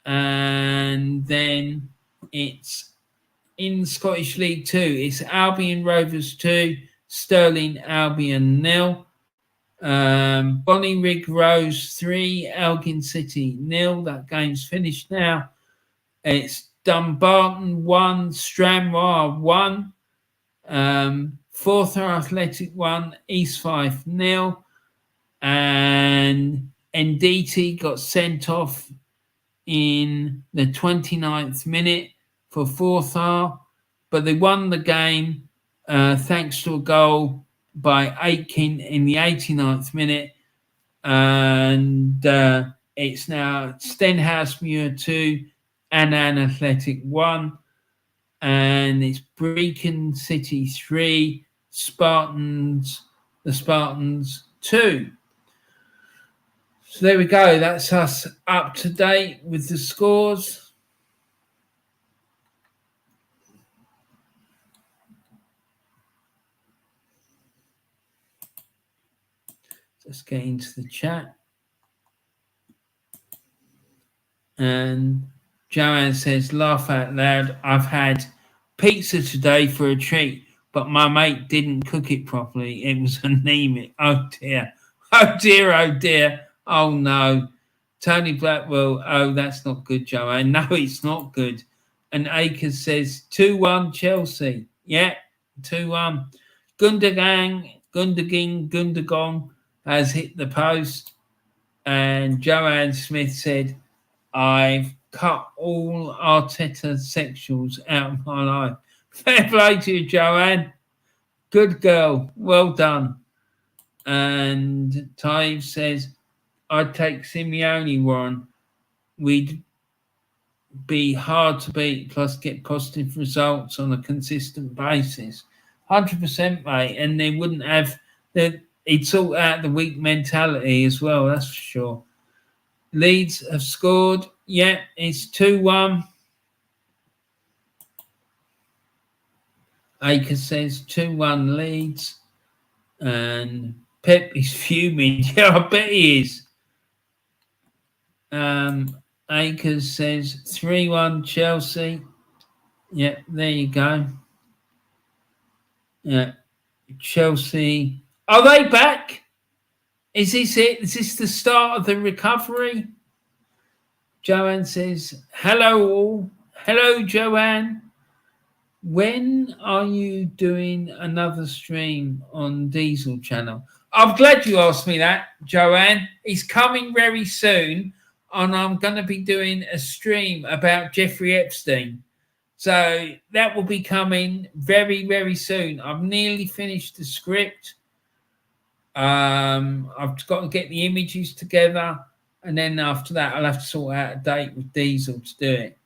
S1: And then it's in Scottish League 2. It's Albion Rovers 2, Stirling Albion 0. Bonnyrigg Rose 3, Elgin City 0. That game's finished now. It's Dumbarton 1, Stranraer 1. Forthar Athletic 1, East Fife 0. And Nditi got sent off in the 29th minute for Forthar, but they won the game thanks to a goal by Aitken in the 89th minute. And it's now Stenhousemuir 2, Annan Athletic 1. And it's Brecon City 3, the Spartans 2. So there we go. That's us up to date with the scores. Let's get into the chat. And Joanne says, laugh out loud. I've had pizza today for a treat, but my mate didn't cook it properly. It was anemic. Oh dear. Oh dear. Oh dear. Oh no. Tony Blackwell. Oh, that's not good, Joanne. No, it's not good. And Akers says 2-1 Chelsea. Yeah, 2-1. Gundogan has hit the post. And Joanne Smith said, I've cut all Arteta sexuals out of my life. Fair play to you, Joanne. Good girl. Well done. And Taib says, I'd take Simeone, Warren. We'd be hard to beat, plus get positive results on a consistent basis. 100%, mate. And they wouldn't have... He'd sort out the weak mentality as well, that's for sure. Leeds have scored. Yeah, it's 2-1. Akers says 2-1 Leeds. And Pep is fuming. Yeah, I bet he is. Akers says 3-1 Chelsea. Yeah, there you go. Yeah, Chelsea. Are they back? Is this it? Is this the start of the recovery? Joanne says, hello all. Hello, Joanne. When are you doing another stream on Diesel channel? I'm glad you asked me that, Joanne. It's coming very soon, and I'm going to be doing a stream about Jeffrey Epstein. So that will be coming very, very soon. I've nearly finished the script. I've got to get the images together, and then after that, I'll have to sort out a date with Diesel to do it.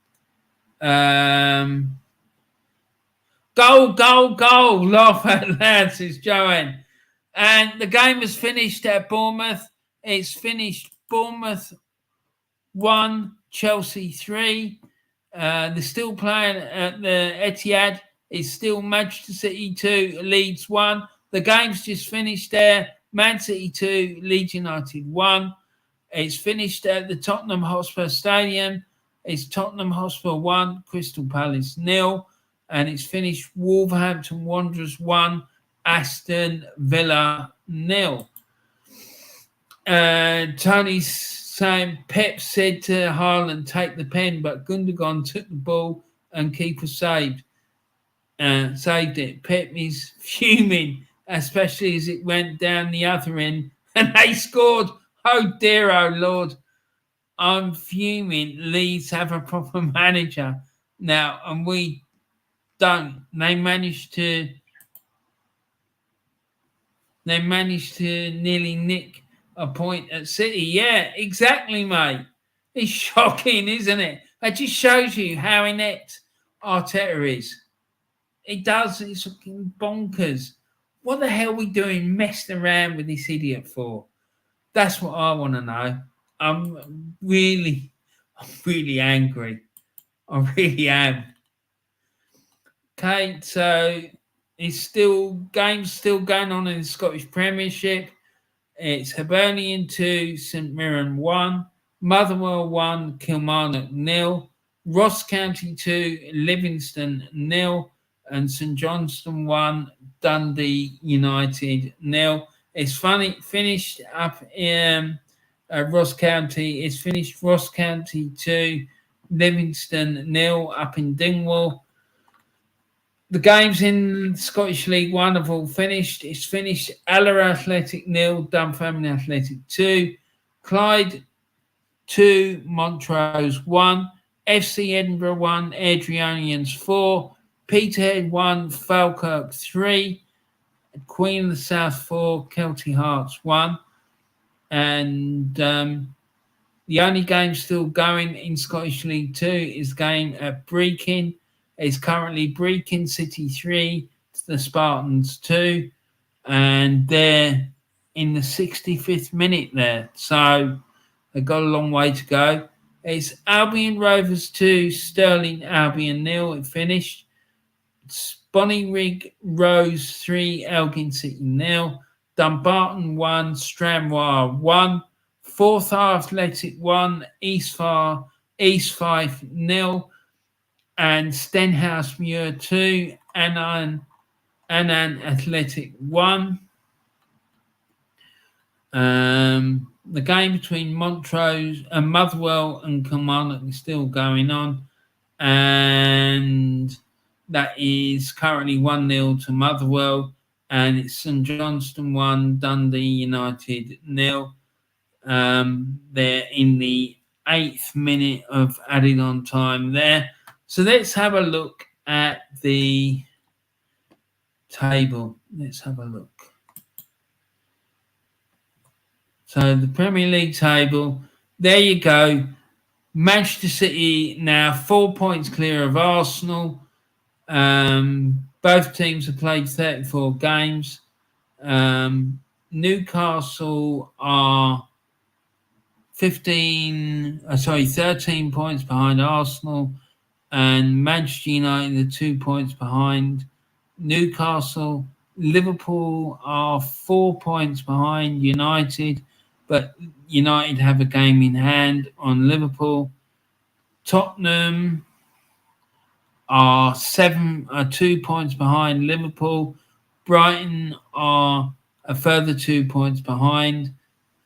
S1: Goal, goal, goal. Laugh out loud, says Joanne. And the game has finished at Bournemouth. It's finished Bournemouth 1, Chelsea 3. They're still playing at the Etihad. It's still Manchester City 2, Leeds 1. The game's just finished there. Man City 2, Leeds United 1. It's finished at the Tottenham Hotspur Stadium. It's Tottenham Hotspur 1, Crystal Palace 0. And it's finished Wolverhampton Wanderers 1, Aston Villa 0. Tony's saying Pep said to Haaland, take the pen, but Gundogan took the ball and keeper saved it. Pep is fuming, especially as it went down the other end and they scored. Oh dear, oh Lord. I'm fuming. Leeds have a proper manager now, and we don't. They managed to nearly nick a point at City. Yeah, exactly, mate. It's shocking, isn't it? It just shows you how inept Arteta is. It does. It's fucking bonkers. What the hell are we doing messing around with this idiot for? That's what I want to know. I'm really angry. I really am. Okay, so game's still going on in the Scottish Premiership. It's Hibernian 2, St Mirren 1, Motherwell 1, Kilmarnock 0, Ross County 2, Livingston 0, and St Johnstone 1, Dundee United 0. It's finished up in Ross County. It's finished Ross County 2, Livingston 0 up in Dingwall. The games in Scottish League 1 have all finished. It's finished Alloa Athletic 0, Dunfermline Athletic 2, Clyde 2, Montrose 1, FC Edinburgh 1, Airdrieonians 4, Peterhead 1, Falkirk 3, Queen of the South 4, Kelty Hearts 1. And the only game still going in Scottish League 2 is the game at Brechin. It's currently Brechin City 3, the Spartans 2, and they're in the 65th minute there. So they've got a long way to go. It's Albion Rovers 2, Stirling Albion 0. It finished. It's Bonnyrigg Rose 3, Elgin City 0. Dumbarton 1, Stranraer 1. Forth Athletic 1, East Fife 0. And Stenhouse Muir 2, Annan Athletic 1. The game between Montrose and Motherwell and Kilmarnock is still going on, and that is currently 1-0 to Motherwell, and it's St Johnstone 1, Dundee United 0. They're in the 8th minute of added on time there. So let's have a look at the table. Let's have a look. So the Premier League table, there you go. Manchester City now 4 points clear of Arsenal. Both teams have played 34 games. Newcastle are 13 points behind Arsenal. And Manchester United are 2 points behind Newcastle. Liverpool are 4 points behind United, but United have a game in hand on Liverpool. Tottenham are 2 points behind Liverpool. Brighton are a further 2 points behind.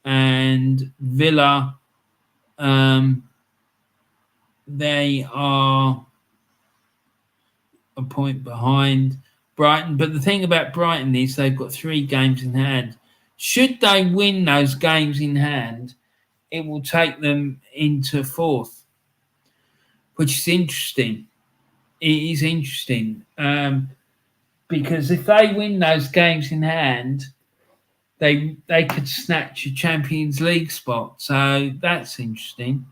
S1: and Villa, they are a point behind Brighton. But the thing about Brighton is they've got 3 games in hand. Should they win those games in hand, it will take them into 4th, which is interesting. It is interesting because if they win those games in hand, they could snatch a Champions League spot. So that's interesting.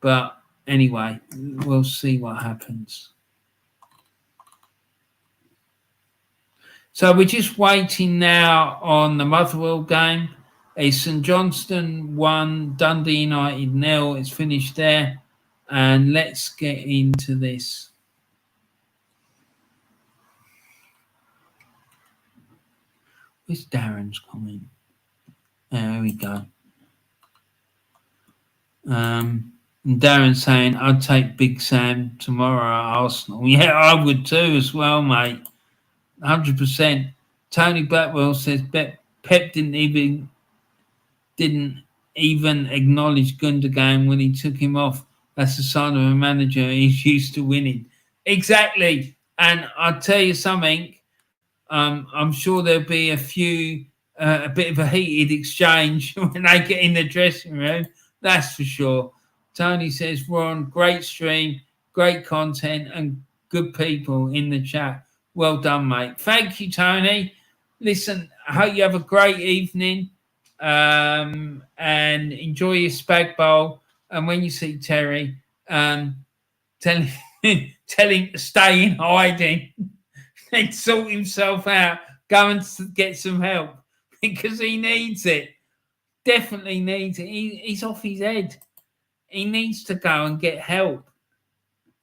S1: But anyway, we'll see what happens. So we're just waiting now on the Motherwell game. St Johnstone 1, Dundee United 0. It's finished there. And let's get into this. Where's Darren's comment? There we go. And Darren saying, I'd take Big Sam tomorrow at Arsenal. Yeah, I would too as well, mate. 100%. Tony Blackwell says Pep didn't even acknowledge Gundogan when he took him off. That's a sign of a manager. He's used to winning. Exactly. And I'll tell you something. I'm sure there'll be a bit of a heated exchange when they get in the dressing room. That's for sure. Tony says, Ron, great stream, great content, and good people in the chat. Well done, mate. Thank you, Tony. Listen, I hope you have a great evening and enjoy your spag bowl. And when you see Terry, tell him to stay in hiding and sort himself out. Go and get some help because he needs it. Definitely needs it. He's off his head. He needs to go and get help.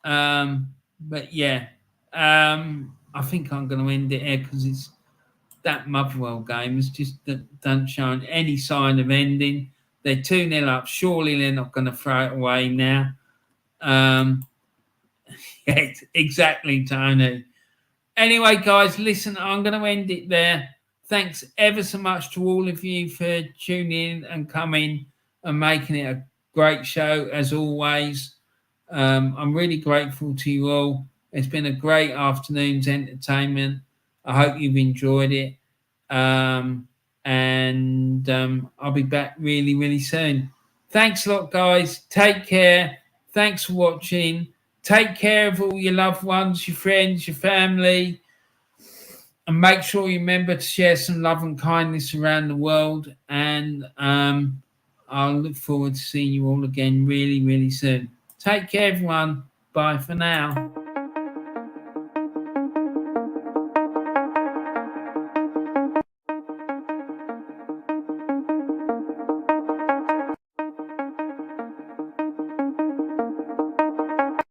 S1: But yeah, I think I'm going to end it here because it's that Motherwell game has just don't show any sign of ending. They're 2-0 up. Surely they're not going to throw it away now. Yeah, exactly, Tony. Anyway, guys, listen, I'm going to end it there. Thanks ever so much to all of you for tuning in and coming and making it a great show, as always. I'm really grateful to you all. It's been a great afternoon's entertainment. I hope you've enjoyed it. And I'll be back really, really soon. Thanks a lot, guys. Take care. Thanks for watching. Take care of all your loved ones, your friends, your family. And make sure you remember to share some love and kindness around the world. And I'll look forward to seeing you all again really, really soon. Take care, everyone. Bye for now.